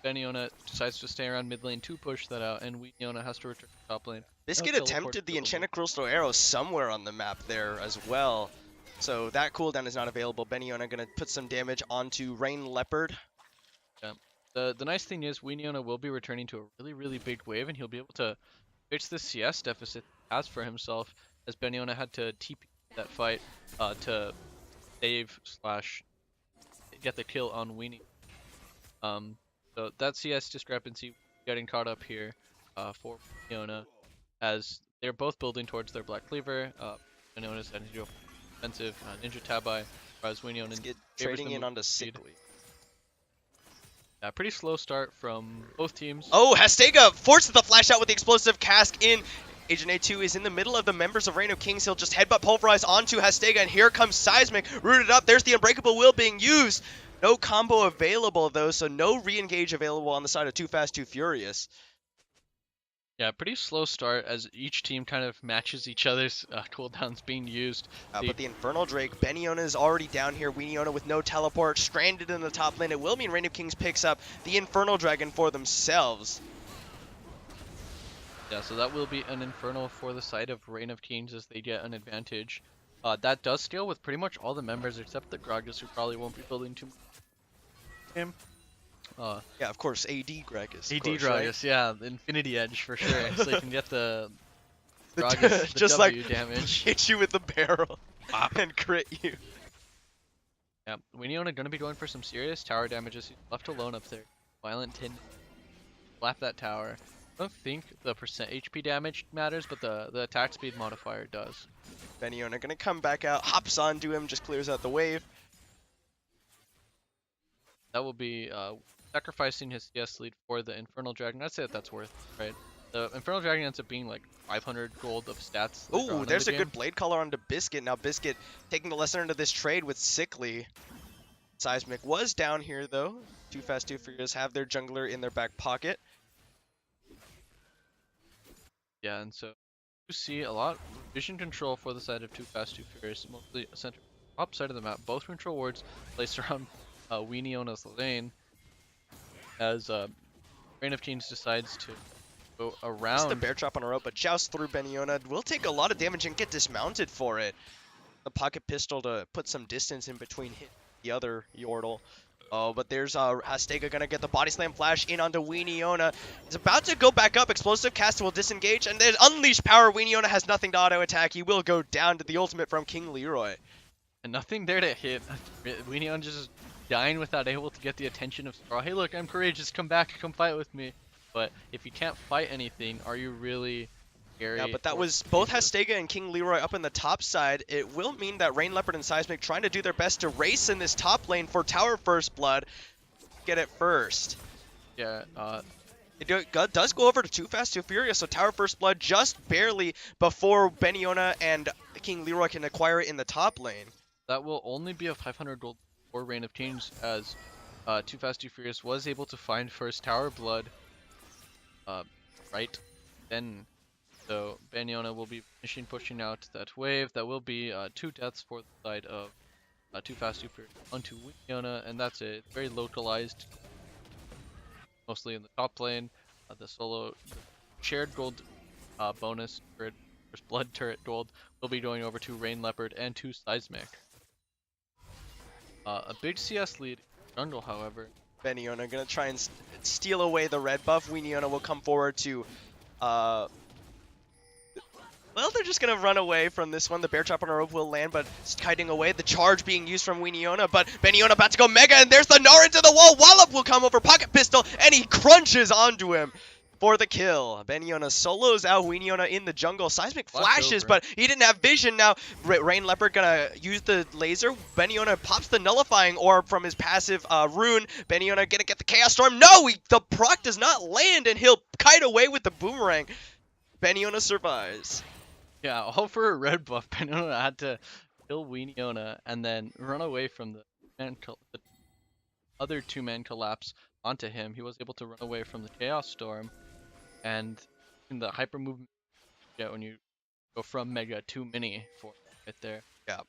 Beniona decides to stay around mid lane to push that out, and Weeniona has to return to top lane. Biscuit attempted the Enchanted Crystal Arrow somewhere on the map there as well. So that cooldown is not available. Beniona gonna put some damage onto Rain Leopard. Yeah. The nice thing is Weeniona will be returning to a really, really big wave, and he'll be able to creates the CS deficit he has for himself, as Beniona had to TP that fight to save slash get the kill on Weenie. So that CS discrepancy getting caught up here for Beniona, as they're both building towards their Black Cleaver. Beniona's had to do offensive Ninja Tabi, whereas Weenie trading in onto Sickly. Yeah, pretty slow start from both teams. Oh, Hastega forces the flash out with the explosive cask in. Agent A2 is in the middle of the members of Reign of Kings. He'll just headbutt Pulverize onto Hastega, and here comes Seismic, rooted up. There's the Unbreakable Will being used. No combo available, though, so no re-engage available on the side of Too Fast, Too Furious. Yeah, pretty slow start as each team kind of matches each other's cooldowns being used. But the Infernal Drake, Beniona is already down here. Weeniona with no teleport, stranded in the top lane. It will mean Reign of Kings picks up the Infernal Dragon for themselves. Yeah, so that will be an Infernal for the side of Reign of Kings as they get an advantage. That does scale with pretty much all the members except the Gragas, who probably won't be building too much. Him. Yeah, of course, AD Gragas. AD Gragas, right? Yeah, the Infinity Edge for sure, so you can get the Gragas, the just W like damage. Hit you with the barrel and crit you. Yeah, Weeniona gonna be going for some serious tower damages. He's left alone up there. Violent Tin. Slap that tower. I don't think the percent HP damage matters, but the attack speed modifier does. Beniona gonna come back out, hops onto him, just clears out the wave. That will be sacrificing his CS lead for the Infernal Dragon. I'd say that's worth it, right? The Infernal Dragon ends up being like 500 gold of stats. Oh, there's a good Blade Caller onto Biscuit. Now Biscuit taking the lesser into this trade with Sickly. Seismic was down here though. Too Fast, Too Furious have their jungler in their back pocket. Yeah, and so you see a lot of vision control for the side of Too Fast, Too Furious, mostly center top side of the map. Both control wards placed around Weeniona's lane, as Reign of Kings decides to go around. Just the bear trap on a rope, but joust through Beniona. Will take a lot of damage and get dismounted for it. The pocket pistol to put some distance in between hit the other Yordle. Oh, but there's Hastega gonna get the body slam flash in onto Weeniona. He's about to go back up. Explosive cast will disengage, and there's Unleash Power. Weeniona has nothing to auto attack. He will go down to the ultimate from King Leroy. And nothing there to hit. Weeniona just dying without able to get the attention of Straw. Hey, look, I'm courageous. Come back, come fight with me. But if you can't fight anything, are you really scary? Yeah, but that was both Hastega and King Leroy up in the top side. It will mean that Rain Leopard and Seismic trying to do their best to race in this top lane for Tower First Blood. Get it first. Yeah, it does go over to Too Fast, Too Furious, so Tower First Blood just barely before Beniona and King Leroy can acquire it in the top lane. That will only be a 500 gold for Reign of Kings, as Too Fast, Too Furious was able to find first Tower Blood right then. So Beniona will be finishing pushing out that wave. That will be 2 deaths for the side of Too Fast, Too Furious onto Weeniona, and that's it. Very localized, mostly in the top lane. The solo shared gold bonus turret, first blood turret gold, will be going over to Rain Leopard and to Seismic. A big CS lead jungle, however. Beniona gonna try and steal away the red buff. Weeniona will come forward to well, they're just going to run away from this one. The bear trap on a rope will land, but it's kiting away. The charge being used from Weeniona, but Beniona about to go mega, and there's the Gnar into the wall. Wallop will come over, pocket pistol, and he crunches onto him for the kill. Beniona solos out Weeniona in the jungle. Seismic flashes, but he didn't have vision. Now, Rain Leopard gonna use the laser. Beniona pops the nullifying orb from his passive rune. Beniona gonna get the Chaos Storm. No, the proc does not land, and he'll kite away with the boomerang. Beniona survives. Yeah, all for a red buff. Beniona had to kill Weeniona and then run away from the other 2-man collapse onto him. He was able to run away from the Chaos Storm, and in the hyper movement you get when you go from Mega to Mini for right there. Yeah.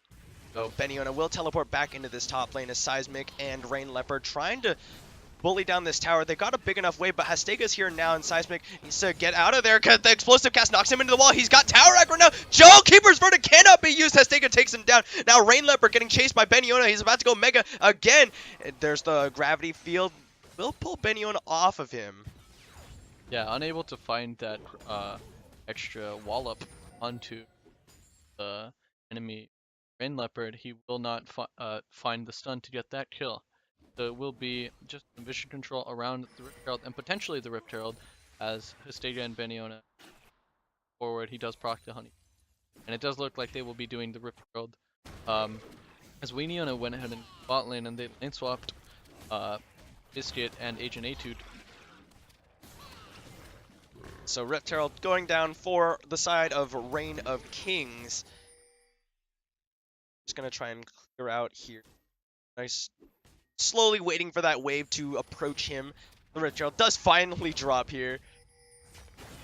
So Beniona will teleport back into this top lane as Seismic and Rain Leopard trying to bully down this tower. They got a big enough wave, but Hastega's here now, and Seismic needs to get out of there because the explosive cast knocks him into the wall. He's got tower aggro now. Joel Keeper's Verdict cannot be used. Hastega takes him down. Now Rain Leopard getting chased by Beniona. He's about to go mega again. There's the gravity field. Will pull Beniona off of him. Yeah, unable to find that extra wallop onto the enemy Rain Leopard, he will not find the stun to get that kill. So it will be just some vision control around the Rift Herald and potentially the Rift Herald as Hastega and Beniona forward. He does proc the Honey. And it does look like they will be doing the Rift Herald. As Weeniona went ahead and bot lane and they lane swapped Biscuit and Agent Etude. So Rift Herald going down for the side of Reign of Kings. Just gonna try and clear out here. Nice. Slowly waiting for that wave to approach him. The Rift Herald does finally drop here.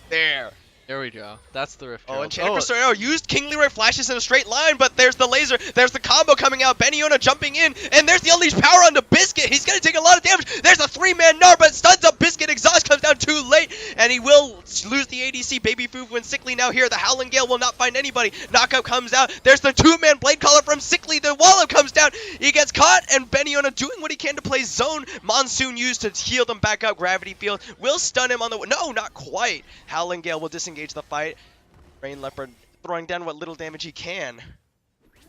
There. There we go. That's the Rift Oh, Herald. Enchanted Crystal Arrow used King Leroy flashes in a straight line, but there's the laser, there's the combo coming out, Beniona jumping in, and there's the Unleashed Power onto Biscuit. He's gonna take a lot of damage. There's a 3-man Gnar, but stuns up Biscuit. Exhaust comes down too late, and he will lose the ADC. Baby Foof when Sickly now here. The Howling Gale will not find anybody. Knockout comes out. There's the 2-man Blade Caller from Sickly. The Wallop comes down. He gets caught, and Beniona doing what he can to play zone. Monsoon used to heal them back up. Gravity Field will stun him on the... No, not quite. Howling Gale will disengage the fight. Rain Leopard throwing down what little damage he can.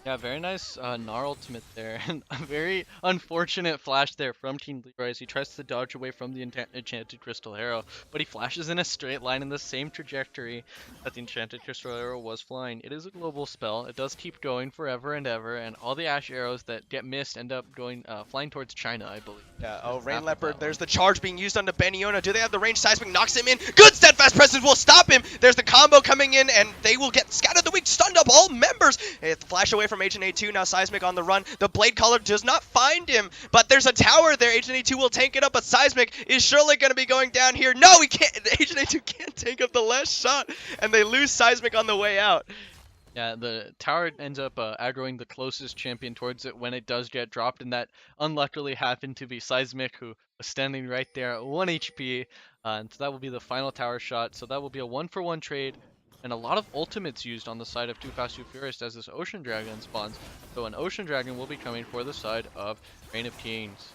Yeah, very nice Gnar ultimate there, and a very unfortunate flash there from King Leroy as he tries to dodge away from the Enchanted Crystal Arrow, but he flashes in a straight line in the same trajectory that the Enchanted Crystal Arrow was flying. It is a global spell. It does keep going forever and ever, and all the Ash arrows that get missed end up going flying towards China, I believe. Yeah, oh, Rain Leopard, there's the charge being used onto Beniona. Do they have the range? Seismic knocks him in. Good steadfast presence will stop him. There's the combo coming in, and they will get scattered the weak, stunned up all members. It's the flash away from Agent A2. Now Seismic on the run. The Blade Caller does not find him, but there's a tower there. Agent A2 will tank it up, but Seismic is surely going to be going down here. No, he can't. Agent A2 can't tank up the last shot, and they lose Seismic on the way out. Yeah, the tower ends up aggroing the closest champion towards it when it does get dropped, and that unluckily happened to be Seismic, who was standing right there at 1 HP, and so that will be the final tower shot. So that will be a 1-for-1 trade, and a lot of ultimates used on the side of Too Fast Too Furious as this Ocean Dragon spawns. So an Ocean Dragon will be coming for the side of Reign of Kings.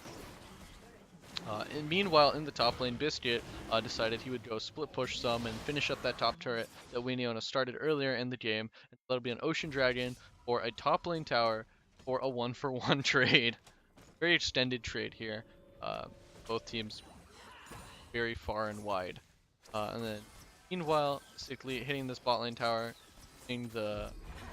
And meanwhile, in the top lane, Biscuit decided he would go split push some and finish up that top turret that Weeniona started earlier in the game. And that'll be an Ocean Dragon or a top lane tower for a 1-for-1 trade. Very extended trade here. Both teams very far and wide. And then, meanwhile, Sickly hitting this bot lane tower, hitting the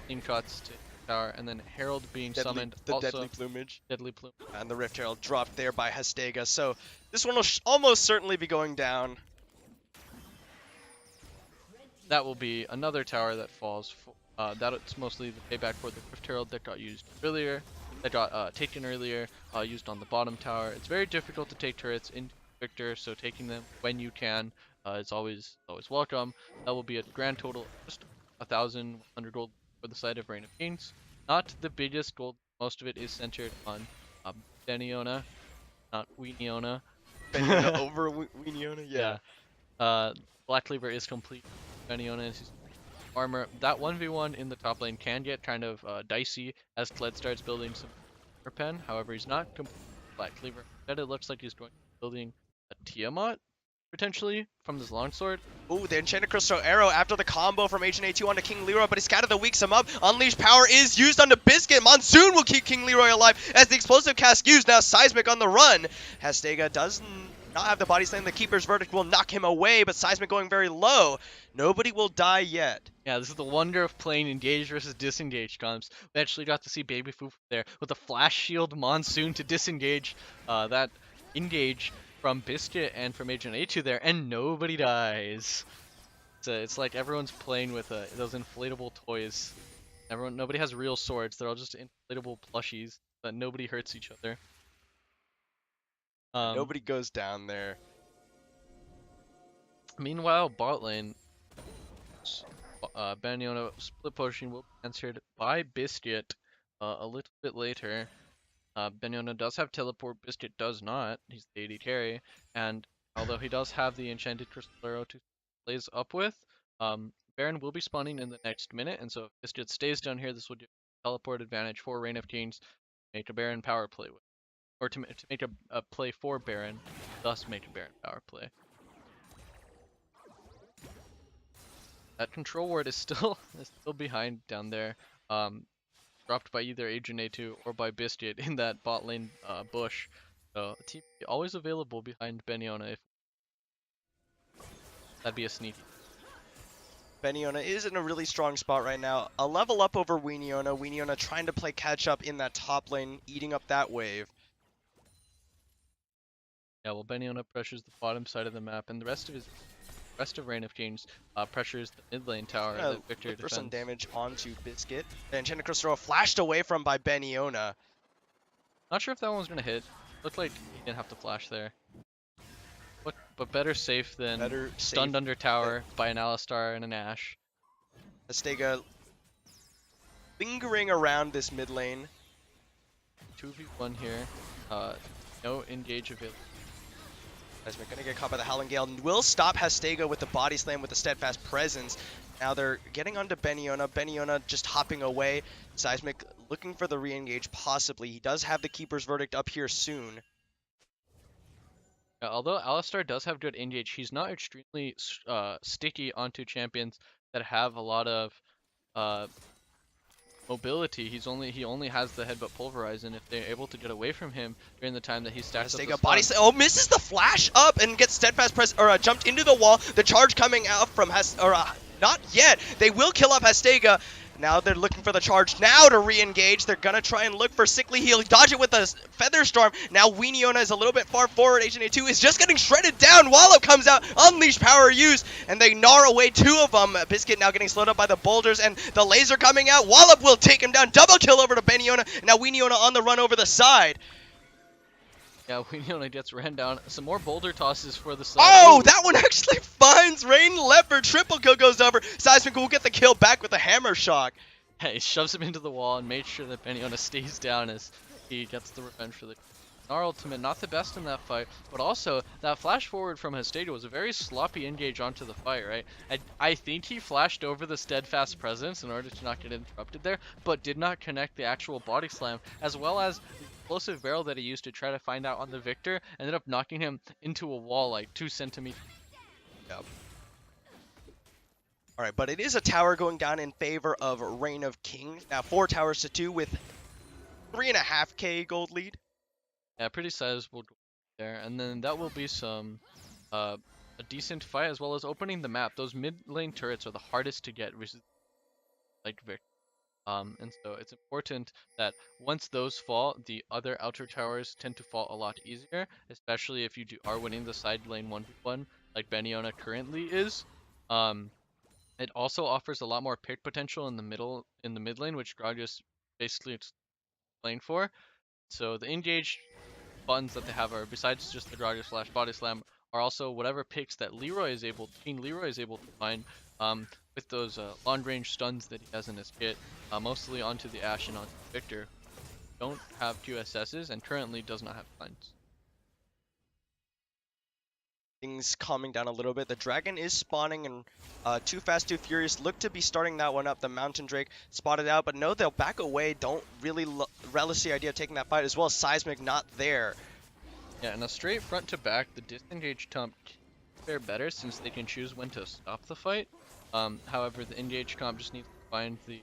team shots to tower, and then Herald being summoned. The also, Deadly Plumage. Deadly Plumage. And the Rift Herald dropped there by Hastega. So this one will almost certainly be going down. That will be another tower that falls. That's mostly the payback for the Rift Herald that got used earlier, that got taken earlier, used on the bottom tower. It's very difficult to take turrets into Victor, so taking them when you can is always welcome. That will be a grand total of just 1,100 gold for the side of Reign of Kings. Not the biggest gold. Most of it is centered on Beniona, not Weeniona. Beniona over Weeniona? Yeah. Black Cleaver is complete. Beniona is armor. That 1v1 in the top lane can get kind of dicey as Kled starts building some armor pen. However, he's not complete Black Cleaver. Instead, it looks like he's going to be building a Tiamat, potentially, from this longsword. Ooh, the Enchanted Crystal Arrow after the combo from Agent A2 onto King Leroy, but he scattered the weaks him up. Unleashed Power is used onto Biscuit. Monsoon will keep King Leroy alive as the Explosive Cast used. Now Seismic on the run. Hastega does not have the body slam. The Keeper's Verdict will knock him away, but Seismic going very low. Nobody will die yet. Yeah, this is the wonder of playing engaged versus disengaged comps. We actually got to see Baby Foof there with a flash shield Monsoon to disengage that engage from Biscuit and from Agent A2 there, and nobody dies. It's like everyone's playing with those inflatable toys. Nobody has real swords. They're all just inflatable plushies, but nobody hurts each other. Nobody goes down there. Meanwhile, bot lane, Beniona split pushing will be answered by Biscuit a little bit later. Beniona does have teleport, Biscuit does not. He's the AD carry, and although he does have the Enchanted Crystal Arrow to blaze up with, Baron will be spawning in the next minute, and so if Biscuit stays down here, this will give teleport advantage for Reign of Kings to make a Baron power play with, or to make a play for Baron, thus make a Baron power play. that control ward is still behind down there. Dropped by either Agent A2 or by Biscuit in that bot lane bush. So TP always available behind Beniona if that'd be a sneaky. Beniona is in a really strong spot right now. A level up over Weeniona. Weeniona trying to play catch up in that top lane, eating up that wave. Yeah, well, Beniona pressures the bottom side of the map, and the rest of Reign of Kings pressures the mid lane tower that Victor defends. For some damage onto Biscuit. And Enchanted Crystal flashed away from by Beniona. Not sure if that one was gonna hit. Looked like he didn't have to flash there. But better safe than stunned under tower by an Alistar and an Ashe. Hastega lingering around this mid lane. 2v1 here. No engage available. Seismic gonna get caught by the Howling Gale. Will stop Hastega with the body slam with the steadfast presence. Now they're getting onto Beniona. Beniona just hopping away. Seismic looking for the re-engage possibly. He does have the Keeper's Verdict up here soon. Yeah, although Alistar does have good engage, he's not extremely sticky onto champions that have a lot of mobility. He only has the headbutt pulverize, and if they're able to get away from him during the time that he stacks up the body misses the flash up and gets steadfast press or jumped into the wall. The charge coming out from not yet. They will kill off Hastega. Now they're looking for the charge now to re-engage. They're gonna try and look for Sickly. He'll dodge it with a Feather Storm. Now Weeniona is a little bit far forward. Agent A2 is just getting shredded down. Wallop comes out, Unleash Power used, and they gnaw away two of them. Biscuit now getting slowed up by the boulders and the laser coming out. Wallop will take him down. Double kill over to Beniona. Now Weeniona on the run over the side. Yeah, Weeniona gets ran down. Some more boulder tosses for the side. Oh, ooh, that one actually finds Rain Leopard. Triple kill goes over. Seismic will get the kill back with a hammer shock. Yeah, he shoves him into the wall and makes sure that Beniona stays down as he gets the revenge for the Gnar ultimate. Not the best in that fight, but also that flash forward from Hastega was a very sloppy engage onto the fight, right? I think he flashed over the steadfast presence in order to not get interrupted there, but did not connect the actual body slam, as well as explosive barrel that he used to try to find out on the Victor ended up knocking him into a wall like 2 centimeters. Yep. Alright, but it is a tower going down in favor of Reign of Kings. Now 4 towers to 2 with 3.5k gold lead. Yeah, pretty sizable there. And then that will be some a decent fight, as well as opening the map. Those mid lane turrets are the hardest to get, which is like Victor. And so it's important that once those fall, the other outer towers tend to fall a lot easier, especially if you are winning the side lane 1v1 like Beniona currently is. It also offers a lot more pick potential in the mid lane, which Gragas basically explained for. So the engage buttons that they have are, besides just the Gragas flash body slam, are also whatever picks that King Leroy is able to find with those long range stuns that he has in his kit, mostly onto the Ashe and onto Victor. Don't have QSSs and currently does not have blinds. Things calming down a little bit. The dragon is spawning, and Too Fast Too Furious look to be starting that one up. The Mountain Drake spotted out, but no, they'll back away. Don't really relish the idea of taking that fight, as well as Seismic not there. Yeah, and a straight front to back, the disengage comp fare better since they can choose when to stop the fight. However, the engage comp just needs to find the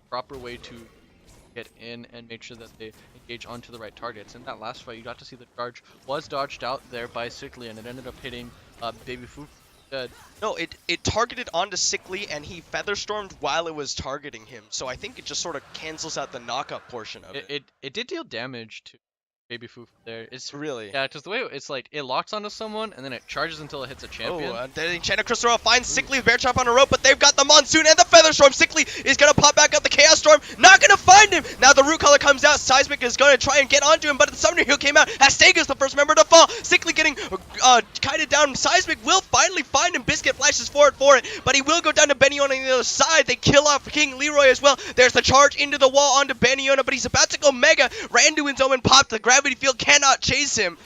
proper way to get in and make sure that they engage onto the right targets. In that last fight, you got to see the charge was dodged out there by Sickly, and it ended up hitting Baby Foo dead. No, it targeted onto Sickly, and he Feather Stormed while it was targeting him. So I think it just sort of cancels out the knockup portion of it. It did deal damage to Baby Foo there. It's really, yeah, because the way it's like it locks onto someone and then it charges until it hits a champion. Oh, the Enchanted Crystal finds Sickly, Bear Trap on a rope, but they've got the Monsoon and the Feather Storm. Sickly is gonna pop back up the Chaos Storm, not gonna find him. Now the Root Color comes out. Seismic is gonna try and get onto him, but the Summoner Heal came out. Hastega's the first member to fall. Sickly getting kited down. Seismic will finally find him. Biscuit flashes forward for it, but he will go down to Beniona on the other side. They kill off King Leroy as well. There's the charge into the wall onto Beniona, but he's about to go Mega. Randuin's Omen popped. The gravity field cannot chase him.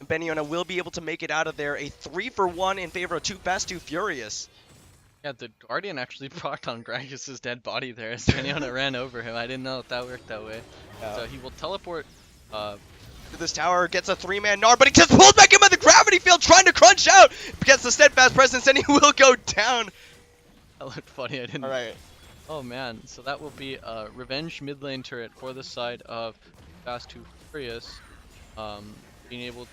Beniona will be able to make it out of there. A 3-for-1 in favor of Too Fast Too Furious. Yeah, the Guardian actually procced on Gragas' dead body there as Beniona ran over him. I didn't know that worked that way. Yeah. So he will teleport to this tower, gets a 3-man Gnar, but he just pulls back in by the gravity field, trying to crunch out. Gets the steadfast presence, and he will go down. That looked funny. I didn't. All right. Oh man, so that will be a revenge mid lane turret for the side of Fast 2 Furious. Being able to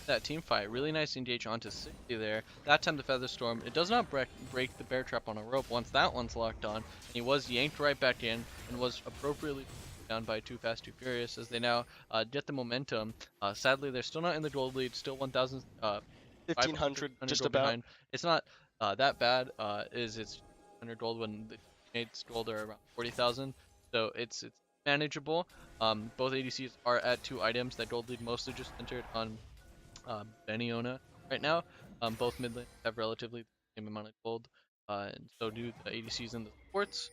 that team fight. Really nice engage onto 60 there. That time the Feather Storm, it does not break the bear trap on a rope once that one's locked on. And he was yanked right back in and was appropriately down by Too Fast Too Furious as they now get the momentum. Sadly, they're still not in the gold lead, still 1,000, 1500 just gold about. behind. It's not that bad. It's 100 gold when the teammates gold are around 40,000, so it's manageable. Both ADCs are at 2 items. That gold lead mostly just centered on Beniona right now. Both mid lanes have relatively the same amount of gold, and so do the ADCs and the supports.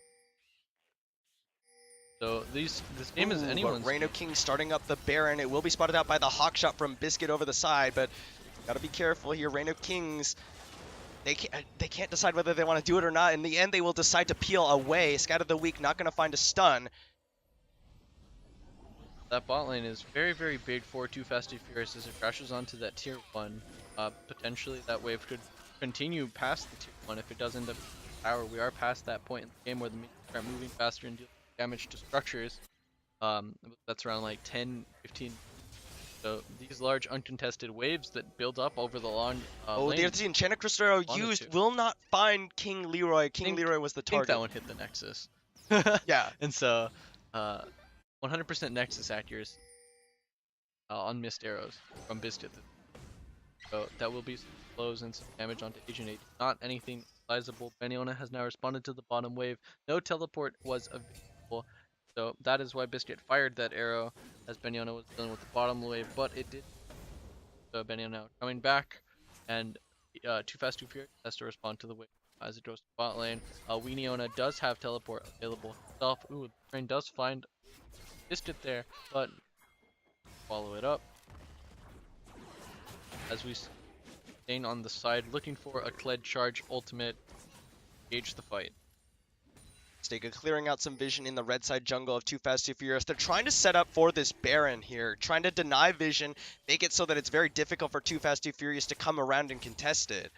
So this game is anyone's. But Reign of Kings starting up the Baron. It will be spotted out by the hawk shot from Biscuit over the side, but gotta be careful here. Reign of Kings, they can't decide whether they want to do it or not. In the end, they will decide to peel away. Scout of the Week not going to find a stun. That bot lane is very, very big for Too Fast Too Furious as it crashes onto that tier 1. Potentially that wave could continue past the tier 1 if it does end up power. We are past that point in the game where the minions start moving faster and dealing damage to structures. That's around like 10, 15. So these large uncontested waves that build up over the long lane. There's the Enchanted Crystero used. Will not find King Leroy. Leroy was the target. I think that one hit the Nexus. Yeah. And so, 100% Nexus accuracy on missed arrows from Biscuit. So that will be some blows and some damage onto Agent 8. Not anything sizable. Beniona has now responded to the bottom wave. No teleport was available. So that is why Biscuit fired that arrow as Beniona was dealing with the bottom wave, but it did. So Beniona now coming back, and Too Fast Too Furious has to respond to the wave as it goes to bot lane. Weeniona does have teleport available himself. Ooh, the train does find Biscuit there, but follow it up. As we staying on the side, looking for a Kled charge ultimate, engage the fight. Stega clearing out some vision in the red side jungle of Too Fast Too Furious. They're trying to set up for this Baron here, trying to deny vision, make it so that it's very difficult for Too Fast Too Furious to come around and contest it.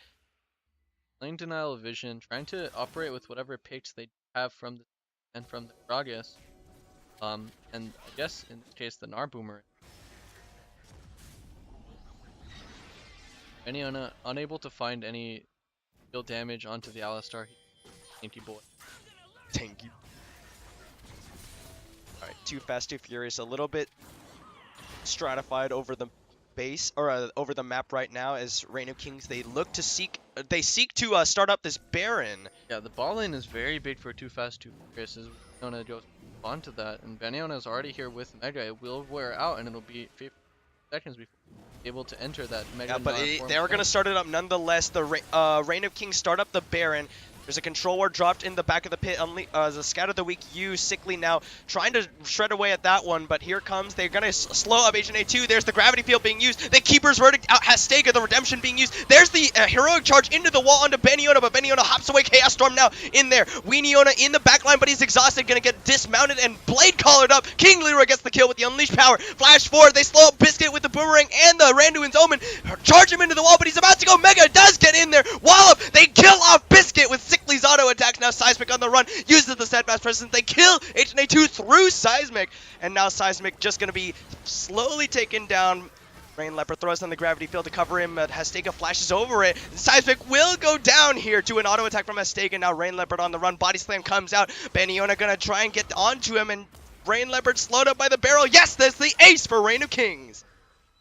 Playing denial of vision, trying to operate with whatever picks they have from the Gragas. And I guess in this case the Gnar Boomer. Beniona unable to find any real damage onto the Alistar. Tanky boy. Tanky. Alright, Too Fast Too Furious a little bit stratified over the base, or over the map right now as Reign of Kings, they seek to start up this Baron. Yeah, the ball lane is very big for Too Fast Too Furious as Beniona goes onto that, and Beniona is already here with Mega. It will wear out and it'll be 50 seconds before able to enter that Mega. Yeah, but they're going to start it up nonetheless. The Reign of Kings start up the Baron. There's a control ward dropped in the back of the pit. The Scout of the Week used. Sickly now trying to shred away at that one, but here comes. They're going to slow up Agent A2. There's the gravity field being used. The Keeper's Verdict out has Stega, the Redemption being used. There's the heroic charge into the wall onto Beniona, but Beniona hops away. Chaos Storm now in there. Weeniona in the back line, but he's exhausted. Going to get dismounted and blade collared up. King Leroy gets the kill with the Unleashed Power. Flash forward. They slow up Biscuit with the Boomerang and the Randuin's Omen. Charge him into the wall, but he's about to go. Mega does get in there. Wallop. They kill off Biscuit with Sickly's auto attack. Now Seismic on the run, uses the steadfast presence. They kill HNA2 through Seismic, and now Seismic just going to be slowly taken down. Rain Leopard throws on the gravity field to cover him, but Hastega flashes over it. Seismic will go down here to an auto attack from Hastega. Now Rain Leopard on the run, body slam comes out. Beniona going to try and get onto him, and Rain Leopard slowed up by the barrel. Yes, that's the ace for Reign of Kings.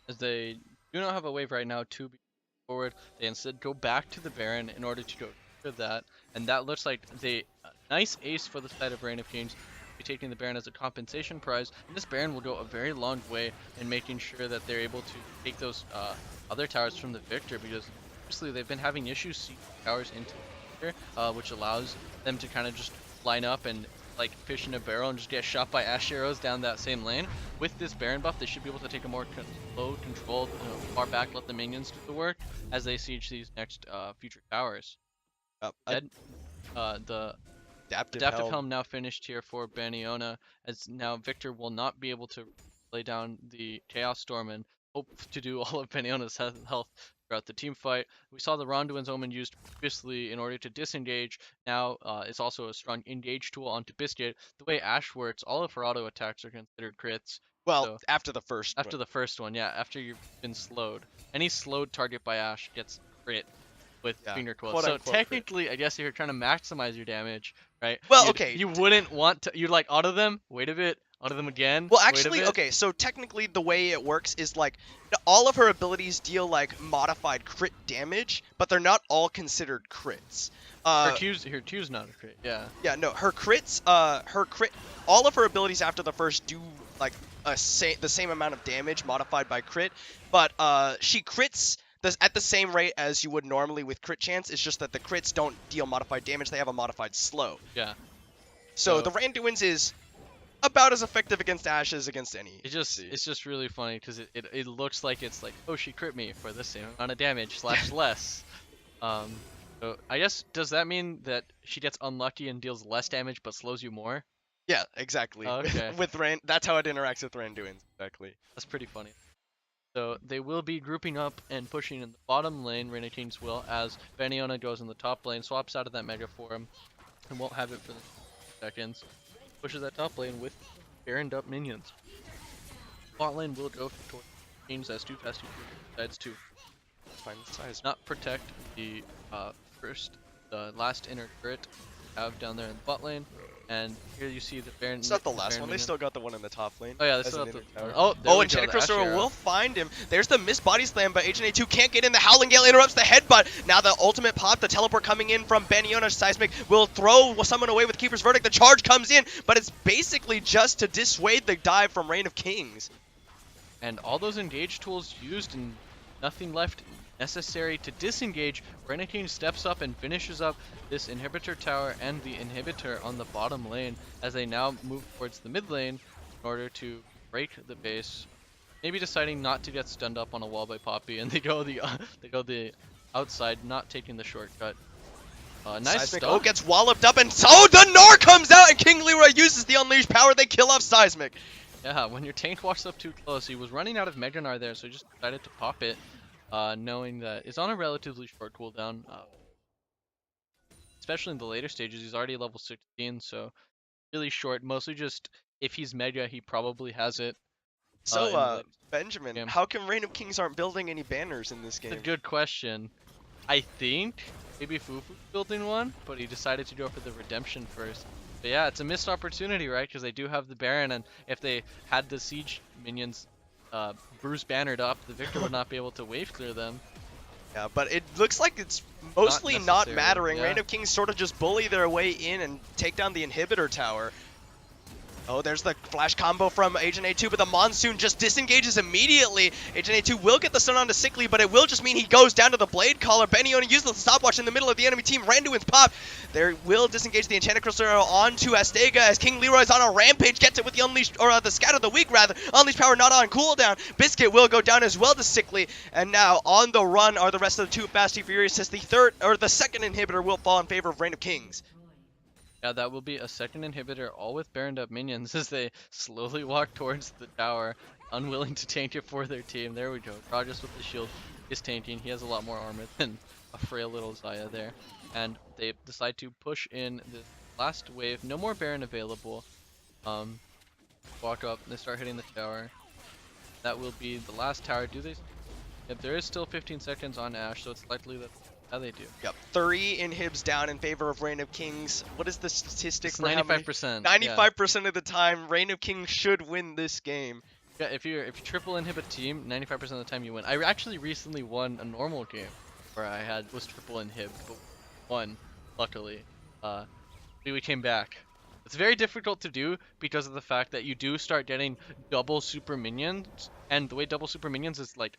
As they do not have a wave right now to be forward, they instead go back to the Baron in order to go for that, and that looks like the nice ace for the side of Reign of Kings. Be taking the Baron as a compensation prize, and this Baron will go a very long way in making sure that they're able to take those other towers from the Victor, because obviously they've been having issues seeing towers into the Victor, which allows them to kind of just line up and like fish in a barrel and just get shot by Ash arrows down that same lane. With this Baron buff, they should be able to take a more slow, controlled, far back, let the minions do the work as they siege these next future towers. The Adaptive Helm now finished here for Beniona, as now Victor will not be able to lay down the Chaos Storm and hope to do all of Beniona's health throughout the team fight. We saw the Ronduin's Omen used previously in order to disengage. Now it's also a strong engage tool onto Biscuit. The way Ashe works, all of her auto attacks are considered crits. Well, So after the first after the first one, yeah, after you've been slowed. Any slowed target by Ashe gets crit with finger quotes. So technically, crit. I guess if you're trying to maximize your damage, right? Well, okay. You wouldn't want to. You'd like auto them. Wait a bit. Auto them again. Well, actually, okay. So technically, the way it works is like all of her abilities deal like modified crit damage, but they're not all considered crits. Her Q's not a crit. Yeah. Yeah. No, her crits. All of her abilities after the first do like the same amount of damage modified by crit, but she crits at the same rate as you would normally with crit chance. It's just that the crits don't deal modified damage; they have a modified slow. Yeah. So the Randuin's is about as effective against Ashe as against any. It's just really funny because it looks like it's like, oh, she crit me for the same amount of damage / less. So I guess, does that mean that she gets unlucky and deals less damage but slows you more? Yeah, exactly. Okay. That's how it interacts with Randuin. Exactly. That's pretty funny. So they will be grouping up and pushing in the bottom lane. Reina Kings will, as Beniona goes in the top lane, swaps out of that Mega Form, and won't have it for the seconds. Pushes that top lane with Baroned up minions. Bot lane will go towards Kings as too fast decides to Find the size. Not protect the last inner turret have down there in the bot lane. And here you see the Baron. It's not the last one. They still got the one in the top lane. Oh yeah, they still got the. And Chenicroster will find him. There's the missed body slam, but HNA2 can't get in. The Howling Gale interrupts the headbutt. Now the ultimate pop, the teleport coming in from Beniona. Seismic will throw someone away with Keeper's Verdict. The charge comes in, but it's basically just to dissuade the dive from Reign of Kings. And all those engage tools used and nothing left necessary to disengage. Reign of Kings steps up and finishes up this inhibitor tower and the inhibitor on the bottom lane as they now move towards the mid lane in order to break the base. Maybe deciding not to get stunned up on a wall by Poppy, and they go the outside, not taking the shortcut. Nice Seismic stun. gets walloped up, and the Gnar comes out, and King Leroy uses the Unleashed power. They kill off Seismic. Yeah, when your tank walks up too close, he was running out of Mega Gnar there, so he just decided to pop it. Knowing that it's on a relatively short cooldown, especially in the later stages. He's already level 16, so really short. Mostly just if he's Mega, he probably has it. So, Benjamin, how come Reign of Kings aren't building any banners in this game? That's a good question. I think maybe Fufu's building one, but he decided to go for the Redemption first. But yeah, it's a missed opportunity, right? Because they do have the Baron, and if they had the Siege minions Bruce bannered up, the Victor would not be able to wave clear them. Yeah, but it looks like it's mostly not mattering. Yeah. Reign of Kings sort of just bully their way in and take down the inhibitor tower. Oh, there's the flash combo from HNA2, but the Monsoon just disengages immediately. HNA2 will get the stun onto Sickly, but it will just mean he goes down to the Blade Caller. Beniona uses the stopwatch in the middle of the enemy team. Randuin's pop. There will disengage the Enchanted Crystal Arrow onto Astega as King Leroy's on a rampage. Gets it with the Unleashed, or the Scat of the Week, rather. Unleashed power not on cooldown. Biscuit will go down as well to Sickly. And now on the run are the rest of the two Fast and Furious as the second inhibitor will fall in favor of Reign of Kings. Yeah, that will be a second inhibitor, all with Baroned up minions as they slowly walk towards the tower, unwilling to tank it for their team. There we go. Rogers with the shield is tanking. He has a lot more armor than a frail little Xayah there. And they decide to push in the last wave. No more Baron available. Walk up, they start hitting the tower. That will be the last tower. Do they? Yep, there is still 15 seconds on Ashe, so it's likely that how they do. Yep, 3 inhibs down in favor of Reign of Kings. What is the statistic? It's 95%. 95% of the time, Reign of Kings should win this game. Yeah, if you triple inhibit team, 95% of the time you win. I actually recently won a normal game where I was triple inhib, but won, luckily. We came back. It's very difficult to do because of the fact that you do start getting double super minions, and the way double super minions is like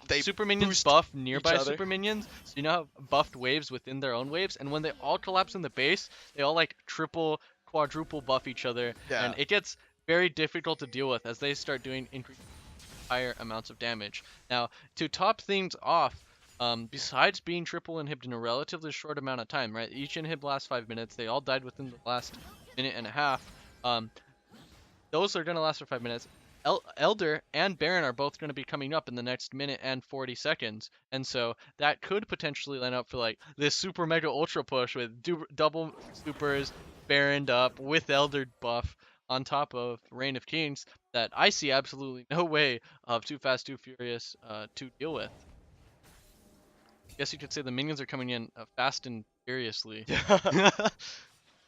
they super minions buff nearby super minions, so you now have buffed waves within their own waves, and when they all collapse in the base, they all like triple, quadruple buff each other, and it gets very difficult to deal with as they start doing higher amounts of damage. Now, to top things off, besides being triple inhibited in a relatively short amount of time, right? Each inhib lasts 5 minutes. They all died within the last minute and a half. Those are gonna last for 5 minutes. Elder and Baron are both going to be coming up in the next minute and 40 seconds. And so that could potentially line up for like this super mega ultra push with double supers, Baroned up with Elder buff on top of Reign of Kings that I see absolutely no way of Too Fast, Too Furious to deal with. Guess you could say the minions are coming in fast and furiously.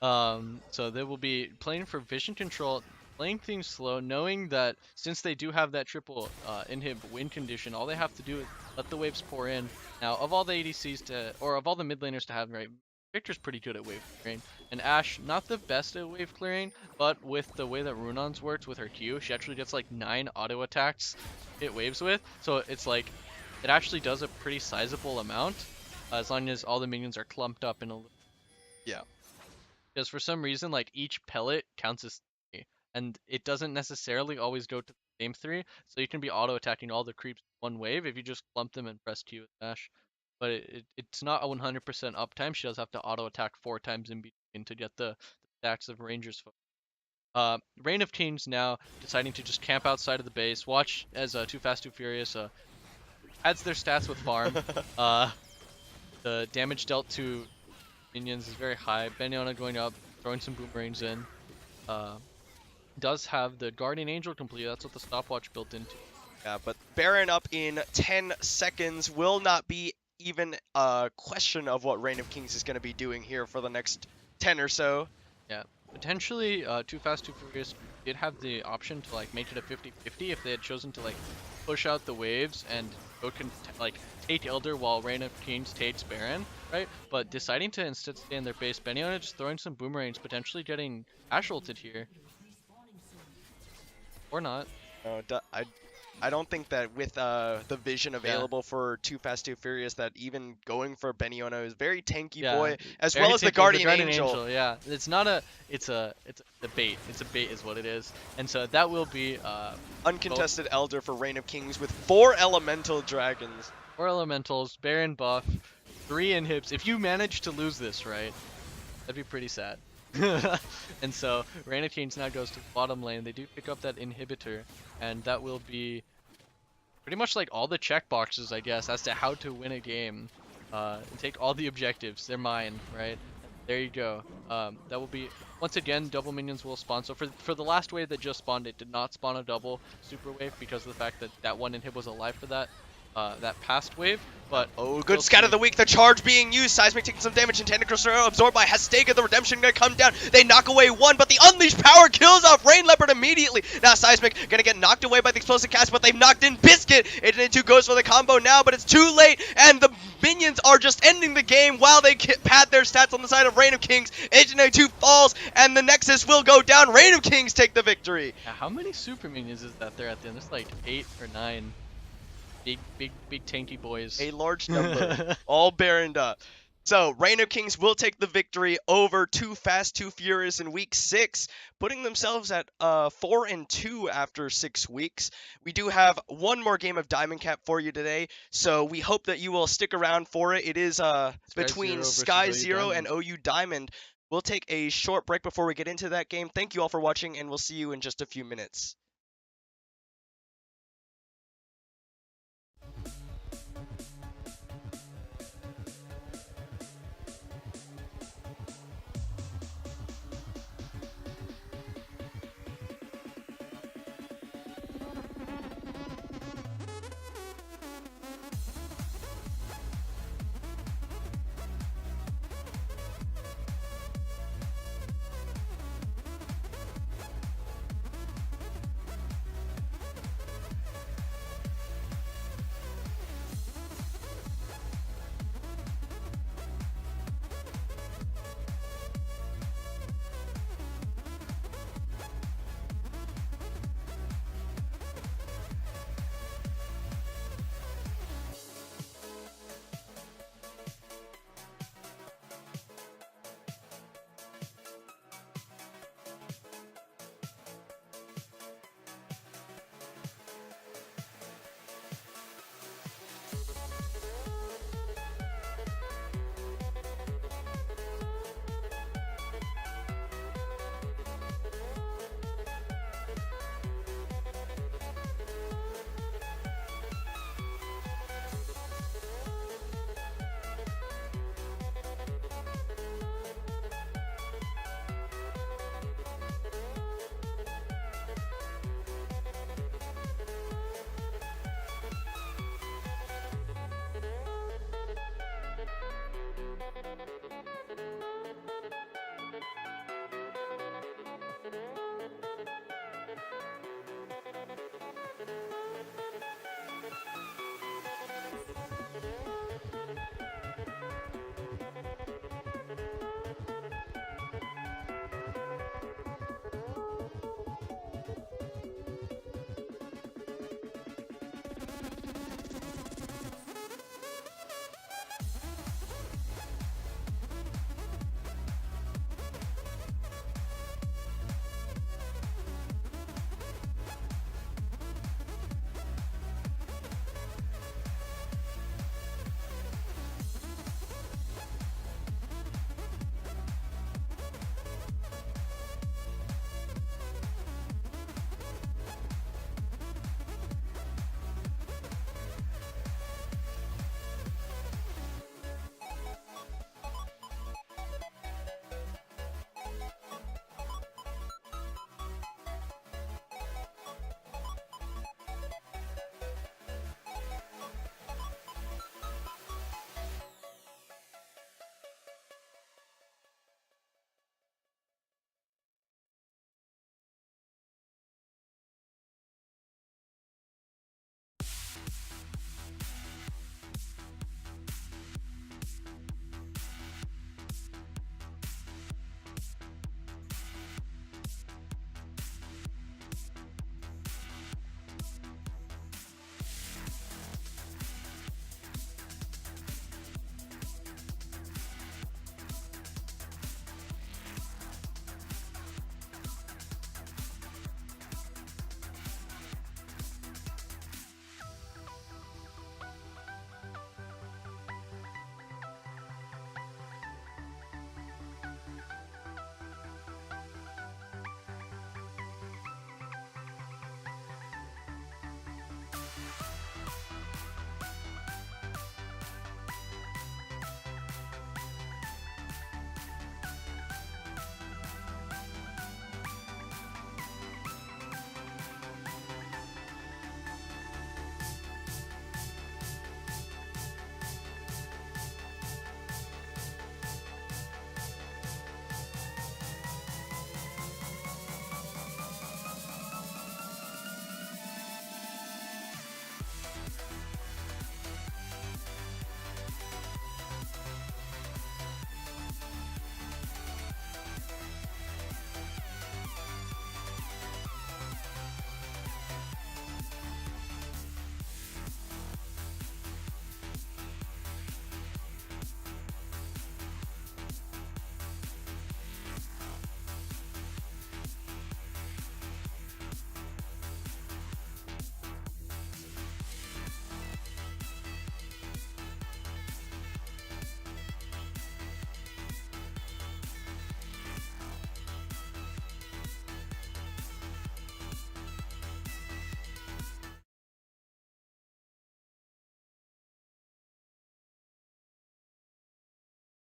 So they will be playing for vision control, playing things slow, knowing that since they do have that triple inhib win condition, all they have to do is let the waves pour in. Now, of all the ADCs or of all the mid laners to have, right, Victor's pretty good at wave clearing, and Ashe not the best at wave clearing, but with the way that Runon's works with her Q, she actually gets like 9 auto attacks to hit waves with. So it's like it actually does a pretty sizable amount, as long as all the minions are clumped up in a. Yeah. Because for some reason, like each pellet counts as 3, and it doesn't necessarily always go to the same 3. So you can be auto attacking all the creeps in one wave if you just clump them and press Q with dash. But it's not a 100% uptime. She does have to auto attack 4 times in between to get the stacks of Rangers. Reign of Kings now deciding to just camp outside of the base. Watch as Too Fast Too Furious adds their stats with farm. The damage dealt to minions is very high. Beniona going up, throwing some boomerangs in. Does have the Guardian Angel complete. That's what the stopwatch built into. Yeah, but Baron up in 10 seconds will not be even a question of what Reign of Kings is going to be doing here for the next 10 or so. Yeah, potentially Too Fast Too Furious did have the option to like make it a 50-50 if they had chosen to like push out the waves and go like take Elder while Reign of Kings takes Baron, right? But deciding to instead stay in their base, Beniona just throwing some boomerangs, potentially getting Ashe ulted here. Or not. No, I don't think that with the vision available for Too Fast Too Furious that even going for Beniona is very tanky boy, as well as the Guardian Angel. Yeah, it's not a, it's a bait. It's a bait is what it is. And so that will be uncontested Elder for Reign of Kings with 4 elemental dragons. 4 elementals, Baron buff, 3 inhibs. If you manage to lose this, right, that'd be pretty sad. And so Reign of Kings now goes to the bottom lane. They do pick up that inhibitor, and that will be pretty much like all the checkboxes, I guess, as to how to win a game. Take all the objectives. They're mine, right? There you go. That will be, once again, double minions will spawn. So for the last wave that just spawned, it did not spawn a double super wave because of the fact that that one inhib was alive for that past wave. But good scout of the week. The charge being used. Seismic taking some damage. And Tentacles are absorbed by Hastega. The redemption gonna come down. They knock away one, but the unleashed power kills off Rain Leopard immediately. Now Seismic gonna get knocked away by the explosive cast, but they've knocked in Biscuit. Agent 2 goes for the combo now, but it's too late, and the minions are just ending the game while they pad their stats on the side of Reign of Kings. Agent 2 falls, and the Nexus will go down. Reign of Kings take the victory. Yeah, how many super minions is that there at the end? There's like 8 or 9. Big tanky boys. A large number. All baroned up. So, Reign of Kings will take the victory over Too Fast, Too Furious in Week 6, putting themselves at 4-2 after 6 weeks. We do have one more game of Diamond Cap for you today, so we hope that you will stick around for it. It is between Sky Zero and OU Diamond. We'll take a short break before we get into that game. Thank you all for watching, and we'll see you in just a few minutes.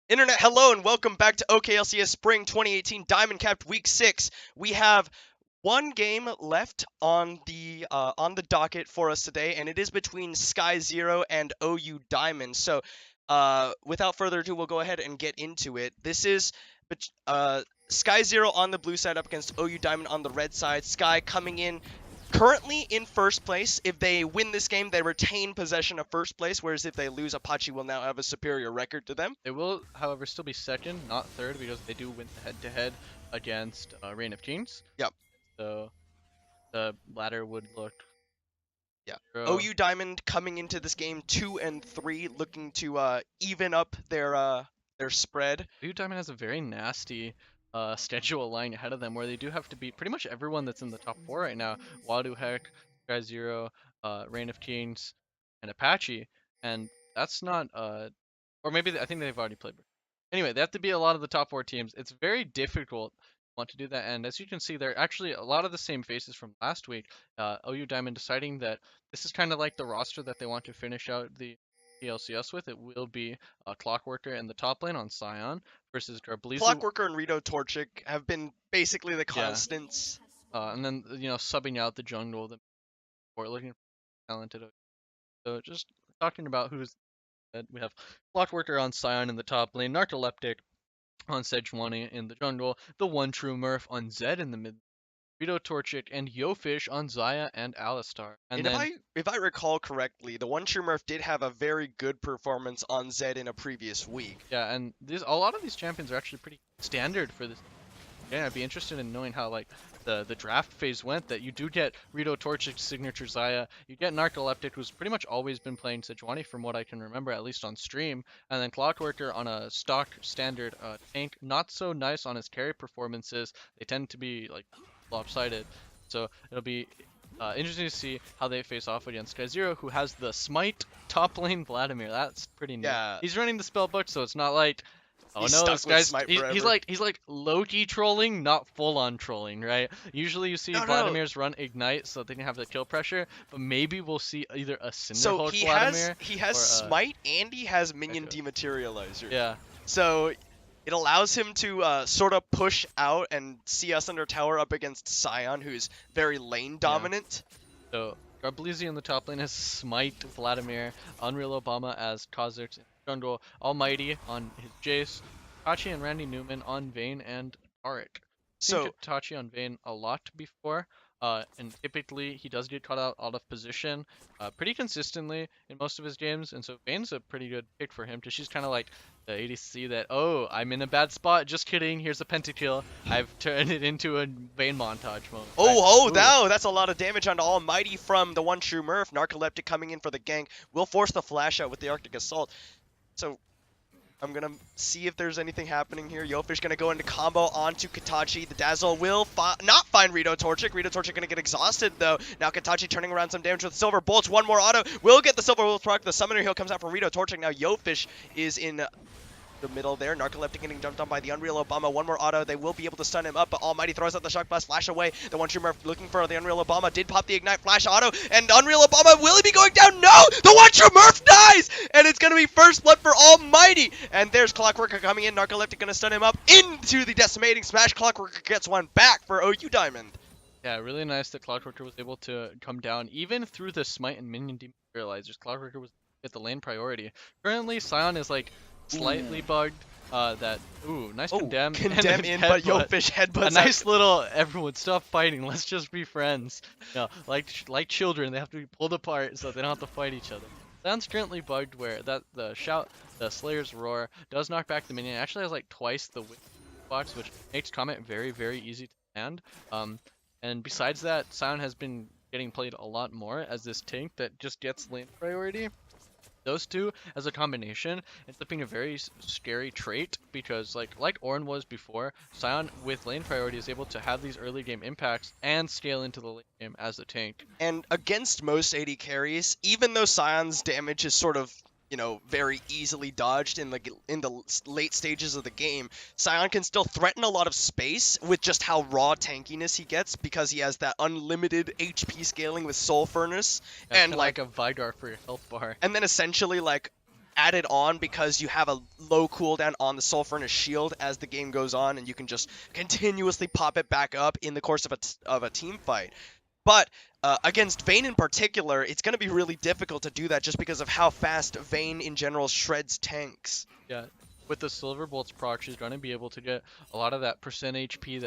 Internet, hello and welcome back to OKLCS Spring 2018 Diamond Capped Week 6. We have one game left on the docket for us today, and it is between Sky Zero and OU Diamond. So, without further ado, we'll go ahead and get into it. This is Sky Zero on the blue side up against OU Diamond on the red side. Sky coming in currently in first place. If they win this game, they retain possession of first place, whereas if they lose, Apache will now have a superior record to them. They will, however, still be second, not third, because they do win the head-to-head against Reign of Kings. Yep. So the latter would look. Yeah. OU Diamond coming into this game 2-3, looking to even up their spread. OU Diamond has a very nasty schedule lying ahead of them, where they do have to beat pretty much everyone that's in the top 4 right now. Wadu Heck, Sky Zero, Reign of Kings, and Apache, and that's not or maybe I think they've already played. Anyway, they have to beat a lot of the top 4 teams. It's very difficult want to do that, and as you can see, they're actually a lot of the same faces from last week. OU Diamond deciding that this is kind of like the roster that they want to finish out the OKLCS with. It will be Clockworker in the top lane on Scion versus Garblizu. Clockworker and Rito Torchic have been basically the constants. Yeah. And then, subbing out the jungle, or looking for talented. So just talking about who's that, we have Clockworker on Scion in the top lane, Narcoleptic on Sejuani in the jungle, the One True Murph on Zed in the mid, Rito Torchic and Yofish on Xayah and Alistar. And then, if I recall correctly, the One True Murph did have a very good performance on Zed in a previous week. Yeah, and a lot of these champions are actually pretty standard for this. Yeah, I'd be interested in knowing how the draft phase went. That you do get Rito Torchic's signature Xayah, you get Narcoleptic, who's pretty much always been playing Sejuani from what I can remember, at least on stream, and then Clockworker on a stock standard tank. Not so nice on his carry performances. They tend to be like lopsided. So it'll be interesting to see how they face off against Sky Zero, who has the Smite top lane Vladimir. That's pretty neat. Yeah. He's running the spell book, so it's not like, oh he's no, this guy's he's like low-key trolling, not full-on trolling, right? Usually you see Vladimir's run Ignite so they can have the kill pressure, but maybe we'll see either a Cinderhulk Vladimir. He has Smite and he has Minion Dematerializer. Yeah. So it allows him to sort of push out and see us under tower up against Scion, who's very lane dominant. Yeah. So Garblizu in the top lane has Smite, Vladimir, Unreal Obama as Kha'Zix jungle, Almighty on his Jace, Tachi and Randy Newman on Vayne and Taric. So Tachi on Vayne a lot before, and typically he does get caught out of position pretty consistently in most of his games, and so Vayne's a pretty good pick for him, because she's kind of like the ADC that, oh, I'm in a bad spot, just kidding, here's a pentakill, I've turned it into a Vayne montage moment. That's a lot of damage onto Almighty from the One True Murph. Narcoleptic coming in for the gank will force the flash out with the Arctic Assault. So I'm going to see if there's anything happening here. Yofish going to go into combo onto Katachi. The Dazzle will not find Rito Torchic. Rito Torchic going to get exhausted, though. Now Katachi turning around some damage with Silver Bolts. One more auto. Will get the Silver Bolts proc. The Summoner Heal comes out from Rito Torchic. Now Yofish is in the middle there. Narcoleptic getting jumped on by the Unreal Obama. One more auto. They will be able to stun him up, but Almighty throws out the Shock Blast. Flash away. The One True Murph looking for the Unreal Obama. Did pop the Ignite Flash auto, and Unreal Obama, will he be going down? No! The One True Murph dies! And it's going to be first blood for Almighty! And there's Clockworker coming in. Narcoleptic going to stun him up into the Decimating Smash. Clockworker gets one back for OU Diamond. Yeah, really nice that Clockworker was able to come down, even through the Smite and Minion Dematerializers. Clockworker was at the lane priority. Currently, Scion is like slightly bugged. Nice condemn. Condemn in, but Yofish headbutts. A nice little, everyone stop fighting, let's just be friends. No, like children, they have to be pulled apart so they don't have to fight each other. Scion's currently bugged where the Slayer's Roar does knock back the minion. It actually has like twice the box, which makes combat very, very easy to land. And besides that, Scion has been getting played a lot more as this tank that just gets lane priority. Those two as a combination ends up being a very scary trait, because like Ornn was before, Scion with lane priority is able to have these early game impacts and scale into the late game as a tank. And against most AD carries, even though Scion's damage is sort of, very easily dodged in the late stages of the game, Scion can still threaten a lot of space with just how raw tankiness he gets, because he has that unlimited HP scaling with Soul Furnace, and like a Vidar for your health bar. And then essentially like added on because you have a low cooldown on the Soul Furnace shield as the game goes on, and you can just continuously pop it back up in the course of a team fight. But against Vayne in particular, it's going to be really difficult to do that just because of how fast Vayne in general shreds tanks. Yeah, with the Silver Bolts proc, she's going to be able to get a lot of that percent HP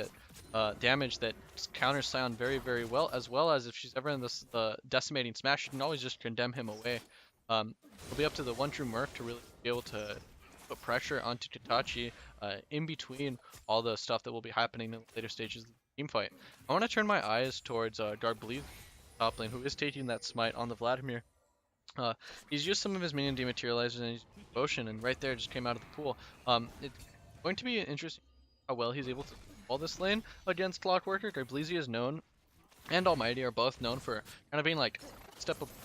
that damage that counters Sion very, very well as if she's ever in the Decimating Smash, she can always just condemn him away. It'll be up to the One True Murph to really be able to put pressure onto Katachi in between all the stuff that will be happening in the later stages of the team fight. I want to turn my eyes towards Garbleed top lane, who is taking that smite on the Vladimir. He's used some of his minion dematerializers and he's devotion, and right there just came out of the pool. It's going to be interesting how well he's able to control this lane against Clockworker. Garbleezy is known, and Almighty are both known for kind of being like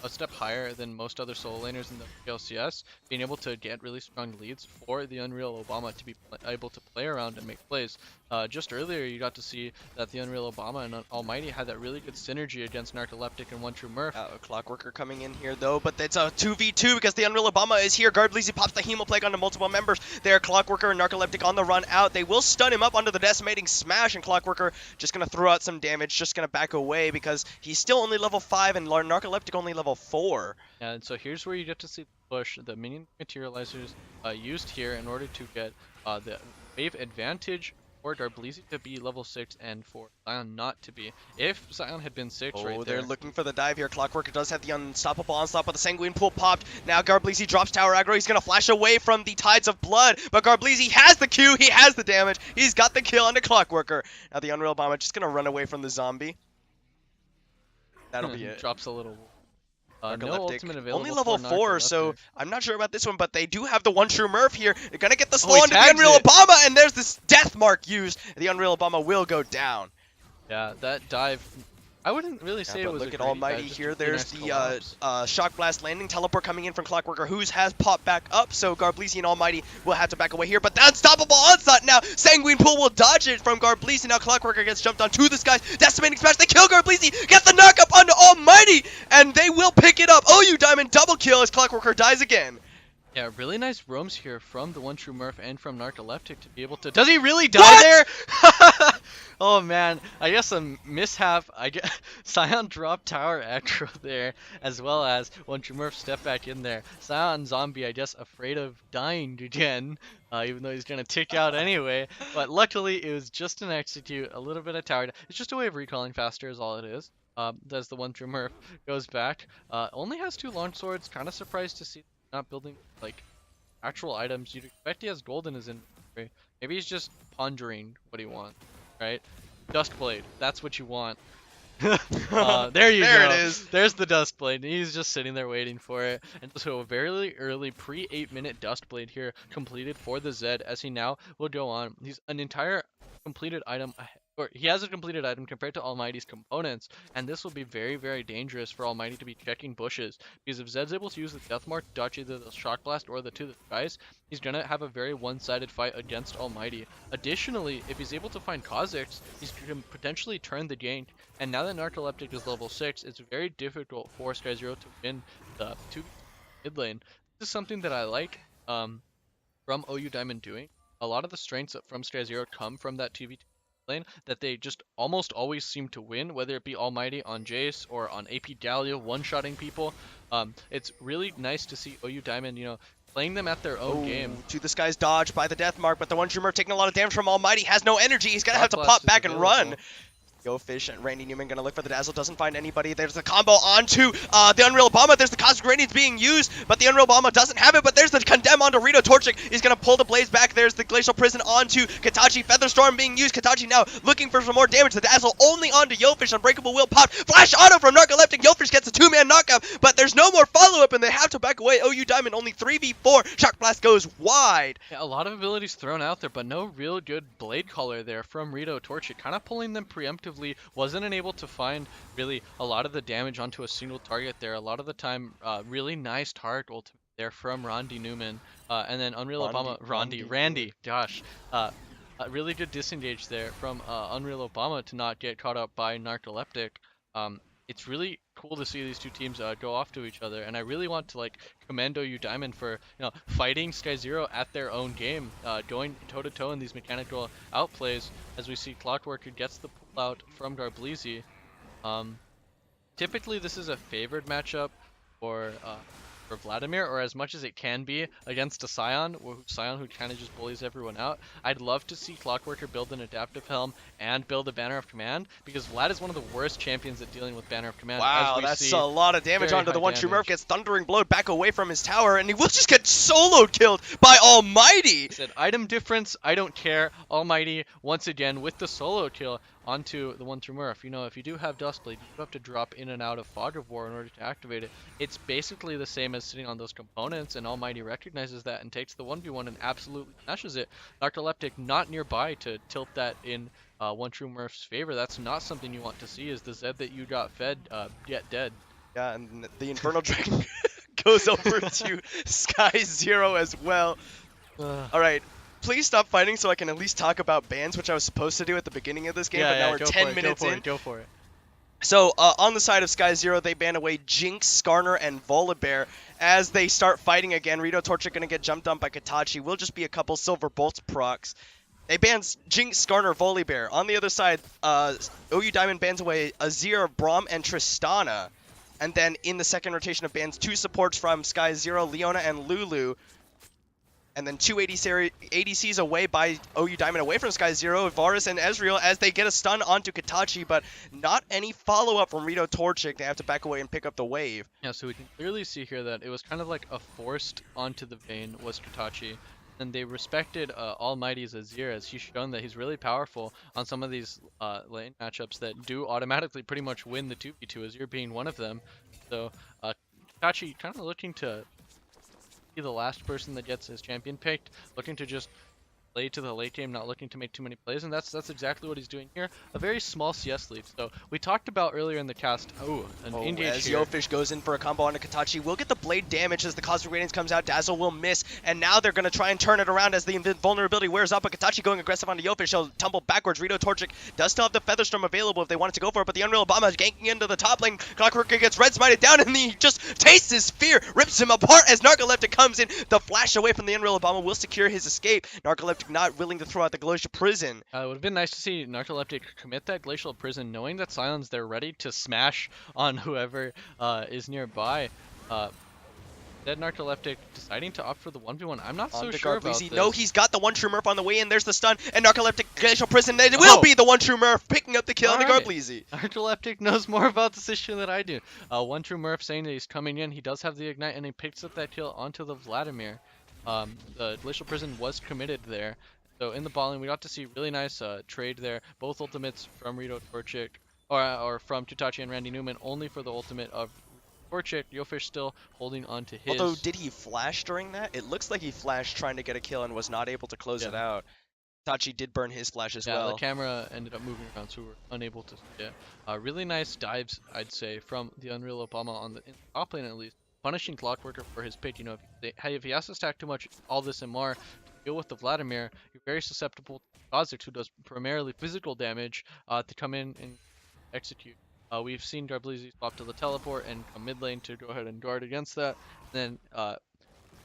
a step higher than most other solo laners in the OKLCS, being able to get really strong leads for the Unreal Obama to be able to play around and make plays. Just earlier, you got to see that the Unreal Obama and Almighty had that really good synergy against Narcoleptic and One True Murph. Clockworker coming in here though, but it's a 2v2 because the Unreal Obama is here. Garbleezy pops the Hemoplague onto multiple members. There, Clockworker and Narcoleptic on the run out. They will stun him up onto the Decimating Smash, and Clockworker just going to throw out some damage, just going to back away because he's still only level 5 and Narcoleptic only level 4. And so here's where you get to see the push, the minion materializers used here in order to get the wave advantage for Garbleezy to be level 6 and for Sion not to be. If Sion had been 6 right there. They're looking for the dive here. Clockworker does have the unstoppable onslaught, but the Sanguine Pool popped. Now Garbleezy drops tower aggro. He's going to flash away from the Tides of Blood, but Garbleezy has the Q. He has the damage. He's got the kill onto Clockworker. Now the Unreal Bomber just going to run away from the zombie. That'll be it. Drops a little. No ultimate available. Only level 4, so I'm not sure about this one, but they do have the One True Murph here. They're gonna get the slow onto the Unreal Obama, and there's this death mark used. The Unreal Obama will go down. Yeah, that dive. I wouldn't really say it was. Look at Almighty here. There's the Shock Blast landing teleport coming in from Clockworker, whose has popped back up. So Garbleezy and Almighty will have to back away here. But the unstoppable onslaught now. Sanguine Pool will dodge it from Garbleezy. Now Clockworker gets jumped onto the skies. Decimating Smash. They kill Garbleezy. Get the knock up onto Almighty, and they will pick it up. OU Diamond double kill as Clockworker dies again. Yeah, really nice roams here from the One True Murph and from Narcoleptic to be able to. Does he really die there? Oh man, I guess a mishap. I guess Sion dropped tower aggro there, as well as One True Murph step back in there. Sion zombie, I guess, afraid of dying again, even though he's gonna tick out anyway. But luckily, it was just an execute, a little bit of tower. It's just a way of recalling faster, is all it is. Does the One True Murph goes back. Only has 2 long swords. Kind of surprised to see not building like actual items. You'd expect he has gold in his inventory. Maybe he's just pondering what he wants, right? Dustblade, that's what you want. There you go. It is. There's the Dustblade. He's just sitting there waiting for it. And so a very early pre-8-minute Dustblade here completed for the Zed, as he now will go on. He's an entire completed item ahead. Or he has a completed item compared to Almighty's components, and this will be very dangerous for Almighty to be checking bushes, because if Zed's able to use the Death Mark, dodge either the Shock Blast or the To the Skies, he's gonna have a very one-sided fight against Almighty. Additionally, if he's able to find Kha'Zix, he's can potentially turn the gank, and now that Narcoleptic is level 6, it's very difficult for SkyZero to win the 2 mid lane. This is something that I like from OU Diamond doing. A lot of the strengths from SkyZero come from that 2v2 lane that they just almost always seem to win, whether it be Almighty on Jace or on AP Galio one-shotting people. It's really nice to see OU Diamond, you know, playing them at their own game. To the Skies dodge by the Death Mark, but the One True Murph taking a lot of damage from Almighty, has no energy. He's gonna have to pop back and run. Go Fish and Randy Newman gonna look for the Dazzle, doesn't find anybody. There's the combo onto the Unreal Obama. There's the Cosmic Radiance being used, but the Unreal Obama doesn't have it. But there's the Condemn onto Rito Torchic. He's gonna pull the Blaze back. There's the Glacial Prison onto Katachi. Featherstorm being used. Katachi now looking for some more damage. The Dazzle only onto Yofish. Unbreakable Will popped. Flash auto from Narcoleptic. Yofish gets a 2-man knockout, but there's no more follow-up, and they have to back away. OU Diamond only 3v4. Shock Blast goes wide. Yeah, a lot of abilities thrown out there, but no real good Blade Caller there from Rito Torchic. Kind of pulling them preemptively. Wasn't able to find really a lot of the damage onto a single target there. A lot of the time, really nice target ultimate there from Randy Newman, and then Unreal Obama, Randy, gosh, a really good disengage there from Unreal Obama to not get caught up by Narcoleptic. it's really cool to see these two teams go off to each other, and I really want to like commend OU Diamond for fighting Sky Zero at their own game, going toe to toe in these mechanical outplays. As we see, Clockworker gets the pull out from Garbleezy. Um, Typically, this is a favored matchup for Vladimir, or as much as it can be against a Scion, who kind of just bullies everyone out. I'd love to see Clockworker build an Adaptive Helm and build a Banner of Command, because Vlad is one of the worst champions at dealing with Banner of Command. Wow, that's a lot of damage onto the one true Murph. Gets Thundering Blow back away from his tower, and he will just get soloed killed by Almighty. Said item difference, I don't care. Almighty once again with the solo kill onto the one true Murph. If you do have Dustblade, you do have to drop in and out of Fog of War in order to activate it. It's basically the same as sitting on those components, and Almighty recognizes that and takes the 1v1 and absolutely smashes it. Narcoleptic not nearby to tilt that in one true Murph's favor. That's not something you want to see, is the Zed that you got fed yet dead. Yeah, and the Infernal Dragon goes over to Sky Zero as well. Alright, please stop fighting so I can at least talk about bans, which I was supposed to do at the beginning of this game, but now we're 10 minutes in. Go for it. So, on the side of Sky Zero, they ban away Jinx, Skarner, and Volibear. As they start fighting again, Rito Torchic gonna get jumped on by Katachi. Will just be a couple Silver Bolts procs. They ban Jinx, Skarner, Volibear. On the other side, OU Diamond bans away Azir, Braum, and Tristana. And then in the second rotation of bans, 2 supports from Sky Zero, Leona and Lulu. And then 2 ADCs away by OU Diamond away from Sky Zero, Varus and Ezreal, as they get a stun onto Katachi, but not any follow-up from Rito Torchic. They have to back away and pick up the wave. Yeah, so we can clearly see here that it was kind of like a forced onto the Vayne was Katachi. And they respected Almighty's Azir, as he's shown that he's really powerful on some of these lane matchups that do automatically pretty much win the 2v2, Azir being one of them. So Katachi kind of looking to be the last person that gets his champion picked, looking to just play to the late game, not looking to make too many plays, and that's exactly what he's doing here. A very small CS lead. So we talked about earlier in the cast, engage as here. Yofish goes in for a combo onto Katachi, will get the blade damage as the Cosmic Radiance comes out. Dazzle will miss, and now they're going to try and turn it around as the vulnerability wears up, but Katachi going aggressive onto Yofish. He'll tumble backwards. Rito Torchic does still have the Featherstorm available if they wanted to go for it, but the Unreal Obama is ganking into the top lane. Clockworker gets red smited down, and he just tastes his fear, rips him apart as Narcoleptic comes in. The flash away from the Unreal Obama will secure his escape. Narcoleptic not willing to throw out the Glacial Prison. It would have been nice to see Narcoleptic commit that Glacial Prison, knowing that Scion's there ready to smash on whoever is nearby. Dead Narcoleptic deciding to opt for the 1v1. I'm not so sure about this. No, he's got the one true Murph on the way in. There's the stun, and Narcoleptic Glacial Prison. It will be the one true Murph picking up the kill on the Garbleezy. Narcoleptic knows more about this issue than I do. One true Murph saying that he's coming in. He does have the Ignite, and he picks up that kill onto the Vladimir. The Glacial Prison was committed there. So in the balling, we got to see really nice trade there. Both ultimates from Rito Torchic, or from Tutachi and Randy Newman, only for the ultimate of Torchic. Yofish still holding on to his. Although, did he flash during that? It looks like he flashed trying to get a kill and was not able to close it out. Tachi did burn his flash as well. Yeah, the camera ended up moving around, so we were unable to see it. Really nice dives, I'd say, from the Unreal Obama on the top lane at least, punishing Clockworker for his pick. If he has to stack too much, all this and more, deal with the Vladimir, you're very susceptible to Kha'Zix, who does primarily physical damage, to come in and execute. We've seen Garbleezy swap to the teleport and come mid lane to go ahead and guard against that. Then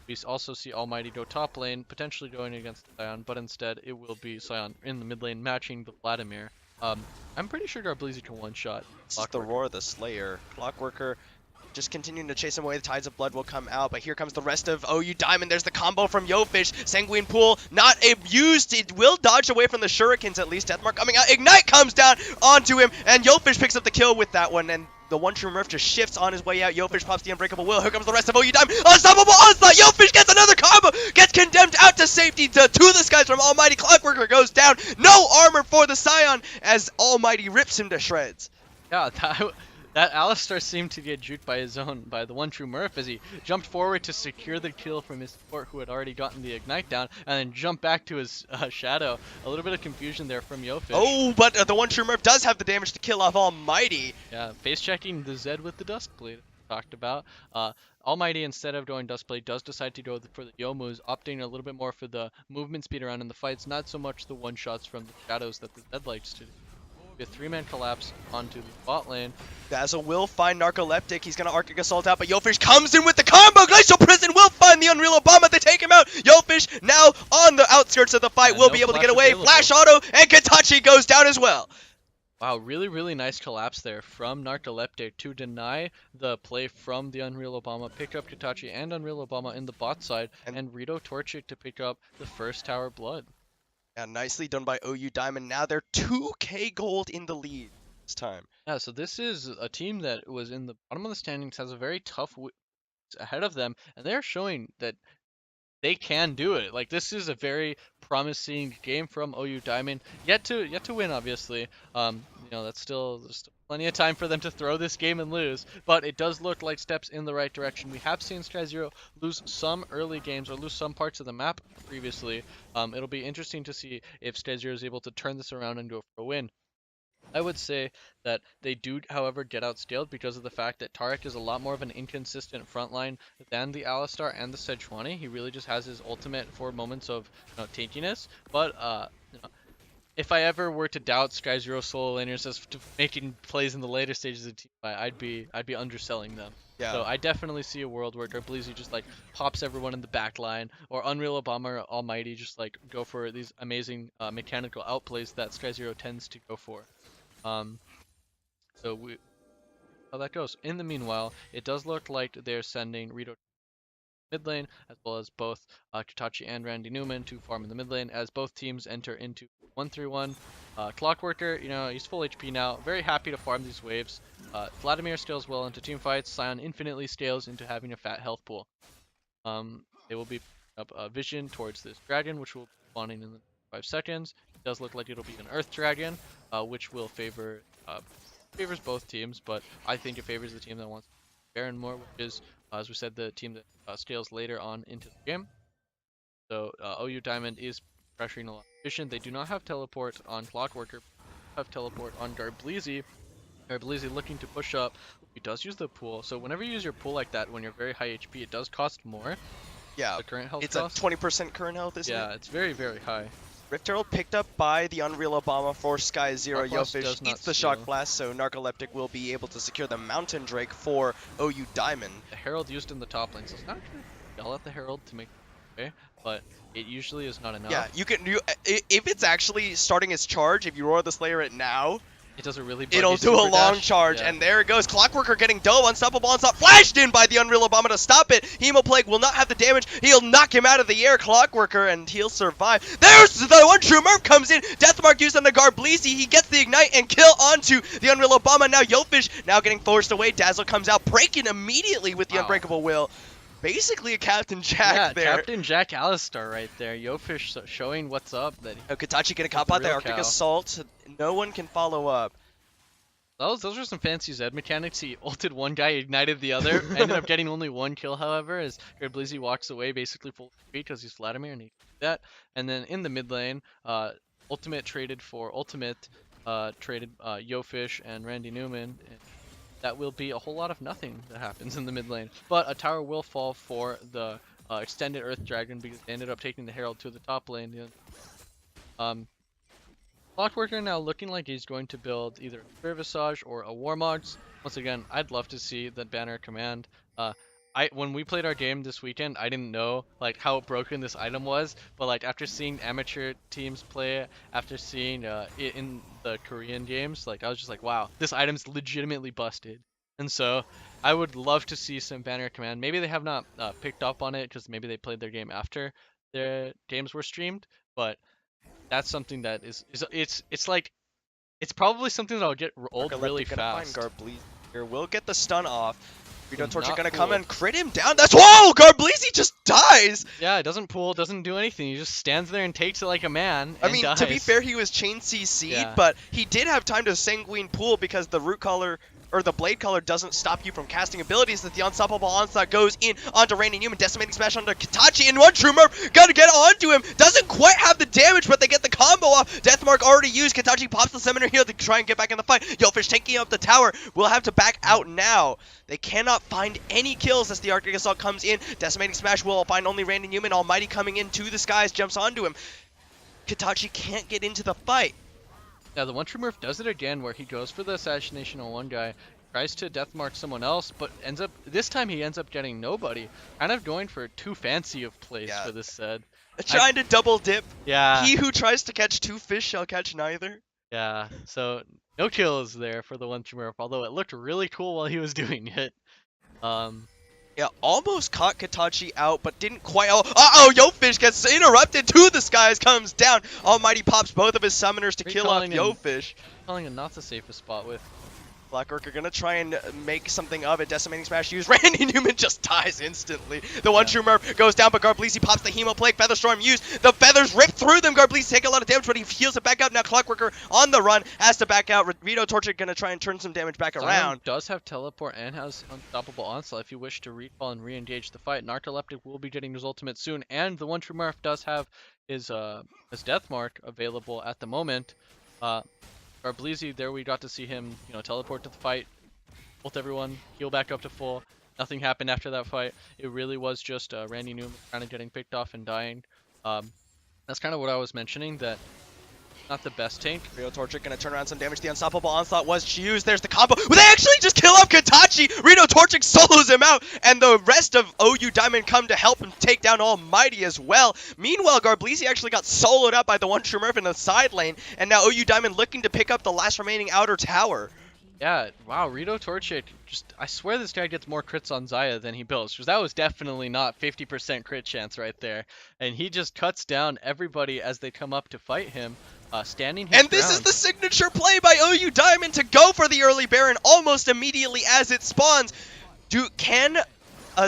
we also see Almighty go top lane, potentially going against Scion, but instead it will be Scion in the mid lane matching the Vladimir. I'm pretty sure Garbleezy can one-shot. This is the Roar of the Slayer. Clockworker just continuing to chase him away. The Tides of Blood will come out, but here comes the rest of OU Diamond. There's the combo from Yofish. Sanguine Pool not used. It will dodge away from the Shurikens at least. Deathmark coming out. Ignite comes down onto him, and Yofish picks up the kill with that one, and the one true Murph just shifts on his way out. Yofish pops the Unbreakable Will. Here comes the rest of OU Diamond. Unstoppable Onslaught. Yofish gets another combo. Gets condemned out to safety to the skies from Almighty. Clockworker goes down. No armor for the Scion as Almighty rips him to shreds. Yeah, that Alistar seemed to get juked by the one true Murph as he jumped forward to secure the kill from his support who had already gotten the Ignite down, and then jumped back to his Shadow. A little bit of confusion there from Yofish. Oh, but the one true Murph does have the damage to kill off Almighty. Yeah, face checking the Zed with the Duskblade talked about. Almighty, instead of going Duskblade, does decide to go for the Yomus, opting a little bit more for the movement speed around in the fights, not so much the one-shots from the Shadows that the Zed likes to do. be a 3-man collapse onto the bot lane. Dazzle will find Narcoleptic. He's going to Arctic Assault out, but YoFish comes in with the combo. Glacial Prison will find the Unreal Obama. They take him out. YoFish now on the outskirts of the fight will be able to get away. Available. Flash auto, and Katachi goes down as well. Wow, really nice collapse there from Narcoleptic to deny the play from the Unreal Obama, pick up Katachi and Unreal Obama in the bot side, and Rito Torchic to pick up the first tower blood. Yeah, nicely done by OU Diamond. Now they're 2k gold in the lead this time. Yeah, so this is a team that was in the bottom of the standings, has a very tough ahead of them, and they're showing that they can do it. Like, this is a very promising game from OU Diamond. Yet to win, obviously. You know, that's still there's plenty of time for them to throw this game and lose, but it does look like steps in the right direction. We have seen SkyZero lose some early games or lose some parts of the map previously. It'll be interesting to see if SkyZero is able to turn this around and go for a win. I would say that they do, however, get outscaled because of the fact that Tarek is a lot more of an inconsistent frontline than the Alistar and the Sejuani. He really just has his ultimate for moments of, you know, tankiness. But you know, if I ever were to doubt SkyZero solo laners as to making plays in the later stages of the team fight, I'd be underselling them. Yeah. So I definitely see a world where Garblizzi just like pops everyone in the back line, or Unreal Obama or Almighty just like go for these amazing mechanical outplays that SkyZero tends to go for. So how that goes. In the meanwhile, it does look like they're sending Rito mid lane, as well as both Katachi and Randy Newman to farm in the mid lane, as both teams enter into 1-3-1. Clockworker, you know, he's full HP now, very happy to farm these waves. Vladimir scales well into team fights. Sion infinitely scales into having a fat health pool. They will be up a vision towards this dragon, which will be spawning in 5 seconds. It does look like it'll be an Earth Dragon, which will favors both teams, but I think it favors the team that wants Baron more, which is, as we said, the team that scales later on into the game. So OU Diamond is pressuring a lot of vision. They do not have teleport on Clockworker, have teleport on Garblizzi. Garblizzi looking to push up. He does use the pool, so whenever you use your pool like that when you're very high HP, it does cost more. Yeah, the current health it's cost. a 20% current health, isn't it? Yeah, it's very high. Rift Herald picked up by the Unreal Obama for SkyZero. YoFish eats the Shock Blast, so Narcoleptic will be able to secure the Mountain Drake for OU Diamond. The Herald used in the top lane, so it's not going to yell at the Herald to make it okay, but it usually is not enough. Yeah, if it's actually starting its charge, if you roar the Slayer it now, it does a really it'll do a long charge, and there it goes. Clockworker getting dove, unstoppable onslaught, flashed in by the Unreal Obama to stop it. Hemo Plague will not have the damage. He'll knock him out of the air, Clockworker, and he'll survive. There's the one true Murph comes in. Deathmark used on the Garblizzi. He gets the ignite and kill onto the Unreal Obama. Now YoFish now getting forced away. Dazzle comes out, breaking immediately with the Unbreakable Will. Basically a Captain Jack there. Captain Jack Alistar right there. YoFish showing what's up. That Katachi gonna cop out the Arctic Assault. No one can follow up. Those are some fancy Zed mechanics. He ulted one guy, ignited the other. Ended up getting only one kill, however, as Garblizzi walks away basically full speed because he's Vladimir and he can do that. And then in the mid lane, Ultimate traded for Ultimate, traded YoFish and Randy Newman. And that will be a whole lot of nothing that happens in the mid lane. But a tower will fall for the extended Earth Dragon because they ended up taking the Herald to the top lane. Clockworker now looking like he's going to build either a Spirit Visage or a Warmogs. Once again, I'd love to see that banner command. When we played our game this weekend, I didn't know like how broken this item was, but like after seeing amateur teams play it, after seeing it in the Korean games, like I was just like, wow, this item's legitimately busted. And so I would love to see some banner command. Maybe they have not picked up on it because maybe they played their game after their games were streamed, but that's something that it's probably something that'll get old really fast. Here will get the stun off. Rito Torchic gonna come and crit him down. That's whoa! Garblizzi just dies. Yeah, it doesn't pull, doesn't do anything. He just stands there and takes it like a man. I mean, dies. To be fair, he was chain CC'd, but he did have time to Sanguine Pool because the root color or the blade color doesn't stop you from casting abilities. That the unstoppable onslaught goes in onto Randy Newman, decimating smash onto Katachi, and one true Murph gotta get onto him. Doesn't quite have the damage, but they get the combo off. Deathmark already used. Katachi pops the summoner heal to try and get back in the fight. YoFish taking up the tower. We'll have to back out now. They cannot find any kills as the Arctic Assault comes in. Decimating smash will find only Randy Newman. Almighty coming into the skies, jumps onto him. Katachi can't get into the fight. Yeah, the one true Murph does it again where he goes for the assassination on one guy, tries to deathmark someone else, but this time he ends up getting nobody. Kind of going for too fancy of plays Yeah, for this set. trying to double dip. Yeah, He who tries to catch two fish shall catch neither. yeah. So no kills there for the one true Murph, although it looked really cool while he was doing it. Um, Yeah, almost caught Katachi out, but didn't quite. Oh, uh-oh, Yofish gets interrupted to the skies, comes down. Almighty pops both of his summoners to kill off Yofish. Calling it not the safest spot with Clockworker gonna try and make something of it. Decimating Smash used. Randy Newman just dies instantly. The one true Murph goes down, but Garblisi pops the Hemo Plague. Featherstorm used. The feathers rip through them. Garblisi take a lot of damage, but he heals it back up. Now Clockworker on the run has to back out. Rito Torchic gonna try and turn some damage back around. Does have teleport and has unstoppable onslaught if you wish to recall and re-engage the fight. Narcoleptic will be getting his ultimate soon, and the one true Murph does have his death mark available at the moment. Garblisi, there we got to see him, teleport to the fight, ult everyone, heal back up to full. Nothing happened after that fight. It really was just Randy Newman kind of getting picked off and dying. That's kind of what I was mentioning, that not the best tank. Rito Torchic gonna turn around some damage. The unstoppable onslaught was used. There's the combo. Well, they actually just kill off Katachi. Rito Torchic solos him out, and the rest of OU Diamond come to help him take down Almighty as well. Meanwhile, Garblisi actually got soloed up by the one true Murph in the side lane, and now OU Diamond looking to pick up the last remaining outer tower. Yeah, wow, Rito Torchic, I swear this guy gets more crits on Xayah than he builds, because that was definitely not 50% crit chance right there. And he just cuts down everybody as they come up to fight him, standing his And this ground. is the signature play by OU Diamond to go for the early Baron almost immediately as it spawns. Can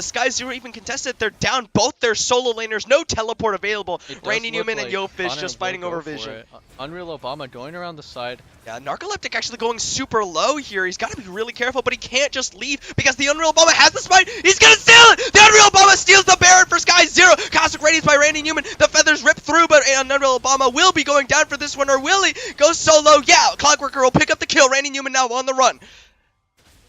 Sky Zero even contest it? They're down both their solo laners, no teleport available. Randy Newman and Yofish just fighting over vision. Unreal Obama going around the side. Yeah, Narcoleptic actually going super low here. He's got to be really careful, but he can't just leave because the Unreal Obama has the smite. He's going to steal it! The Unreal Obama steals the Baron for Sky Zero. Cosmic Radiance by Randy Newman. The feathers rip through, but Unreal Obama will be going down for this one, or will he go solo? Yeah, Clockworker will pick up the kill. Randy Newman now on the run.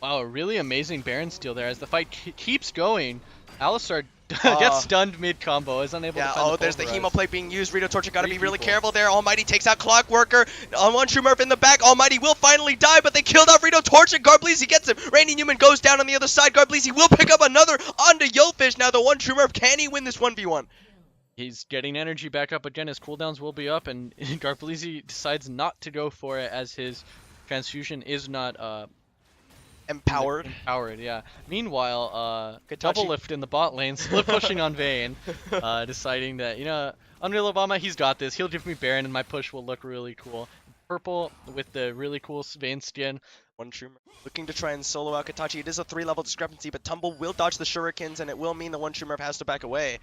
Wow, a really amazing Baron steal there as the fight keeps going. Alistar gets stunned mid-combo, is unable to find there's the Pulverize. Hemo Plate being used. Rito Torchic got to be really careful there. Almighty takes out Clockworker. On one true Murph in the back. Almighty will finally die, but they killed off Rito Torchic. Garblisi gets him. Randy Newman goes down on the other side. Garblisi will pick up another onto Yofish. Now the one true Murph, can he win this 1v1? He's getting energy back up again. His cooldowns will be up, and Garblisi decides not to go for it as his transfusion is not Empowered, yeah. Meanwhile, double lift in the bot lane, split pushing on Vayne, deciding that, Unreal Obama, he's got this. He'll give me Baron, and my push will look really cool. Purple with the really cool Vayne skin. One true Murph looking to try and solo out Katachi. It is a 3-level discrepancy, but Tumble will dodge the shurikens, and it will mean the one true Murph has to back away.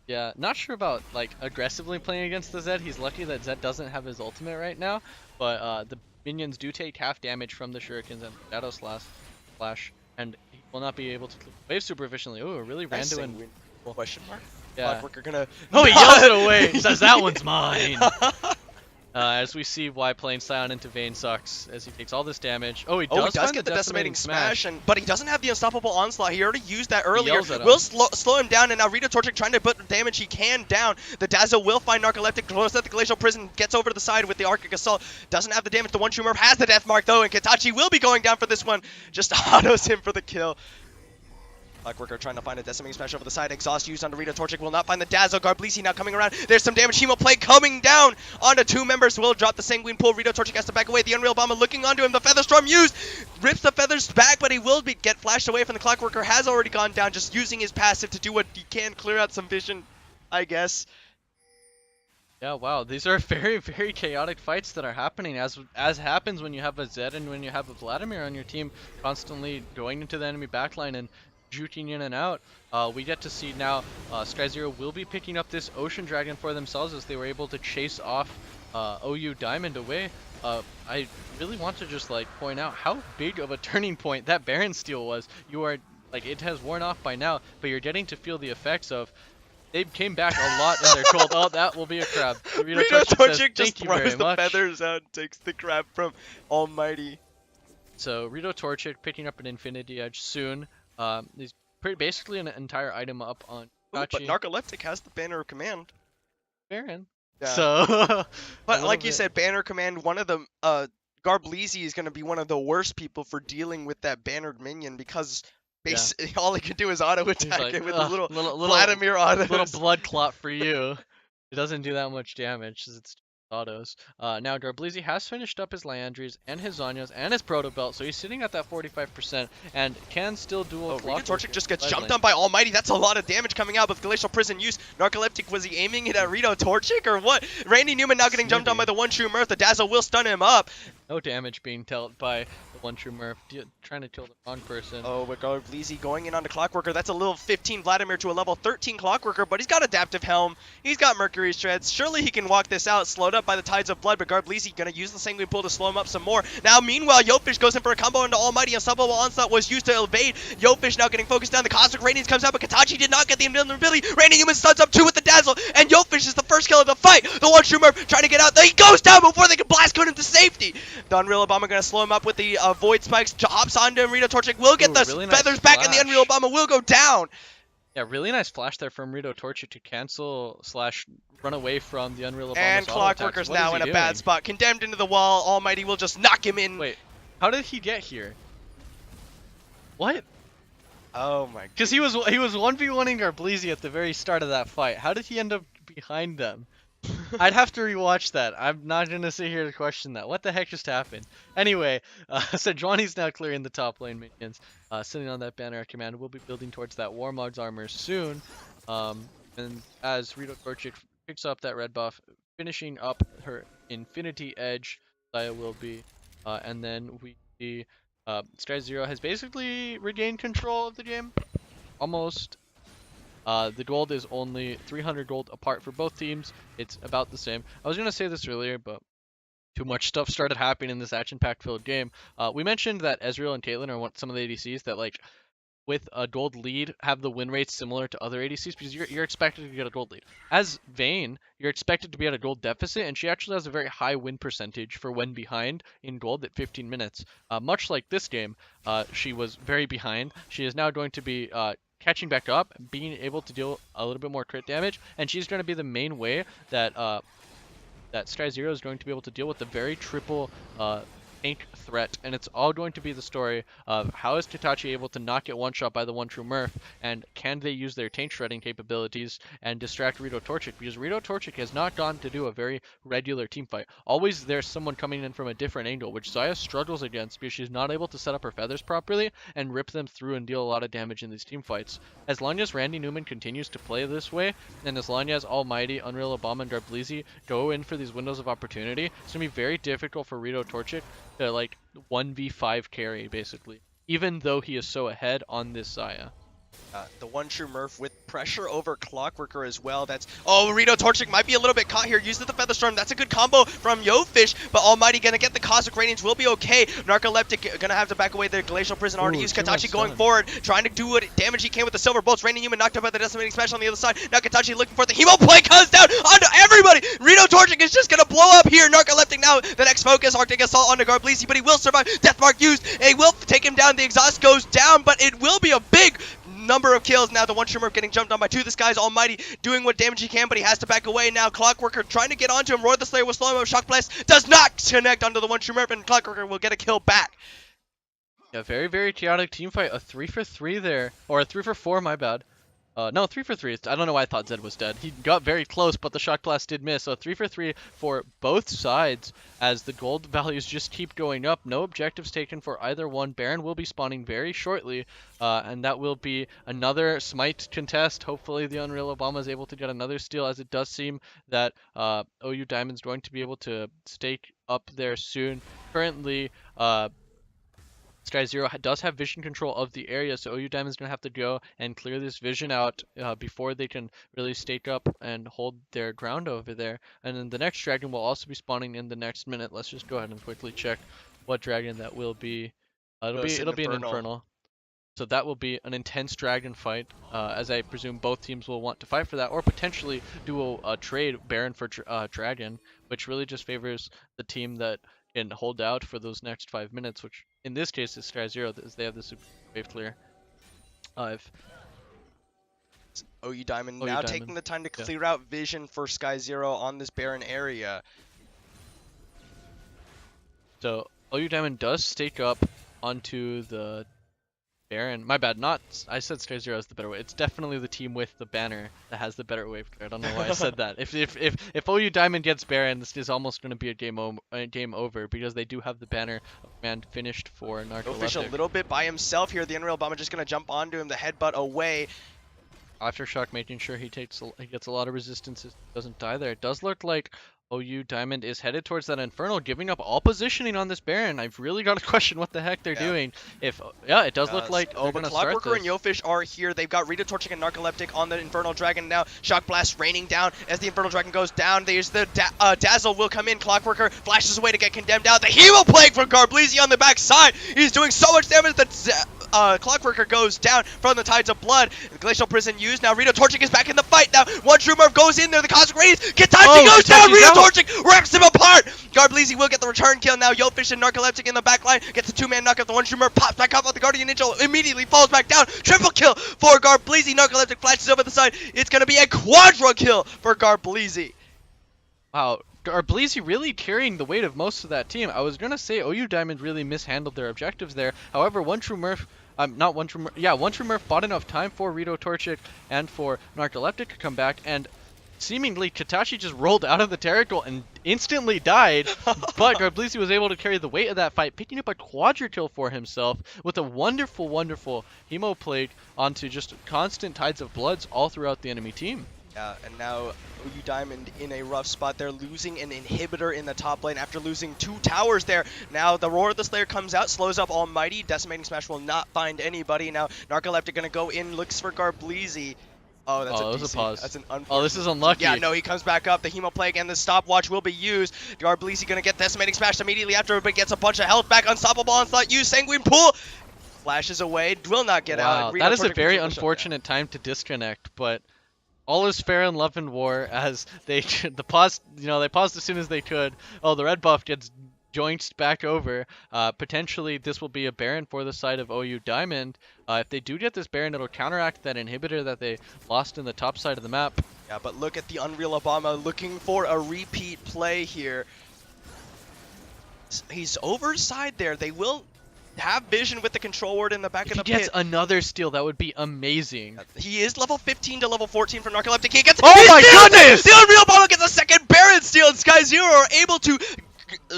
Yeah, not sure about aggressively playing against the Zed. He's lucky that Zed doesn't have his ultimate right now, but the minions do take half damage from the shurikens and Shadow Slash, and he will not be able to wave super efficiently. Oh, really random question mark? Yeah. Clockworker gonna. Oh, he yells it away. He says that one's mine. As we see why playing Sion into Vayne sucks, as he takes all this damage. Oh, he does get the decimating smash, but he doesn't have the unstoppable onslaught. He already used that earlier. He will slow him down, and now Rito Torchic trying to put the damage he can down. The Dazzle will find Narcoleptic, close at the Glacial Prison, gets over to the side with the Arctic Assault. Doesn't have the damage. The one true Murph has the death mark, though, and Katachi will be going down for this one. Just autos him for the kill. Clockworker trying to find a decimating smash over the side. Exhaust used on Rito Torchic will not find the Dazzle. Garblisi now coming around. There's some damage. Hemo Plate coming down onto two members. Will drop the Sanguine Pool. Rito Torchic has to back away. The Unreal Bomber looking onto him. The Featherstorm used. Rips the feathers back, but he will get flashed away from the Clockworker. Has already gone down, just using his passive to do what he can. Clear out some vision, I guess. Yeah, wow. These are very, very chaotic fights that are happening, as happens when you have a Zed and when you have a Vladimir on your team constantly going into the enemy backline and juking in and out. We get to see now Sky Zero will be picking up this Ocean Dragon for themselves as they were able to chase off OU Diamond away. I really want to just point out how big of a turning point that Baron steal was. You are it has worn off by now, but you're getting to feel the effects of. They came back a lot and they're cold. Oh, that will be a crab. Rito Torchic just throws the feathers out and takes the crab from Almighty. So Rito Torchic picking up an Infinity Edge soon. He's basically an entire item up on Katachi. But Narcoleptic has the banner of command. Baron. Yeah. So a But little like you bit. said, Banner Command, one of the Garblezi is going to be one of the worst people for dealing with that bannered minion because Yeah. all he can do is auto He's attack like, it with his ugh, little little Vladimir little autos. blood clot for you. It doesn't do that much damage. It's autos. Now Darblezi has finished up his Liandry's and his Zanyas and his Proto Belt, so he's sitting at that 45% and can still dual Oh, Rita Clockwork Torchic in just the gets side jumped lane. on by Almighty. That's a lot of damage coming out with Glacial Prison use. Narcoleptic, was he aiming it at Rito Torchic or what? Randy Newman now getting jumped on by Maybe. the One True Mirth. The Dazzle will stun him up. No damage being dealt by the one true Murph, trying to kill the wrong person. Oh, with Bleezy going in on the Clockworker. That's a little 15 Vladimir to a level 13 Clockworker, but he's got Adaptive Helm. He's got Mercury Shreds. Surely he can walk this out, slowed up by the Tides of Blood, but Bleezy gonna use the Sanguine Pool to slow him up some more. Now, meanwhile, Yofish goes in for a combo into Almighty. Unstoppable Onslaught was used to evade. Yofish now getting focused down. The Cosmic Radiance comes out, but Katachi did not get the invulnerability. Randy Newman stuns up two with the Dazzle, and Yofish is the first kill of the fight. The One True Murph trying to get out. He goes down before they can blast code him to safety. The Unreal Obama gonna slow him up with the Void Spikes. Hops onto him. Rito Torchic will get the Really nice feathers back, and the Unreal flash. Obama will go down. Yeah, really nice flash there from Rito Torchic to cancel slash run away from the Unreal And Obama's auto attacks. Clockworker's What is now he in a doing? bad spot. Condemned into the wall. Almighty will just knock him in. Wait, how did he get here? What? Oh my god. Because he was 1v1ing Garblezi at the very start of that fight. How did he end up behind them? I'd have to rewatch that. I'm not gonna sit here to question that. What the heck just happened? Anyway, Sejuani's now clearing the top lane minions, sitting on that banner at command. We'll be building towards that Warmog's armor soon. And as Rito Torchic picks up that red buff, finishing up her Infinity Edge, Saya will be, and then we see Stride Zero has basically regained control of the game, almost. The gold is only 300 gold apart for both teams. It's about the same. I was going to say this earlier, but too much stuff started happening in this action-packed filled game. We mentioned that Ezreal and Caitlyn are some of the ADCs that, like, with a gold lead, have the win rates similar to other ADCs because you're expected to get a gold lead. As Vayne, you're expected to be at a gold deficit, and she actually has a very high win percentage for when behind in gold at 15 minutes. Much like this game, she was very behind. She is now going to be catching back up, being able to deal a little bit more crit damage, and she's going to be the main way that that Stride Zero is going to be able to deal with the very triple tank threat, and it's all going to be the story of how is Katachi able to not get one shot by the One True Murph, and can they use their tank shredding capabilities and distract Rito Torchic, because Rito Torchic has not gone to do a very regular team fight. Always there's someone coming in from a different angle, which Xayah struggles against because she's not able to set up her feathers properly and rip them through and deal a lot of damage in these team fights. As long as Randy Newman continues to play this way, and as long as Almighty, Unreal Obama, and Darblezi go in for these windows of opportunity, it's going to be very difficult for Rito Torchic to, like, 1v5 carry, basically, even though he is so ahead on this Xayah. The One True Murph with pressure over Clockworker as well. That's... Oh, Rito Torchic might be a little bit caught here. Uses the Feather Storm. That's a good combo from Yofish, but Almighty gonna get the Cosmic Radiance. Will be okay. Narcoleptic gonna have to back away the Glacial Prison. Already used Katachi going forward, trying to do what damage he can with the Silver Bolts. Randy Newman knocked up by the Decimating Smash on the other side. Now Katachi looking for the Hemo play, comes down onto everybody. Rito Torchic is just gonna blow up here. Narcoleptic now the next focus. Arctic Assault onto Garblezi, but he will survive. Deathmark used. And he will take him down. The exhaust goes down, but it will be a big number of kills. Now the One True Murph getting jumped on by two. This guy's Almighty doing what damage he can, but he has to back away. Now Clockworker trying to get onto him. Roar the Slayer will slow him up. Shock Blast does not connect onto the One True Murph, and Clockworker will get a kill back. Yeah, very, very chaotic team fight. A 3-for-3 there. Or a 3-for-4, my bad. No, 3-for-3. I don't know why I thought Zed was dead. He got very close, but the Shock Blast did miss. So 3-for-3 for both sides as the gold values just keep going up. No objectives taken for either one. Baron will be spawning very shortly, and that will be another Smite contest. Hopefully the Unreal Obama is able to get another steal, as it does seem that OU Diamond's going to be able to stake up there soon. Currently, Stride Zero does have vision control of the area, so OU Diamond's going to have to go and clear this vision out before they can really stake up and hold their ground over there. And then the next dragon will also be spawning in the next minute. Let's just go ahead and quickly check what dragon that will be. It'll be an Infernal. So that will be an intense dragon fight, as I presume both teams will want to fight for that, or potentially do a trade Baron for dragon, which really just favors the team that can hold out for those next 5 minutes, which in this case is Stride Zero, as they have the super wave clear. If OU Diamond OU now Diamond. taking the time to Yeah. clear out vision for Sky Zero on this Baron area. So OU Diamond does stake up onto the Baron. My bad. Not. I said Sky Zero has the better way. It's definitely the team with the banner that has the better wave clear. I don't know why I said that. If OU Diamond gets Baron, this is almost going to be a game over because they do have the banner of command finished for Fish a Narcoleptic. little bit by himself here. The Unreal Bomber just going to jump onto him, the headbutt away. Aftershock making sure he gets a lot of resistance, doesn't die there. It does look like OU Diamond is headed towards that Infernal, giving up all positioning on this Baron. I've really got to question what the heck they're doing. It does look like they're but gonna start Clockworker this. and Yofish are here. They've got Rita Torchic and Narcoleptic on the Infernal Dragon now. Shock Blast raining down as the Infernal Dragon goes down. There's the Dazzle will come in. Clockworker flashes away to get condemned out. The Hemo Plague for Garbleezy on the backside. He's doing so much damage that Clockworker goes down from the Tides of Blood. The Glacial Prison used. Now Rita Torchic is back in the fight. Now one True Murph goes in there. The Cosmic Radius. Kitachi goes down. Rita Torchic rips him apart. Garbleezy will get the return kill. Now Yofish and Narcoleptic in the back line. Gets a two-man knockout. The one True Murph pops back up on the Guardian Ninja. Immediately falls back down. Triple kill for Garbleezy. Narcoleptic flashes over the side. It's going to be a quadra kill for Garbleezy. Wow. Garbleezy really carrying the weight of most of that team. I was going to say OU Diamond really mishandled their objectives there. However, one True Murph one True Murph bought enough time for Rito Torchic and for Narcoleptic to come back, and seemingly Katashi just rolled out of the Terracle and instantly died, but Garbleezy was able to carry the weight of that fight, picking up a quadra kill for himself with a wonderful, wonderful Hemo Plague onto just constant Tides of Bloods all throughout the enemy team. Yeah, and now OU Diamond in a rough spot. They're losing an inhibitor in the top lane after losing 2 towers there. Now the Roar of the Slayer comes out, slows up Almighty. Decimating Smash will not find anybody. Now Narcoleptic gonna go in, looks for Garbleezy. Oh, that's that was a pause. That's an unfortunate. Oh, this is unlucky. Yeah, no, he comes back up. The Hemo Plague and the stopwatch will be used. Garbleezy gonna get Decimating Smash immediately after, but gets a bunch of health back. Unstoppable Onslaught used. Sanguine Pool flashes away, will not get out. That is a very unfortunate time to disconnect, but all is fair in love and war, as they paused as soon as they could. Oh, the red buff gets joints back over. Potentially this will be a Baron for the side of OU Diamond. If they do get this Baron, it'll counteract that inhibitor that they lost in the top side of the map. Yeah, but look at the Unreal Obama looking for a repeat play here. He's overside there. They will have vision with the control ward in the back of the pit. If he gets another steal, that would be amazing. He is level 15 to level 14 from Narcoleptic. He gets goodness! The Unreal Bomber gets a second Baron steal, and Sky Zero are able to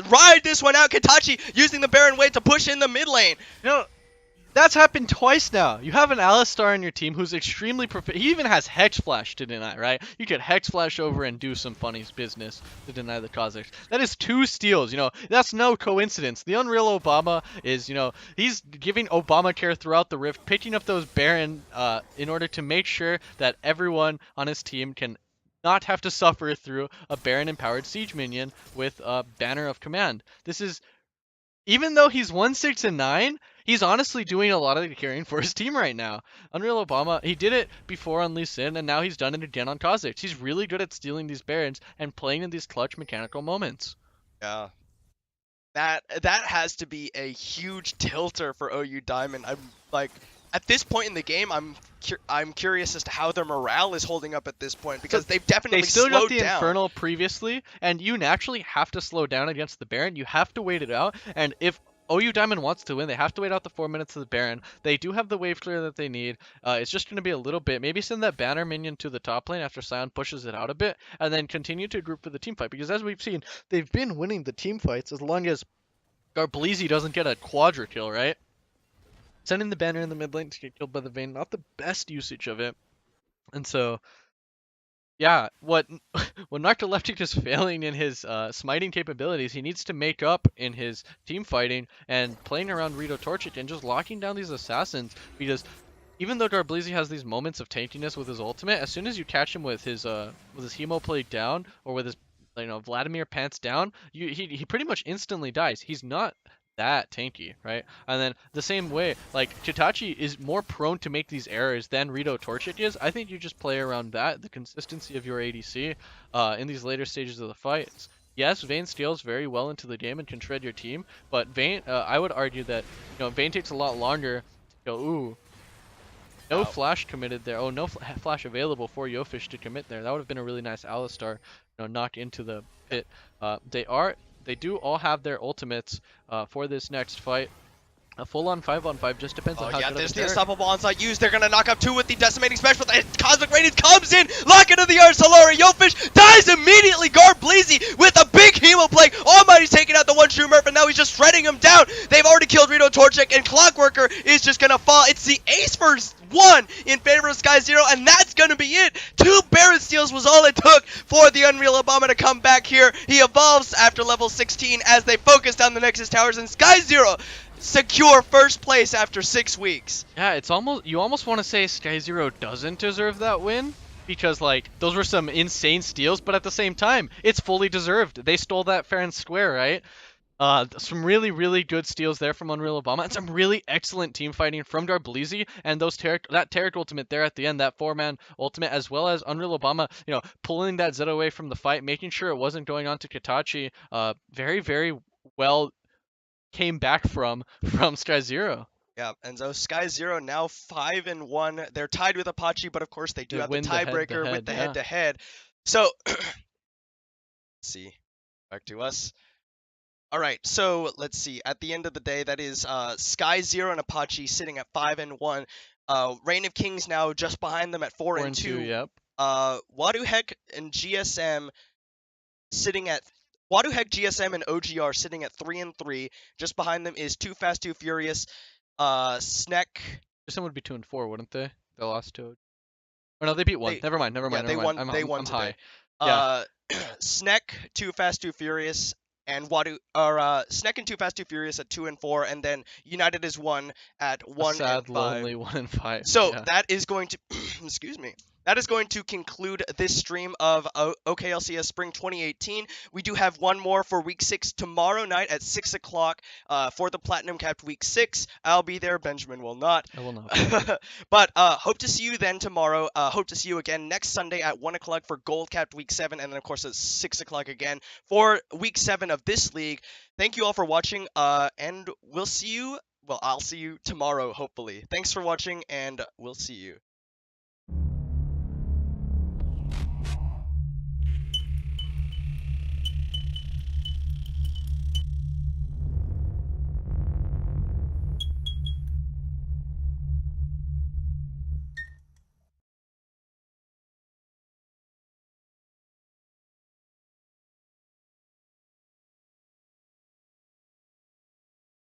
ride this one out. Kitachi using the Baron wave to push in the mid lane. That's happened twice now. You have an Alistar on your team who's extremely he even has Hex Flash to deny, right? You could Hex Flash over and do some funny business to deny the Kha'Zix. That is 2 steals, that's no coincidence. The Unreal Obama is, he's giving Obamacare throughout the Rift, picking up those Baron in order to make sure that everyone on his team can not have to suffer through a Baron empowered siege minion with a Banner of Command. This is, even though he's 1-6-9, he's honestly doing a lot of the carrying for his team right now. Unreal Obama, he did it before on Lee Sin, and now he's done it again on Kha'Zix. He's really good at stealing these Barons and playing in these clutch mechanical moments. Yeah. That has to be a huge tilter for OU Diamond. I'm like, at this point in the game, I'm curious as to how their morale is holding up at this point, because they've definitely slowed down. They still got the Infernal previously, and you naturally have to slow down against the Baron. You have to wait it out, and if OU Diamond wants to win, they have to wait out the 4 minutes of the Baron. They do have the wave clear that they need. It's just going to be a little bit. Maybe send that Banner minion to the top lane after Sion pushes it out a bit, and then continue to group for the team fight, because as we've seen, they've been winning the team fights as long as Garbleezy doesn't get a quadra kill, right? Sending the Banner in the mid lane to get killed by the Vayne, not the best usage of it. And so, yeah, when Narcoleptic is failing in his smiting capabilities, he needs to make up in his team fighting and playing around Rito Torchic and just locking down these assassins, because even though Garbleezy has these moments of tankiness with his ultimate, as soon as you catch him with his Hemo Plague down, or with his Vladimir Pants down, he pretty much instantly dies. He's not that tanky, right? And then the same way, like, Kitachi is more prone to make these errors than Rito Torchic is. I think you just play around that, the consistency of your ADC in these later stages of the fights. Yes, Vayne scales very well into the game and can shred your team, but Vayne, I would argue that Vayne takes a lot longer to go, ooh, No flash committed there. Oh, no flash available for Yofish to commit there. That would have been a really nice Alistar, knock into the pit. They do all have their ultimates for this next fight. A full-on 5-on-5 just depends on Oh how yeah, good there's of a the turret. unstoppable onside used. They're gonna knock up 2 with the decimating smash, but the Cosmic Radiance comes in, lock into the yard. Solari Yofish dies immediately. Guard Bleezy with a big hemo plague. Almighty's taking out the one true Murph, and now he's just shredding him down. They've already killed Rito Torchic, and Clockworker is just gonna fall. It's the ace first one in favor of Sky Zero, and that's gonna be it. 2 Baron Steals was all it took for the Unreal Obama to come back here. He evolves after level 16 as they focus down the Nexus Towers, and Sky Zero secure first place after 6 weeks. Yeah, you almost want to say Sky Zero doesn't deserve that win, because like those were some insane steals, but at the same time, it's fully deserved. They stole that fair and square, right? Some really, really good steals there from Unreal Obama, and some really excellent team fighting from Darbleezy, and that Tarek ultimate there at the end, that 4-man ultimate, as well as Unreal Obama, pulling that Zed away from the fight, making sure it wasn't going on to Katachi. Very, very well came back from Sky Zero. Yeah, and so Sky Zero now 5-1. They're tied with Apache, but of course they do have the win the tiebreaker with the yeah. head-to-head. So, let's see, back to us. All right, so let's see. At the end of the day, that is Sky Zero and Apache sitting at 5-1. Reign of Kings now just behind them at 4-2. Yep. Waduhek and GSM sitting at Waduhek, GSM, and OGR sitting at 3-3. Just behind them is Too Fast, Too Furious. Snek. GSM would be 2-4, wouldn't they? They lost to. Oh no, they beat one. Never mind. Yeah, they won. They won today. High. Snek, Too Fast, Too Furious, and Snek and Too Fast, Too Furious at 2-4, and then United is 1 at 1 sad, and 5. lonely 1 and 5. So yeah. that is going to, excuse me. That is going to conclude this stream of OKLCS Spring 2018. We do have one more for Week 6 tomorrow night at 6 o'clock for the Platinum Capped Week 6. I'll be there. Benjamin will not. I will not. But hope to see you then tomorrow. Hope to see you again next Sunday at 1 o'clock for Gold Capped Week 7. And then, of course, at 6 o'clock again for Week 7 of this league. Thank you all for watching. And we'll see you. Well, I'll see you tomorrow, hopefully. Thanks for watching, and we'll see you.